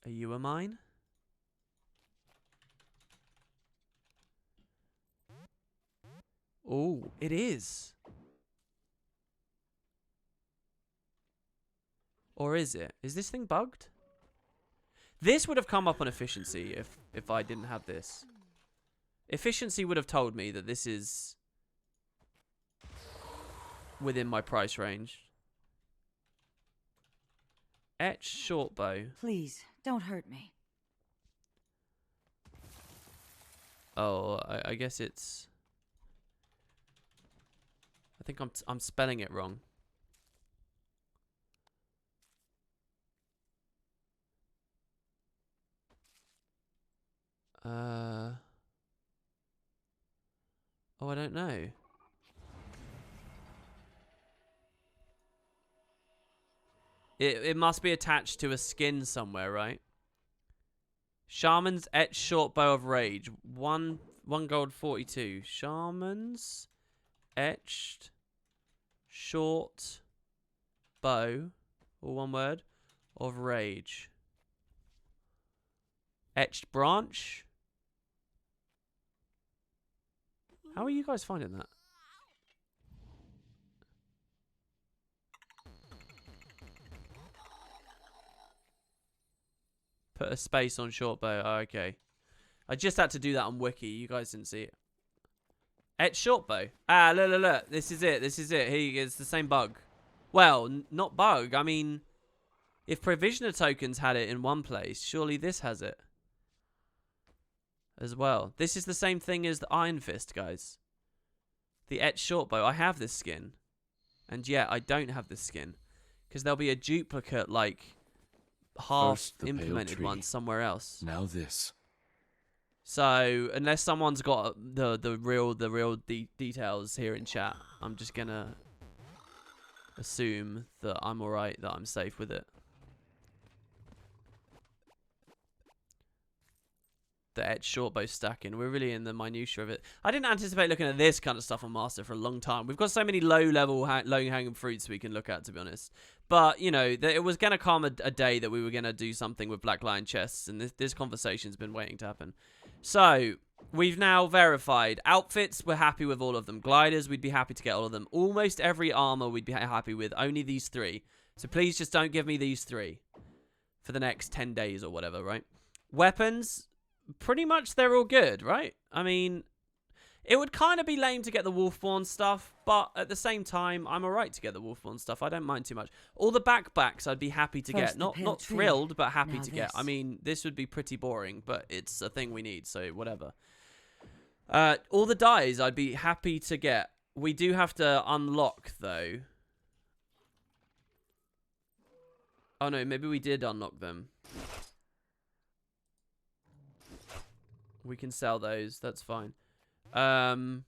Are you a mine? Oh, it is. Or is it? Is this thing bugged? This would have come up on efficiency if I didn't have this. Efficiency would have told me that this is within my price range. Etched Shortbow. Please, don't hurt me. Oh, I guess it's... I think I'm spelling it wrong. Oh, I don't know. It must be attached to a skin somewhere, right? Shaman's Etched Shortbow of Rage. 1 gold 42. Shaman's Etched Short Bow, all one word, of Rage. Etched Branch. How are you guys finding that? Put a space on Shortbow. Oh, okay. I just had to do that on Wiki. You guys didn't see it. Etched Shortbow. Ah, look. This is it. This is it. Here, it's the same bug. Well, not bug. I mean, if Provisioner Tokens had it in one place, surely this has it as well. This is the same thing as the Iron Fist, guys. The Etched Shortbow. I have this skin. And yet, I don't have this skin. Because there'll be a duplicate, like, half-implemented one somewhere else. Now this. So, unless someone's got the real details here in chat, I'm just gonna assume that I'm alright, that I'm safe with it. The Etched Shortbow stacking. We're really in the minutiae of it. I didn't anticipate looking at this kind of stuff on Master for a long time. We've got so many low-level, low-hanging fruits we can look at, to be honest. But, you know, it was going to come a day that we were going to do something with Black Lion chests, and this conversation's been waiting to happen. So, We've now verified outfits. We're happy with all of them. Gliders, we'd be happy to get all of them. Almost every armor we'd be happy with. Only these 3. So please just don't give me these 3 for the next 10 days or whatever, right? Weapons, pretty much they're all good, right? I mean, it would kind of be lame to get the Wolfborn stuff, but at the same time, I'm alright to get the Wolfborn stuff. I don't mind too much. All the backpacks I'd be happy to get. Not thrilled, but happy to get. I mean, this would be pretty boring, but it's a thing we need, so whatever. All the dyes I'd be happy to get. We do have to unlock, though. Oh, no, maybe we did unlock them. We can sell those. That's fine. Where's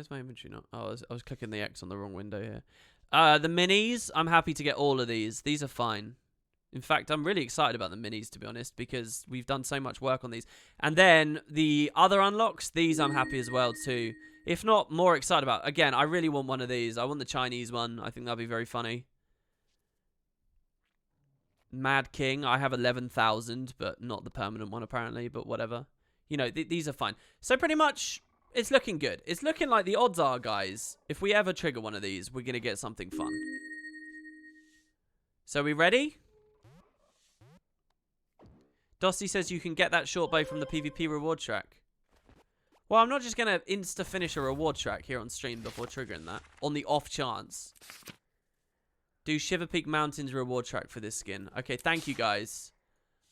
my inventory not? Oh, I was clicking the X on the wrong window here. The minis, I'm happy to get all of these. These are fine. In fact, I'm really excited about the minis, to be honest, because we've done so much work on these. And then the other unlocks, these I'm happy as well, too. If not, more excited about. Again, I really want one of these. I want the Chinese one. I think that'll be very funny. Mad King, I have 11,000, but not the permanent one, apparently, but whatever. You know, these are fine. So pretty much, it's looking good. It's looking like the odds are, guys, if we ever trigger one of these, we're going to get something fun. So we ready? Dosty says you can get that short bow from the PvP reward track. Well, I'm not just going to insta-finish a reward track here on stream before triggering that. On the off chance. Do Shiver Peak Mountains reward track for this skin. Okay, thank you, guys.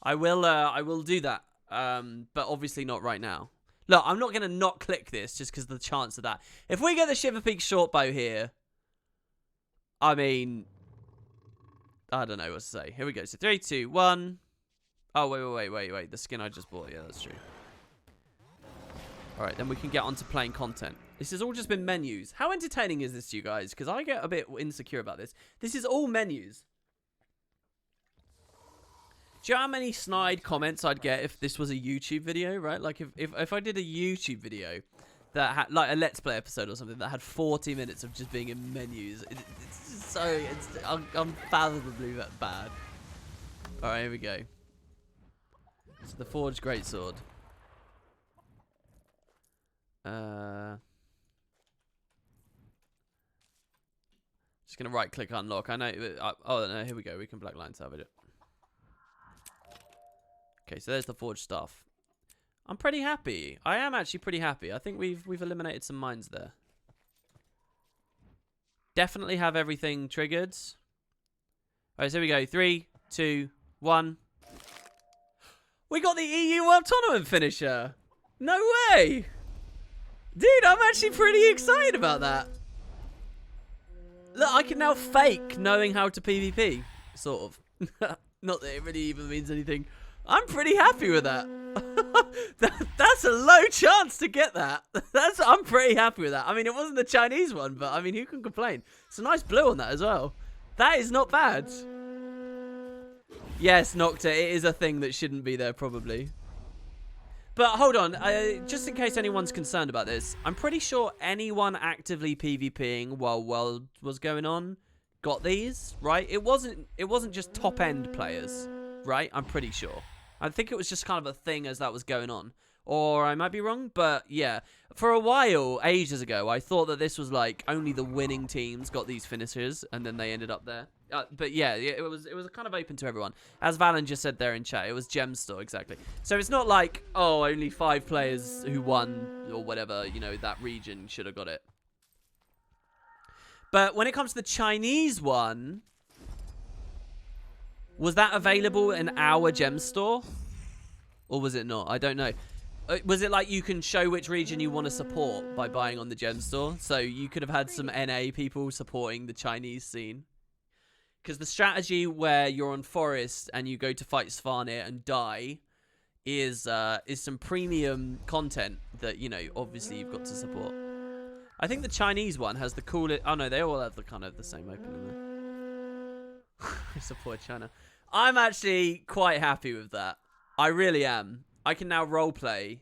I will do that. But obviously not right now. Look, I'm not going to not click this just because of the chance of that. If we get the Shiver Peak short bow here, I mean, I don't know what to say. Here we go. So 3, 2, 1. Oh, wait. The skin I just bought. Yeah, that's true. All right, then we can get on to playing content. This has all just been menus. How entertaining is this to you guys? Because I get a bit insecure about this. This is all menus. Do you know how many snide comments I'd get if this was a YouTube video, right? Like if I did a YouTube video that had like a Let's Play episode or something that had 40 minutes of just being in menus. It's just so it's unfathomably that bad. All right, here we go. So the Forged Greatsword. Just gonna right click unlock. I know. Oh no, here we go. We can black line salvage it. Okay, so there's the forged stuff. I'm pretty happy. I am actually pretty happy. I think we've eliminated some mines there. Definitely have everything triggered. Alright, so here we go. 3, 2, 1. We got the EU World Tournament finisher. No way. Dude, I'm actually pretty excited about that. Look, I can now fake knowing how to PvP. Sort of. Not that it really even means anything. I'm pretty happy with that. That's a low chance to get that. I'm pretty happy with that. I mean, it wasn't the Chinese one, but I mean, who can complain? It's a nice blue on that as well. That is not bad. Yes, Nocta, it is a thing that shouldn't be there, probably. But hold on, just in case anyone's concerned about this, I'm pretty sure anyone actively PvPing while World was going on got these, right? It wasn't just top-end players, right? I'm pretty sure. I think it was just kind of a thing as that was going on. Or I might be wrong, but yeah. For a while, ages ago, I thought that this was like only the winning teams got these finishers, and then they ended up there. But yeah, it was kind of open to everyone. As Valen just said there in chat, it was Gem Store, exactly. So it's not like, oh, only 5 players who won, or whatever, you know, that region should have got it. But when it comes to the Chinese one, was that available in our Gem Store? Or was it not? I don't know. Was it like you can show which region you want to support by buying on the Gem Store? So you could have had some NA people supporting the Chinese scene. Because the strategy where you're on Forest and you go to fight Svanir and die is some premium content that, you know, obviously you've got to support. I think the Chinese one has the coolest... Oh, no, they all have the kind of the same opening there. Support China. I'm actually quite happy with that. I really am. I can now roleplay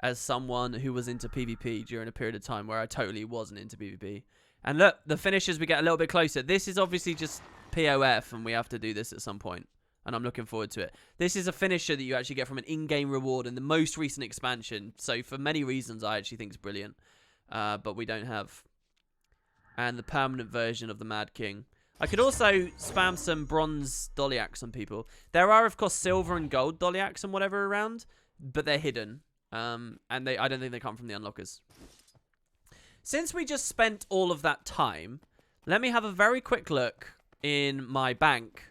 as someone who was into PvP during a period of time where I totally wasn't into PvP. And look, the finishers, we get a little bit closer. This is obviously just POF, and we have to do this at some point. and I'm looking forward to it. This is a finisher that you actually get from an in-game reward in the most recent expansion. So for many reasons, I actually think it's brilliant. But we don't have. And the permanent version of the Mad King. I could also spam some bronze Doliacs on people. There are, of course, silver and gold Doliacs and whatever around, but they're hidden. And I don't think they come from the unlockers. Since we just spent all of that time, let me have a very quick look in my bank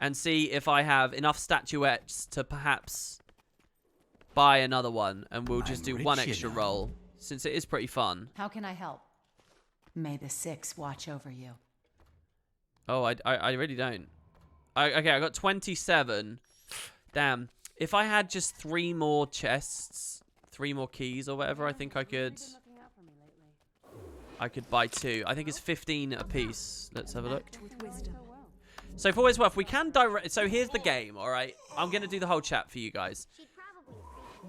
and see if I have enough statuettes to perhaps buy another one. And we'll just do one extra roll, since it is pretty fun. How can I help? May the Six watch over you. Oh, I really don't. Okay, I got 27. Damn. If I had just 3 more chests, 3 more keys or whatever, I think I could buy 2. I think it's 15 a piece. Let's have a look. So for what it's worth, we can direct. So here's the game, all right? I'm going to do the whole chat for you guys.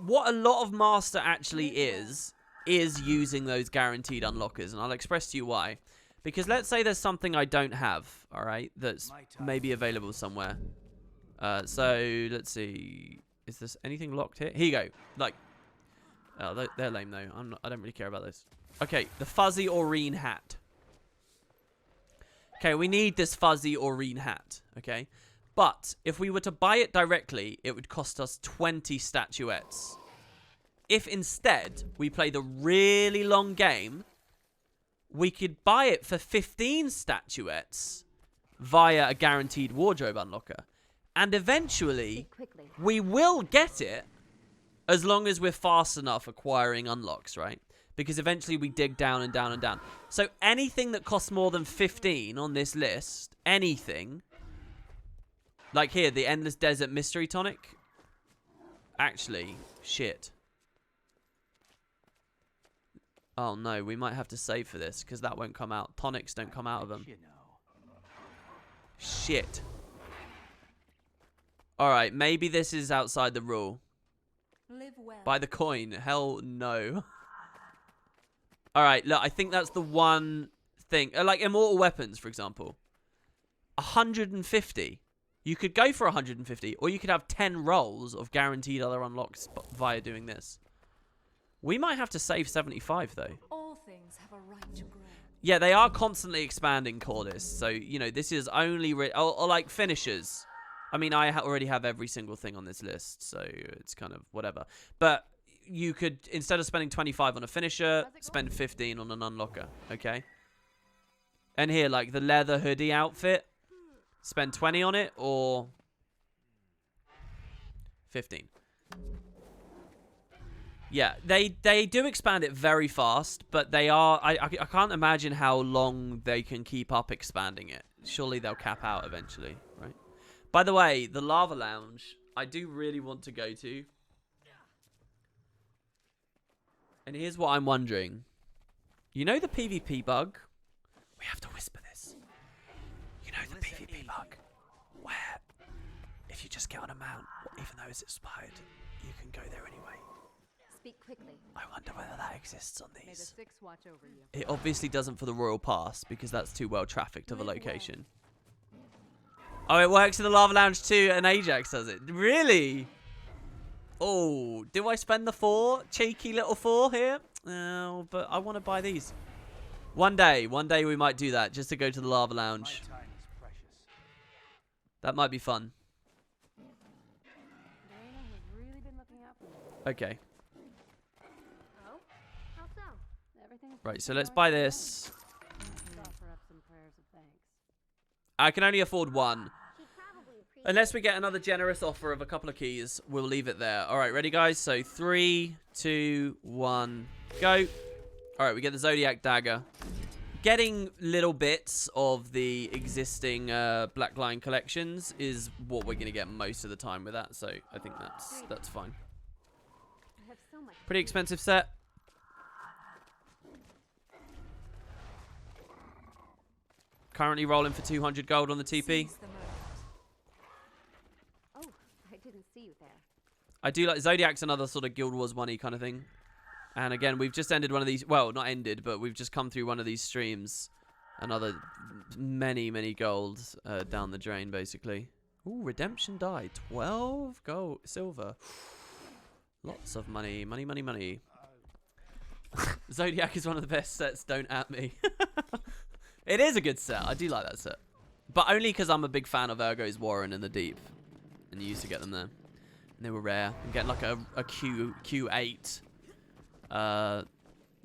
What a lot of Master actually is using those guaranteed unlockers, and I'll express to you why. Because let's say there's something I don't have, all right, that's maybe available somewhere. So let's see. Is this anything locked here? Here you go. Like, oh, they're lame though. I don't really care about those. Okay, the fuzzy Aurene hat. Okay, we need this fuzzy Aurene hat. Okay, but if we were to buy it directly, it would cost us 20 statuettes. If instead we play the really long game, we could buy it for 15 statuettes via a guaranteed wardrobe unlocker. And eventually, we will get it as long as we're fast enough acquiring unlocks, right? Because eventually we dig down and down and down. So anything that costs more than 15 on this list, anything, like here, the Endless Desert Mystery Tonic. Actually, shit. Oh no, we might have to save for this because that won't come out. Tonics don't come out of them. Shit. Alright, maybe this is outside the rule. Live well. Buy the coin. Hell no. Alright, look, I think that's the one thing. Like Immortal Weapons, for example. 150. You could go for 150, or you could have 10 rolls of guaranteed other unlocks via doing this. We might have to save 75, though. All things have a right to grow. Yeah, they are constantly expanding, Cordis. So, you know, this is only... Or like finishers. I mean, I already have every single thing on this list, so it's kind of whatever. But you could, instead of spending 25 on a finisher, spend 15 on an unlocker, okay? And here, like the leather hoodie outfit, spend 20 on it, or 15. Yeah, they do expand it very fast, but they are... I can't imagine how long they can keep up expanding it. Surely they'll cap out eventually, right? By the way, the Lava Lounge, I do really want to go to. And here's what I'm wondering. You know the PvP bug? We have to whisper this. You know the PvP bug? Where, if you just get on a mount, even though it's expired, you can go there anyway. Speak quickly. I wonder whether that exists on May the these. Six watch over you. It obviously doesn't for the Royal Pass, because that's too well trafficked of a location. Oh, it works in the Lava Lounge too, and Ajax does it. Really? Oh, do I spend the 4? Cheeky little 4 here? Oh, but I want to buy these. One day we might do that, just to go to the Lava Lounge. That might be fun. Okay. Right, so let's buy this. I can only afford 1. Unless we get another generous offer of a couple of keys, we'll leave it there. All right, ready, guys? So 3, 2, 1, go. All right, we get the Zodiac Dagger. Getting little bits of the existing Black Lion collections is what we're going to get most of the time with that. So I think that's fine. Pretty expensive set. Currently rolling for 200 gold on the TP. Oh, I didn't see you there. I do like Zodiac's another sort of Guild Wars money kind of thing. And again, we've just ended one of these. Well, not ended, but we've just come through one of these streams. Another many gold down the drain, basically. Ooh, redemption die. 12 gold, silver. Lots of money, money, money, money. Zodiac is one of the best sets. Don't at me. It is a good set. I do like that set, but only because I'm a big fan of Ergo's Warren in the Deep, and you used to get them there, and they were rare. And get like a Q8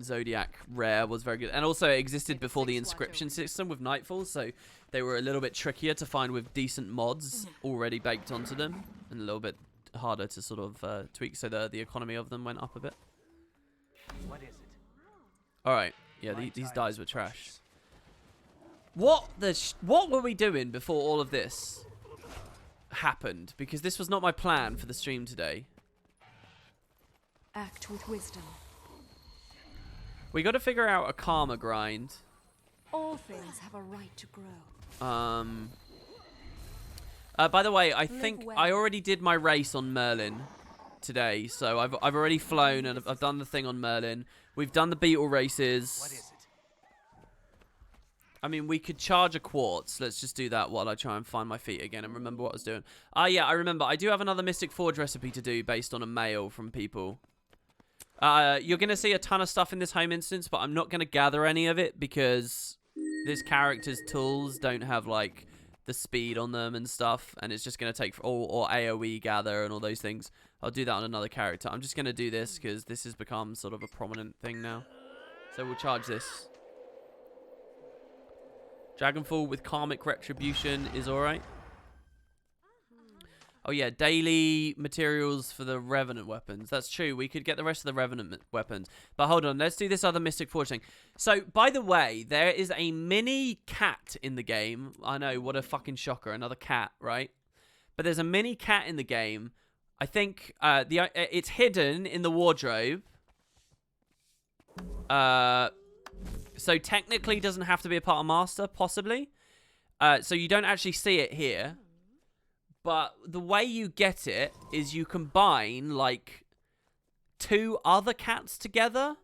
Zodiac rare was very good, and also it existed before the inscription system with Nightfall, so they were a little bit trickier to find with decent mods already baked onto them, and a little bit harder to sort of tweak, so the economy of them went up a bit. What is it? Alright, yeah, these dies were trash. What were we doing before all of this happened? Because this was not my plan for the stream today. Act with wisdom. We got to figure out a karma grind. All things have a right to grow. By the way, I think I already did my race on Merlin today, so I've already flown and I've done the thing on Merlin. We've done the beetle races. What is it? I mean, we could charge a quartz. Let's just do that while I try and find my feet again and remember what I was doing. Ah, yeah, I remember. I do have another Mystic Forge recipe to do based on a mail from people. You're going to see a ton of stuff in this home instance, but I'm not going to gather any of it because this character's tools don't have, like, the speed on them and stuff, and it's just going to take... Or AoE gather and all those things. I'll do that on another character. I'm just going to do this because this has become sort of a prominent thing now. So we'll charge this. Dragonfall with Karmic Retribution is alright. Oh yeah, daily materials for the Revenant weapons. That's true. We could get the rest of the Revenant weapons. But hold on, let's do this other Mystic Forge thing. So, by the way, there is a mini cat in the game. I know, what a fucking shocker. Another cat, right? But there's a mini cat in the game. I think it's hidden in the wardrobe. So technically doesn't have to be a part of Master, possibly. So you don't actually see it here. But the way you get it is you combine, like, 2 other cats together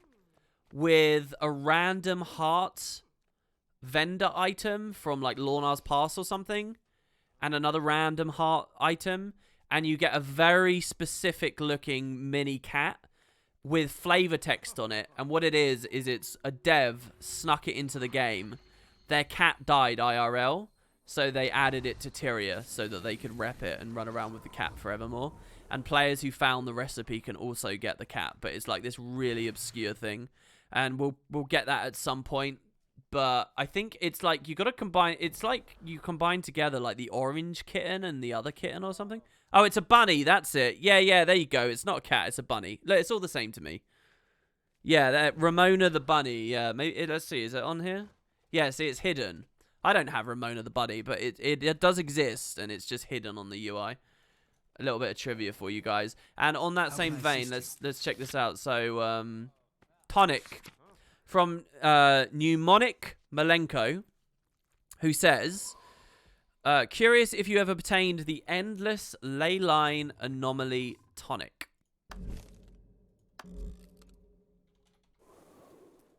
with a random heart vendor item from, like, Lorna's Pass or something, and another random heart item, and you get a very specific-looking mini cat with flavor text on it. And what it is it's a dev snuck it into the game. Their cat died IRL. So they added it to Tyria so that they could rep it and run around with the cat forevermore. And players who found the recipe can also get the cat. But it's like this really obscure thing. And we'll get that at some point. But I think it's like you got to combine... It's like you combine together like the orange kitten and the other kitten or something. Oh, it's a bunny. That's it. Yeah, there you go. It's not a cat. It's a bunny. Look, it's all the same to me. Yeah, Ramona the bunny. Yeah, maybe, let's see. Is it on here? Yeah, see, it's hidden. I don't have Ramona the bunny, but it does exist, and it's just hidden on the UI. A little bit of trivia for you guys. And on that same vein, let's check this out. So, Tonic from Mnemonic Malenko, who says, curious if you ever obtained the Endless Leyline Anomaly Tonic.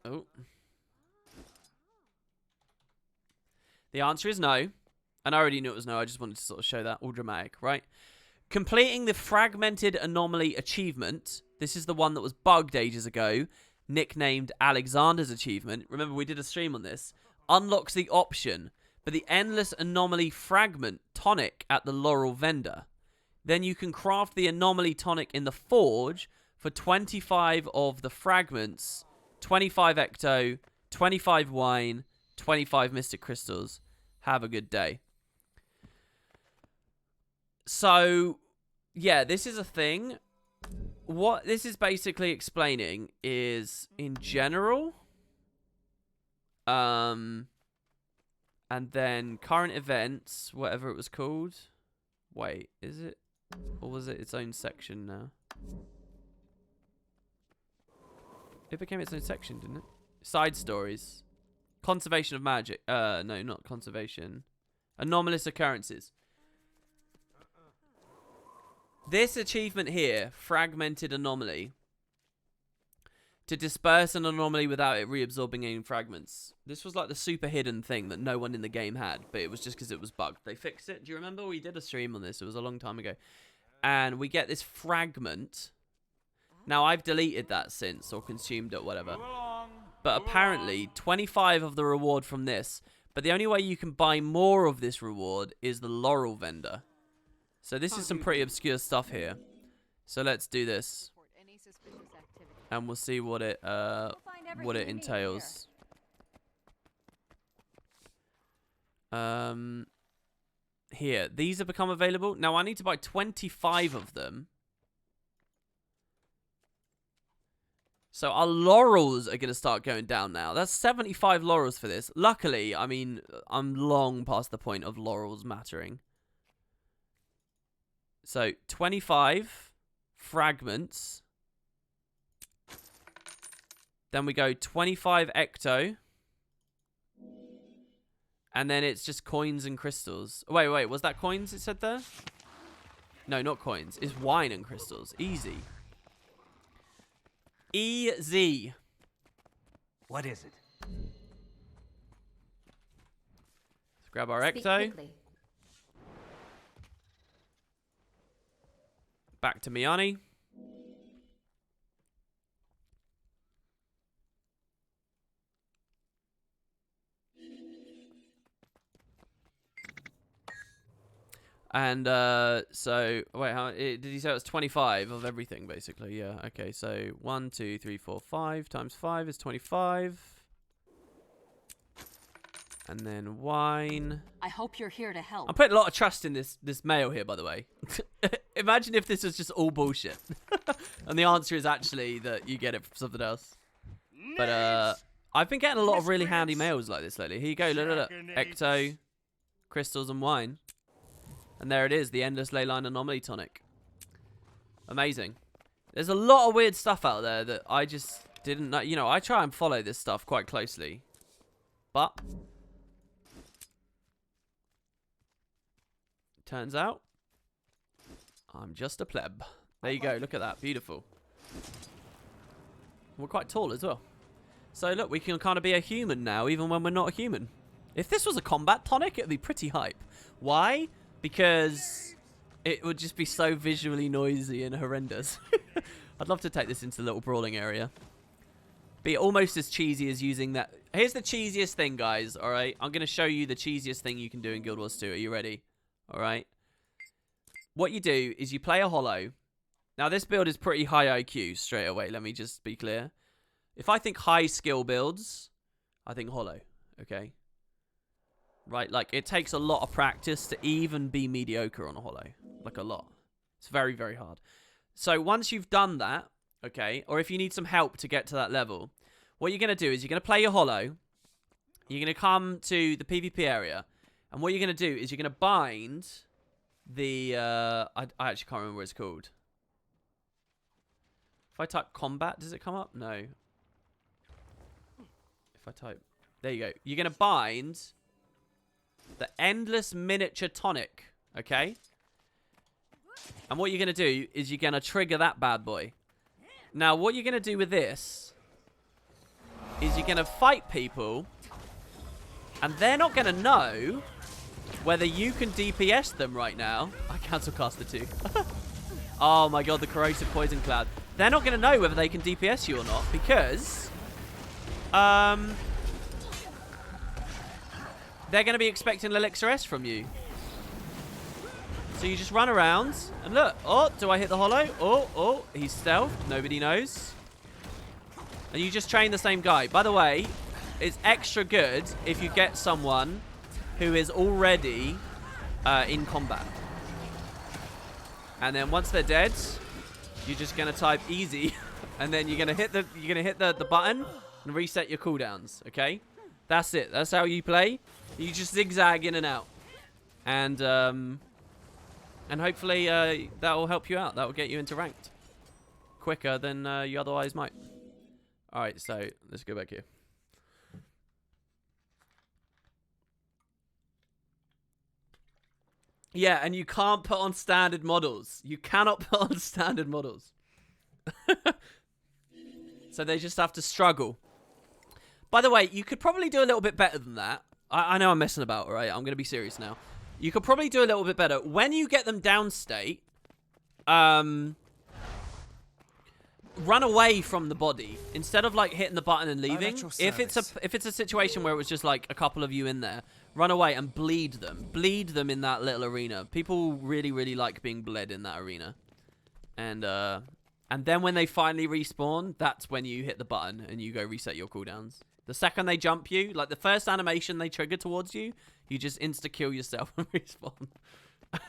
Oh. The answer is no. And I already knew it was no. I just wanted to sort of show that. All dramatic, right? Completing the Fragmented Anomaly achievement. This is the one that was bugged ages ago. Nicknamed Alexander's achievement. Remember, we did a stream on this. Unlocks the option for the Endless Anomaly Fragment Tonic at the Laurel Vendor. Then you can craft the Anomaly Tonic in the Forge for 25 of the fragments, 25 Ecto, 25 Wine, 25 Mystic Crystals. Have a good day. So, yeah, this is a thing. What this is basically explaining is, in general, and then current events, whatever it was called. Wait, is it? Or was it its own section now? It became its own section, didn't it? Side stories. Conservation of magic. No, not conservation. Anomalous occurrences. This achievement here, Fragmented Anomaly, To disperse an anomaly without it reabsorbing any fragments. This was like the super hidden thing that no one in the game had, but it was just because it was bugged. They fixed it. Do you remember? We did a stream on this. It was a long time ago. And we get this fragment. Now, I've deleted that since, or consumed it, whatever. But apparently, 25 of the reward from this. But the only way you can buy more of this reward is the Laurel vendor. So this is some pretty obscure stuff here. So let's do this. And we'll see what it entails. Here, these have become available. Now I need to buy 25 of them. So our laurels are going to start going down now. That's 75 laurels for this. Luckily, I mean, I'm long past the point of laurels mattering. So 25 fragments. Then we go 25 ecto. And then it's just coins and crystals. Wait, was that coins it said there? No, not coins. It's wine and crystals. Easy. Easy. What is it? Let's grab our ecto. Back to Miani. And so wait, how did he say it was 25 of everything basically? Yeah, okay. So 1 2 3 4 5 times 5 is 25. And then wine. I hope you're here to help. I'm putting a lot of trust in this mail here, by the way. Imagine if this was just all bullshit. And the answer is actually that you get it from something else. But I've been getting a lot of really handy mails like this lately. Here you go, look. Ecto, crystals and wine. And there it is, the Endless Leyline Anomaly Tonic. Amazing. There's a lot of weird stuff out there that I just didn't know. You know, I try and follow this stuff quite closely. But turns out I'm just a pleb. There you go, look at that, beautiful. We're quite tall as well. So look, we can kind of be a human now, even when we're not a human. If this was a combat tonic, it'd be pretty hype. Why? Because it would just be so visually noisy and horrendous. I'd love to take this into the little brawling area. Be almost as cheesy as using that. Here's the cheesiest thing, guys, alright? I'm going to show you the cheesiest thing you can do in Guild Wars 2. Are you ready? Alright? What you do is you play a holo. Now, this build is pretty high IQ straight away. Let me just be clear. If I think high skill builds, I think holo. Okay? Right, like, it takes a lot of practice to even be mediocre on a holo. Like, a lot. It's very, very hard. So, once you've done that, okay, or if you need some help to get to that level, what you're going to do is you're going to play your holo. You're going to come to the PvP area. And what you're going to do is you're going to bind the... I actually can't remember what it's called. If I type combat, does it come up? No. If I type... There you go. You're going to bind... the Endless Miniature Tonic, okay? And what you're going to do is you're going to trigger that bad boy. Now, what you're going to do with this is you're going to fight people, and they're not going to know whether you can DPS them right now. I cancel caster too. Oh my god, the Corrosive Poison Cloud. They're not going to know whether they can DPS you or not because... they're going to be expecting Elixir S from you. So you just run around. And look. Oh, do I hit the holo? Oh, he's stealthed. Nobody knows. And you just train the same guy. By the way, it's extra good if you get someone who is already in combat. And then once they're dead, you're just going to type easy. And then you're going to hit the button and reset your cooldowns. Okay? That's it. That's how you play. You just zigzag in and out. And hopefully that will help you out. That will get you into ranked quicker than you otherwise might. Alright, so let's go back here. Yeah, and you can't put on standard models. You cannot put on standard models. So they just have to struggle. By the way, you could probably do a little bit better than that. I know I'm messing about, right? I'm going to be serious now. You could probably do a little bit better. When you get them downstate, run away from the body instead of like hitting the button and leaving. If it's a situation where it was just like a couple of you in there, run away and bleed them in that little arena. People really like being bled in that arena. And then when they finally respawn, that's when you hit the button and you go reset your cooldowns. The second they jump you, like the first animation they trigger towards you, you just insta-kill yourself and respawn.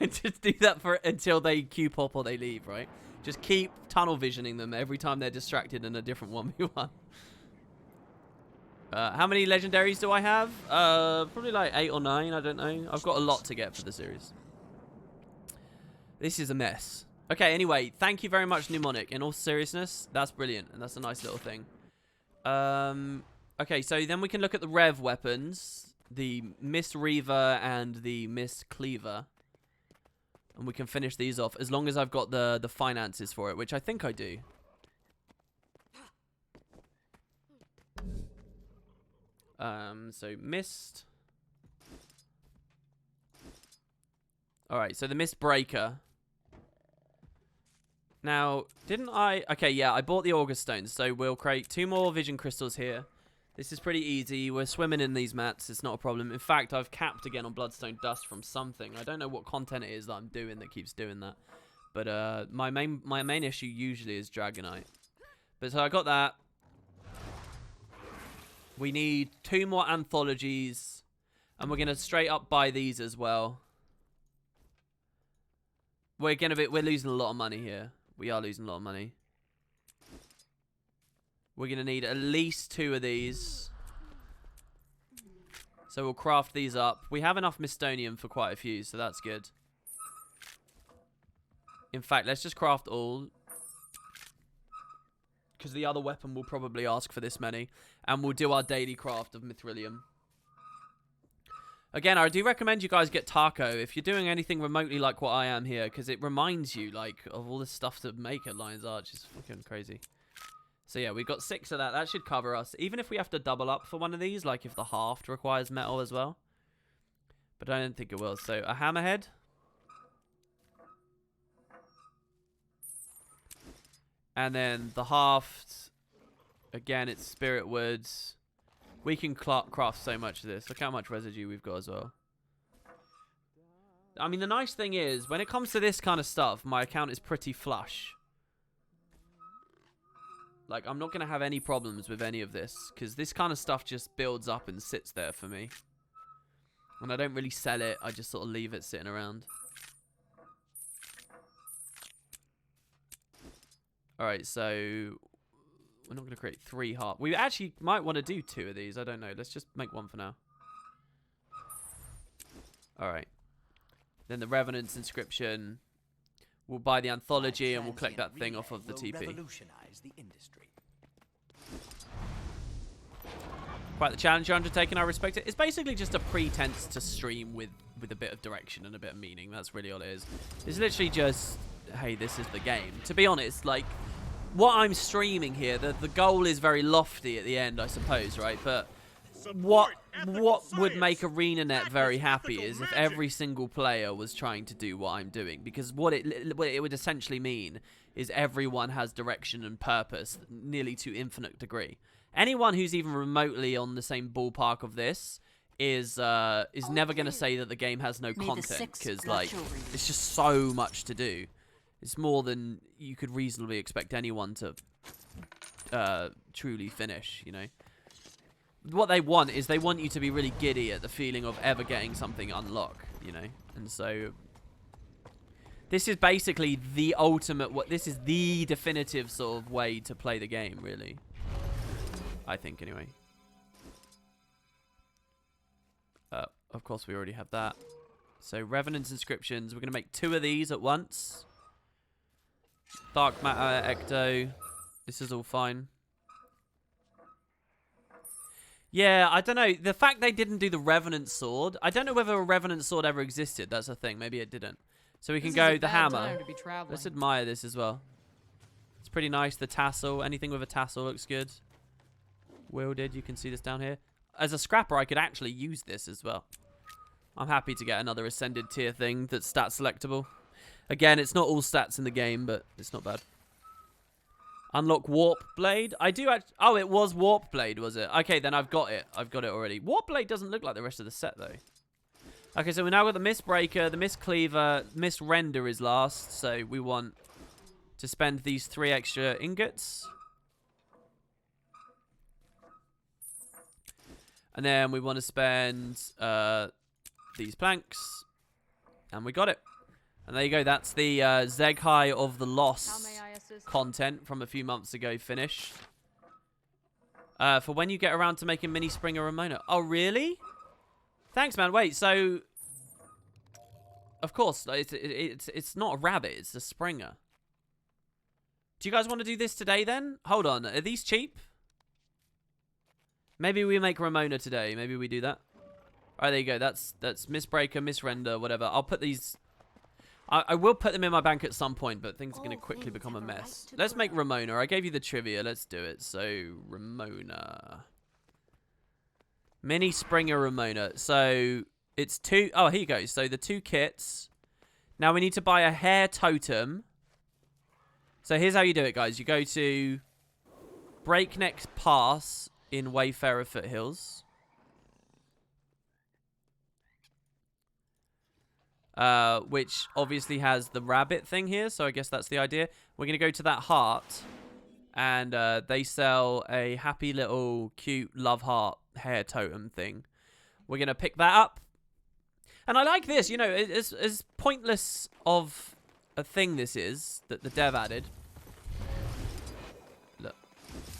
Just do that for until they queue pop or they leave, right? Just keep tunnel visioning them every time they're distracted in a different 1v1. How many legendaries do I have? Probably like 8 or 9, I don't know. I've got a lot to get for the series. This is a mess. Okay, anyway, thank you very much, Mnemonic. In all seriousness, that's brilliant, and that's a nice little thing. Okay, so then we can look at the Rev weapons. The Mist Reaver and the Mist Cleaver. And we can finish these off, as long as I've got the finances for it, which I think I do. So Mist. Alright, so the Mist Breaker. Now, didn't I... Okay, yeah, I bought the Augur Stones, so we'll create 2 more Vision Crystals here. This is pretty easy. We're swimming in these mats. It's not a problem. In fact, I've capped again on Bloodstone Dust from something. I don't know what content it is that I'm doing that keeps doing that. But my main issue usually is Dragonite. But so I got that. We need 2 more anthologies. And we're going to straight up buy these as well. We're losing a lot of money here. We are losing a lot of money. We're going to need at least 2 of these. So we'll craft these up. We have enough Mistonium for quite a few, so that's good. In fact, let's just craft all. Because the other weapon will probably ask for this many. And we'll do our daily craft of Mithrilium. Again, I do recommend you guys get Taco if you're doing anything remotely like what I am here. Because it reminds you, like, of all this stuff to make at Lion's Arch. It's fucking crazy. So yeah, we've got 6 of that. That should cover us. Even if we have to double up for one of these, like if the Haft requires metal as well. But I don't think it will. So a Hammerhead. And then the Haft. Again, it's Spirit Woods. We can craft so much of this. Look how much residue we've got as well. I mean, the nice thing is, when it comes to this kind of stuff, my account is pretty flush. Like, I'm not going to have any problems with any of this. Because this kind of stuff just builds up and sits there for me. And I don't really sell it. I just sort of leave it sitting around. Alright, so... we're not going to create 3 heart. We actually might want to do 2 of these. I don't know. Let's just make 1 for now. Alright. Then the Revenant's Inscription. We'll buy the Anthology and we'll collect that thing off of the TP. Revolutionize the industry. Quite the challenge you're undertaking, I respect it. It's basically just a pretense to stream with a bit of direction and a bit of meaning. That's really all it is. It's literally just, hey, this is the game. To be honest, like, what I'm streaming here, the goal is very lofty at the end, I suppose, right? But what would make ArenaNet very happy is if every single player was trying to do what I'm doing. Because what it would essentially mean is everyone has direction and purpose nearly to infinite degree. Anyone who's even remotely on the same ballpark of this is never going to say that the game has no content. Because, like, it's just so much to do. It's more than you could reasonably expect anyone to truly finish, you know. What they want is they want you to be really giddy at the feeling of ever getting something unlock, you know. And so this is basically the ultimate, this is the definitive sort of way to play the game, really. I think, anyway. Of course, we already have that. So, Revenant's Inscriptions. We're going to make 2 of these at once. Dark Matter, Ecto. This is all fine. Yeah, I don't know. The fact they didn't do the Revenant Sword. I don't know whether a Revenant Sword ever existed. That's the thing. Maybe it didn't. So we can go the hammer. Let's admire this as well. pretty nice. The tassel, anything with a tassel looks good. Wielded, you can see this down here. As a scrapper, I could actually use this as well. I'm happy to get another ascended tier thing that's stat selectable. Again, it's not all stats in the game, but it's not bad. Unlock Warp Blade. I do actually... Oh, it was Warp Blade, was it? Okay, then I've got it. I've got it already. Warp Blade doesn't look like the rest of the set, though. Okay, so we now got the Mist Breaker, the Mist Cleaver. Mist Render is last, so we want to spend these 3 extra ingots. And then we want to spend these planks. And we got it. And there you go. That's the Zeghai of the Lost content from a few months ago finished. For when you get around to making Mini Springer Ramona. Oh, really? Thanks, man. Wait, so... Of course, it's not a rabbit. It's a Springer. Do you guys want to do this today, then? Hold on. Are these cheap? Maybe we make Ramona today. Maybe we do that. All right, there you go. That's Mistbreaker, Misrender, whatever. I'll put these... I will put them in my bank at some point, but things are going to quickly become a mess. Let's make Ramona. I gave you the trivia. Let's do it. So, Ramona. Mini Springer Ramona. So, it's 2... Oh, here you go. So, the 2 kits. Now, we need to buy a hair totem. So, here's how you do it, guys. You go to Breakneck Pass in Wayfarer Foothills. Which obviously has the rabbit thing here, so I guess that's the idea. We're going to go to that heart, and they sell a happy little cute love heart hair totem thing. We're going to pick that up. And I like this, you know, as pointless of a thing this is that the dev added. Look,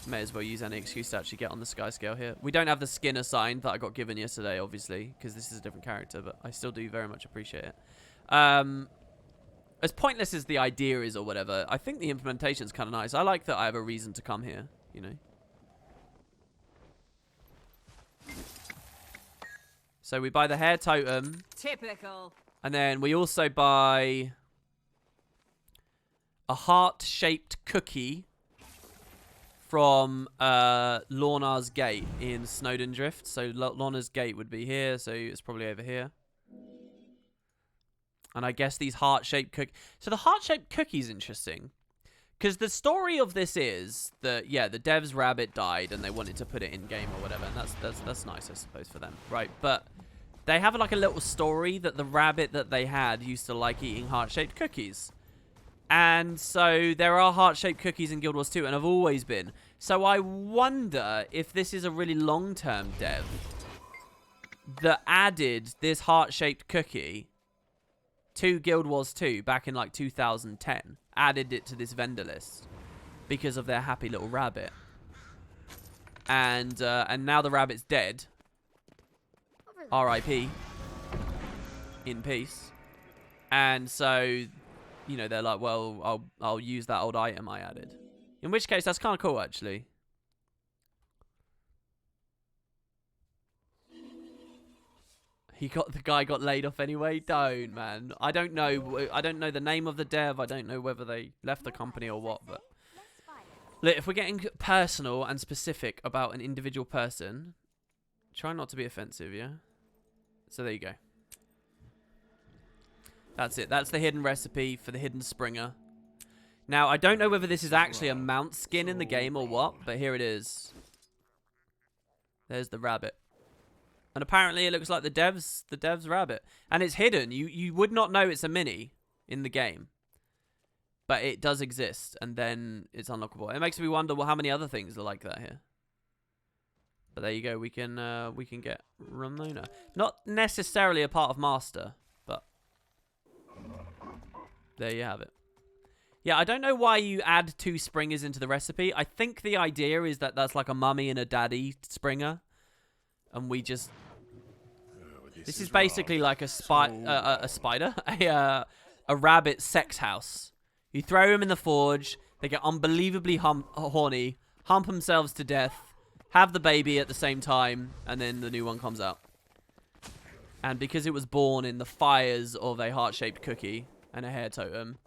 may as well use any excuse to actually get on the sky scale here. We don't have the skin assigned that I got given yesterday, obviously, because this is a different character, but I still do very much appreciate it. As pointless as the idea is or whatever, I think the implementation is kind of nice. I like that I have a reason to come here, you know. So we buy the hair totem. Typical. And then we also buy a heart-shaped cookie from Lorna's Gate in Snowden Drift. So Lorna's Gate would be here, so it's probably over here. And I guess these heart-shaped cookies... So the heart-shaped cookie is interesting. Because the story of this is that, yeah, the dev's rabbit died and they wanted to put it in-game or whatever. And that's nice, I suppose, for them. Right, but they have like a little story that the rabbit that they had used to like eating heart-shaped cookies. And so there are heart-shaped cookies in Guild Wars 2, and have always been. So I wonder if this is a really long-term dev that added this heart-shaped cookie to Guild Wars 2 back in like 2010. Added it to this vendor list because of their happy little rabbit. And now the rabbit's dead. R.I.P. In peace. And so, you know, they're like, well, I'll use that old item I added. In which case, that's kind of cool, actually. The guy got laid off anyway. Don't, man. I don't know. I don't know the name of the dev. I don't know whether they left the company or what. But look, if we're getting personal and specific about an individual person, try not to be offensive, yeah? So there you go. That's it. That's the hidden recipe for the hidden Springer. Now, I don't know whether this is actually a mount skin in the game or what, but here it is. There's the rabbit. And apparently it looks like the dev's rabbit. And it's hidden. You would not know it's a mini in the game. But it does exist, and then it's unlockable. It makes me wonder, well, how many other things are like that here? But there you go. We can get Ramona. Not necessarily a part of Master, but there you have it. Yeah, I don't know why you add 2 Springers into the recipe. I think the idea is that that's like a mummy and a daddy Springer. And we just... This is basically like a spider. A rabbit sex house. You throw them in the forge. They get unbelievably horny. Hump themselves to death. Have the baby at the same time. And then the new one comes out. And because it was born in the fires of a heart-shaped cookie and a hair totem,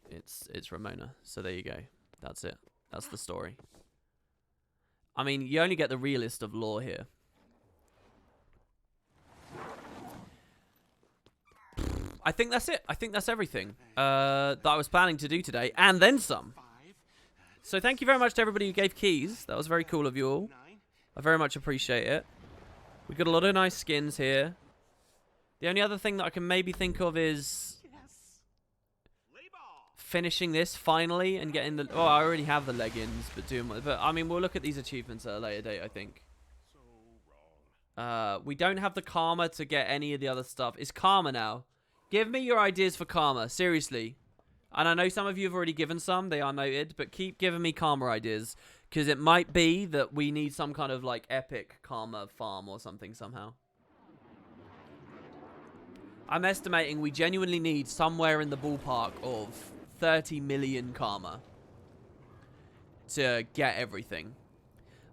it's Ramona. So there you go. That's it. That's the story. I mean, you only get the realist of lore here. I think that's it. I think that's everything that I was planning to do today, and then some. So thank you very much to everybody who gave keys. That was very cool of you all. I very much appreciate it. We got a lot of nice skins here. The only other thing that I can maybe think of is finishing this finally and getting the... Oh, I already have the leggings, but I mean, we'll look at these achievements at a later date, I think. We don't have the karma to get any of the other stuff. It's karma now. Give me your ideas for karma, seriously. And I know some of you have already given some, they are noted, but keep giving me karma ideas, because it might be that we need some kind of, like, epic karma farm or something somehow. I'm estimating we genuinely need somewhere in the ballpark of 30 million karma to get everything.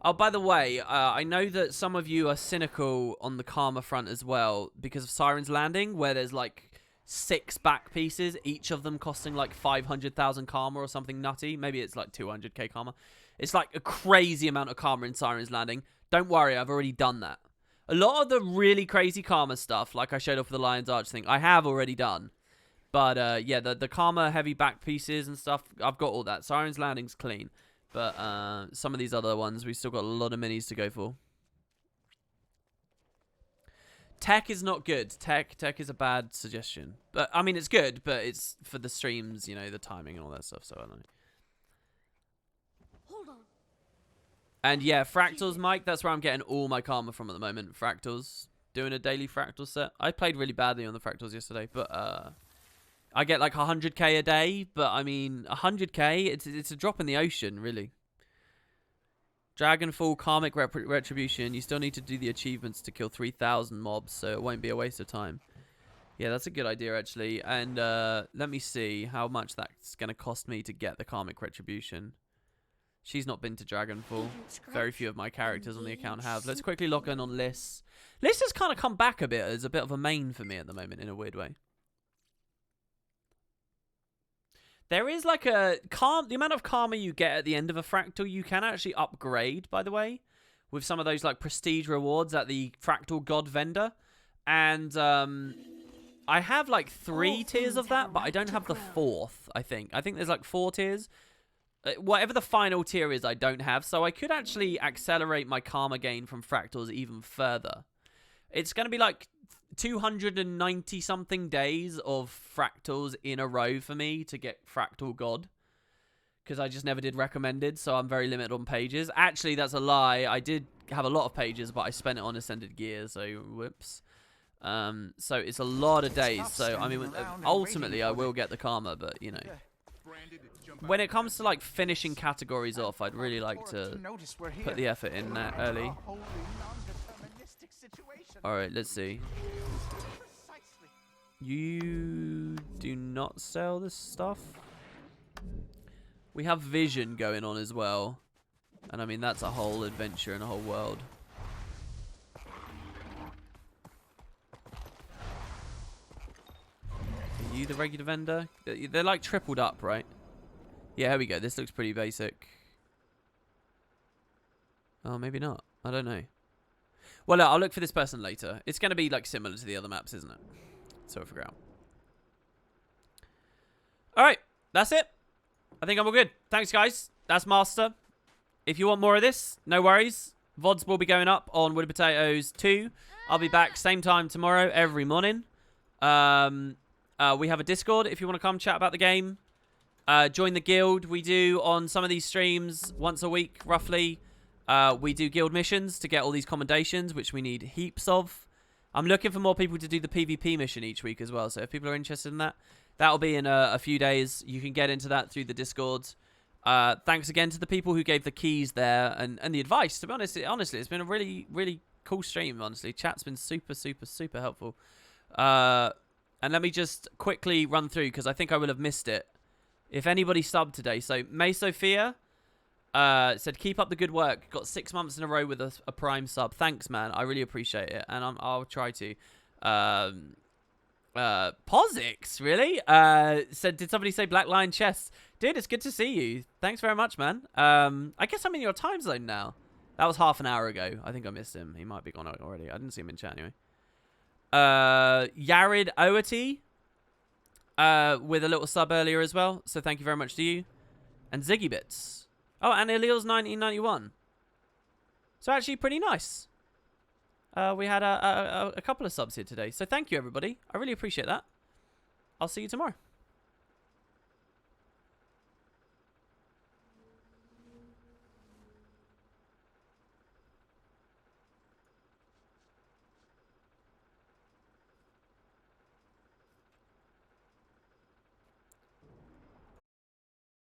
Oh, by the way, I know that some of you are cynical on the karma front as well because of Siren's Landing, where there's, like, 6 back pieces, each of them costing like 500,000 karma or something nutty. Maybe it's like 200k karma. It's like a crazy amount of karma in Siren's Landing. Don't worry, I've already done that. A lot of the really crazy karma stuff, like I showed off with the Lion's Arch thing, I have already done. But yeah, the karma heavy back pieces and stuff, I've got all that. Siren's Landing's clean. But some of these other ones, we've still got a lot of minis to go for. Tech is not good. Tech is a bad suggestion. But I mean, it's good, but it's for the streams, you know, the timing and all that stuff. So I don't know. Hold on. And yeah, Fractals, Mike. That's where I'm getting all my karma from at the moment. Fractals, doing a daily Fractal set. I played really badly on the Fractals yesterday, but I get like 100k a day. But I mean, 100k, it's a drop in the ocean, really. Dragonfall, Karmic Retribution. You still need to do the achievements to kill 3,000 mobs, so it won't be a waste of time. Yeah, that's a good idea, actually. And let me see how much that's going to cost me to get the Karmic Retribution. She's not been to Dragonfall. Very few of my characters on the account have. Let's quickly log in on Liss. Liss has kind of come back a bit as a bit of a main for me at the moment, in a weird way. There is like the amount of karma you get at the end of a Fractal, you can actually upgrade, by the way, with some of those like prestige rewards at the Fractal God vendor. And I have like 3 tiers of that, but I don't have the 4th, I think. I think there's like 4 tiers. Whatever the final tier is, I don't have. So I could actually accelerate my karma gain from Fractals even further. It's going to be like 290 something days of Fractals in a row for me to get Fractal God, because I just never did recommended, so I'm very limited on pages. Actually, that's a lie. I did have a lot of pages, but I spent it on Ascended Gear, so whoops. So it's a lot of days. So I mean, ultimately I will get the karma, but you know, when it comes to like finishing categories off, I'd really like to put the effort in that early. Alright, let's see. You do not sell this stuff? We have Vision going on as well. And I mean, that's a whole adventure and a whole world. Are you the regular vendor? They're like tripled up, right? Yeah, here we go. This looks pretty basic. Oh, maybe not. I don't know. Well, I'll look for this person later. It's going to be like similar to the other maps, isn't it? So we'll figure out. Alright, that's it. I think I'm all good. Thanks, guys. That's Master. If you want more of this, no worries. VODs will be going up on Woody Potatoes 2. I'll be back same time tomorrow, every morning. We have a Discord if you want to come chat about the game. Join the guild. We do on some of these streams once a week, roughly. We do guild missions to get all these commendations, which we need heaps of. I'm looking for more people to do the PvP mission each week as well. So if people are interested in that, that'll be in a few days. You can get into that through the Discord. Thanks again to the people who gave the keys there and the advice. To be honest, honestly, it's been a really, really cool stream, honestly. Chat's been super, super, super helpful. And let me just quickly run through, because I think I will have missed it. If anybody subbed today. So, May Sophia said, keep up the good work. Got 6 months in a row with a Prime sub. Thanks, man. I really appreciate it. And I'll try to. Pozix, really? Said, did somebody say Black Lion Chess? Dude, it's good to see you. Thanks very much, man. I guess I'm in your time zone now. That was half an hour ago. I think I missed him. He might be gone already. I didn't see him in chat anyway. Yared Oati with a little sub earlier as well. So thank you very much to you. And Ziggy Bits. Oh, and Eliel's 1991. So actually pretty nice. We had a couple of subs here today. So thank you, everybody. I really appreciate that. I'll see you tomorrow.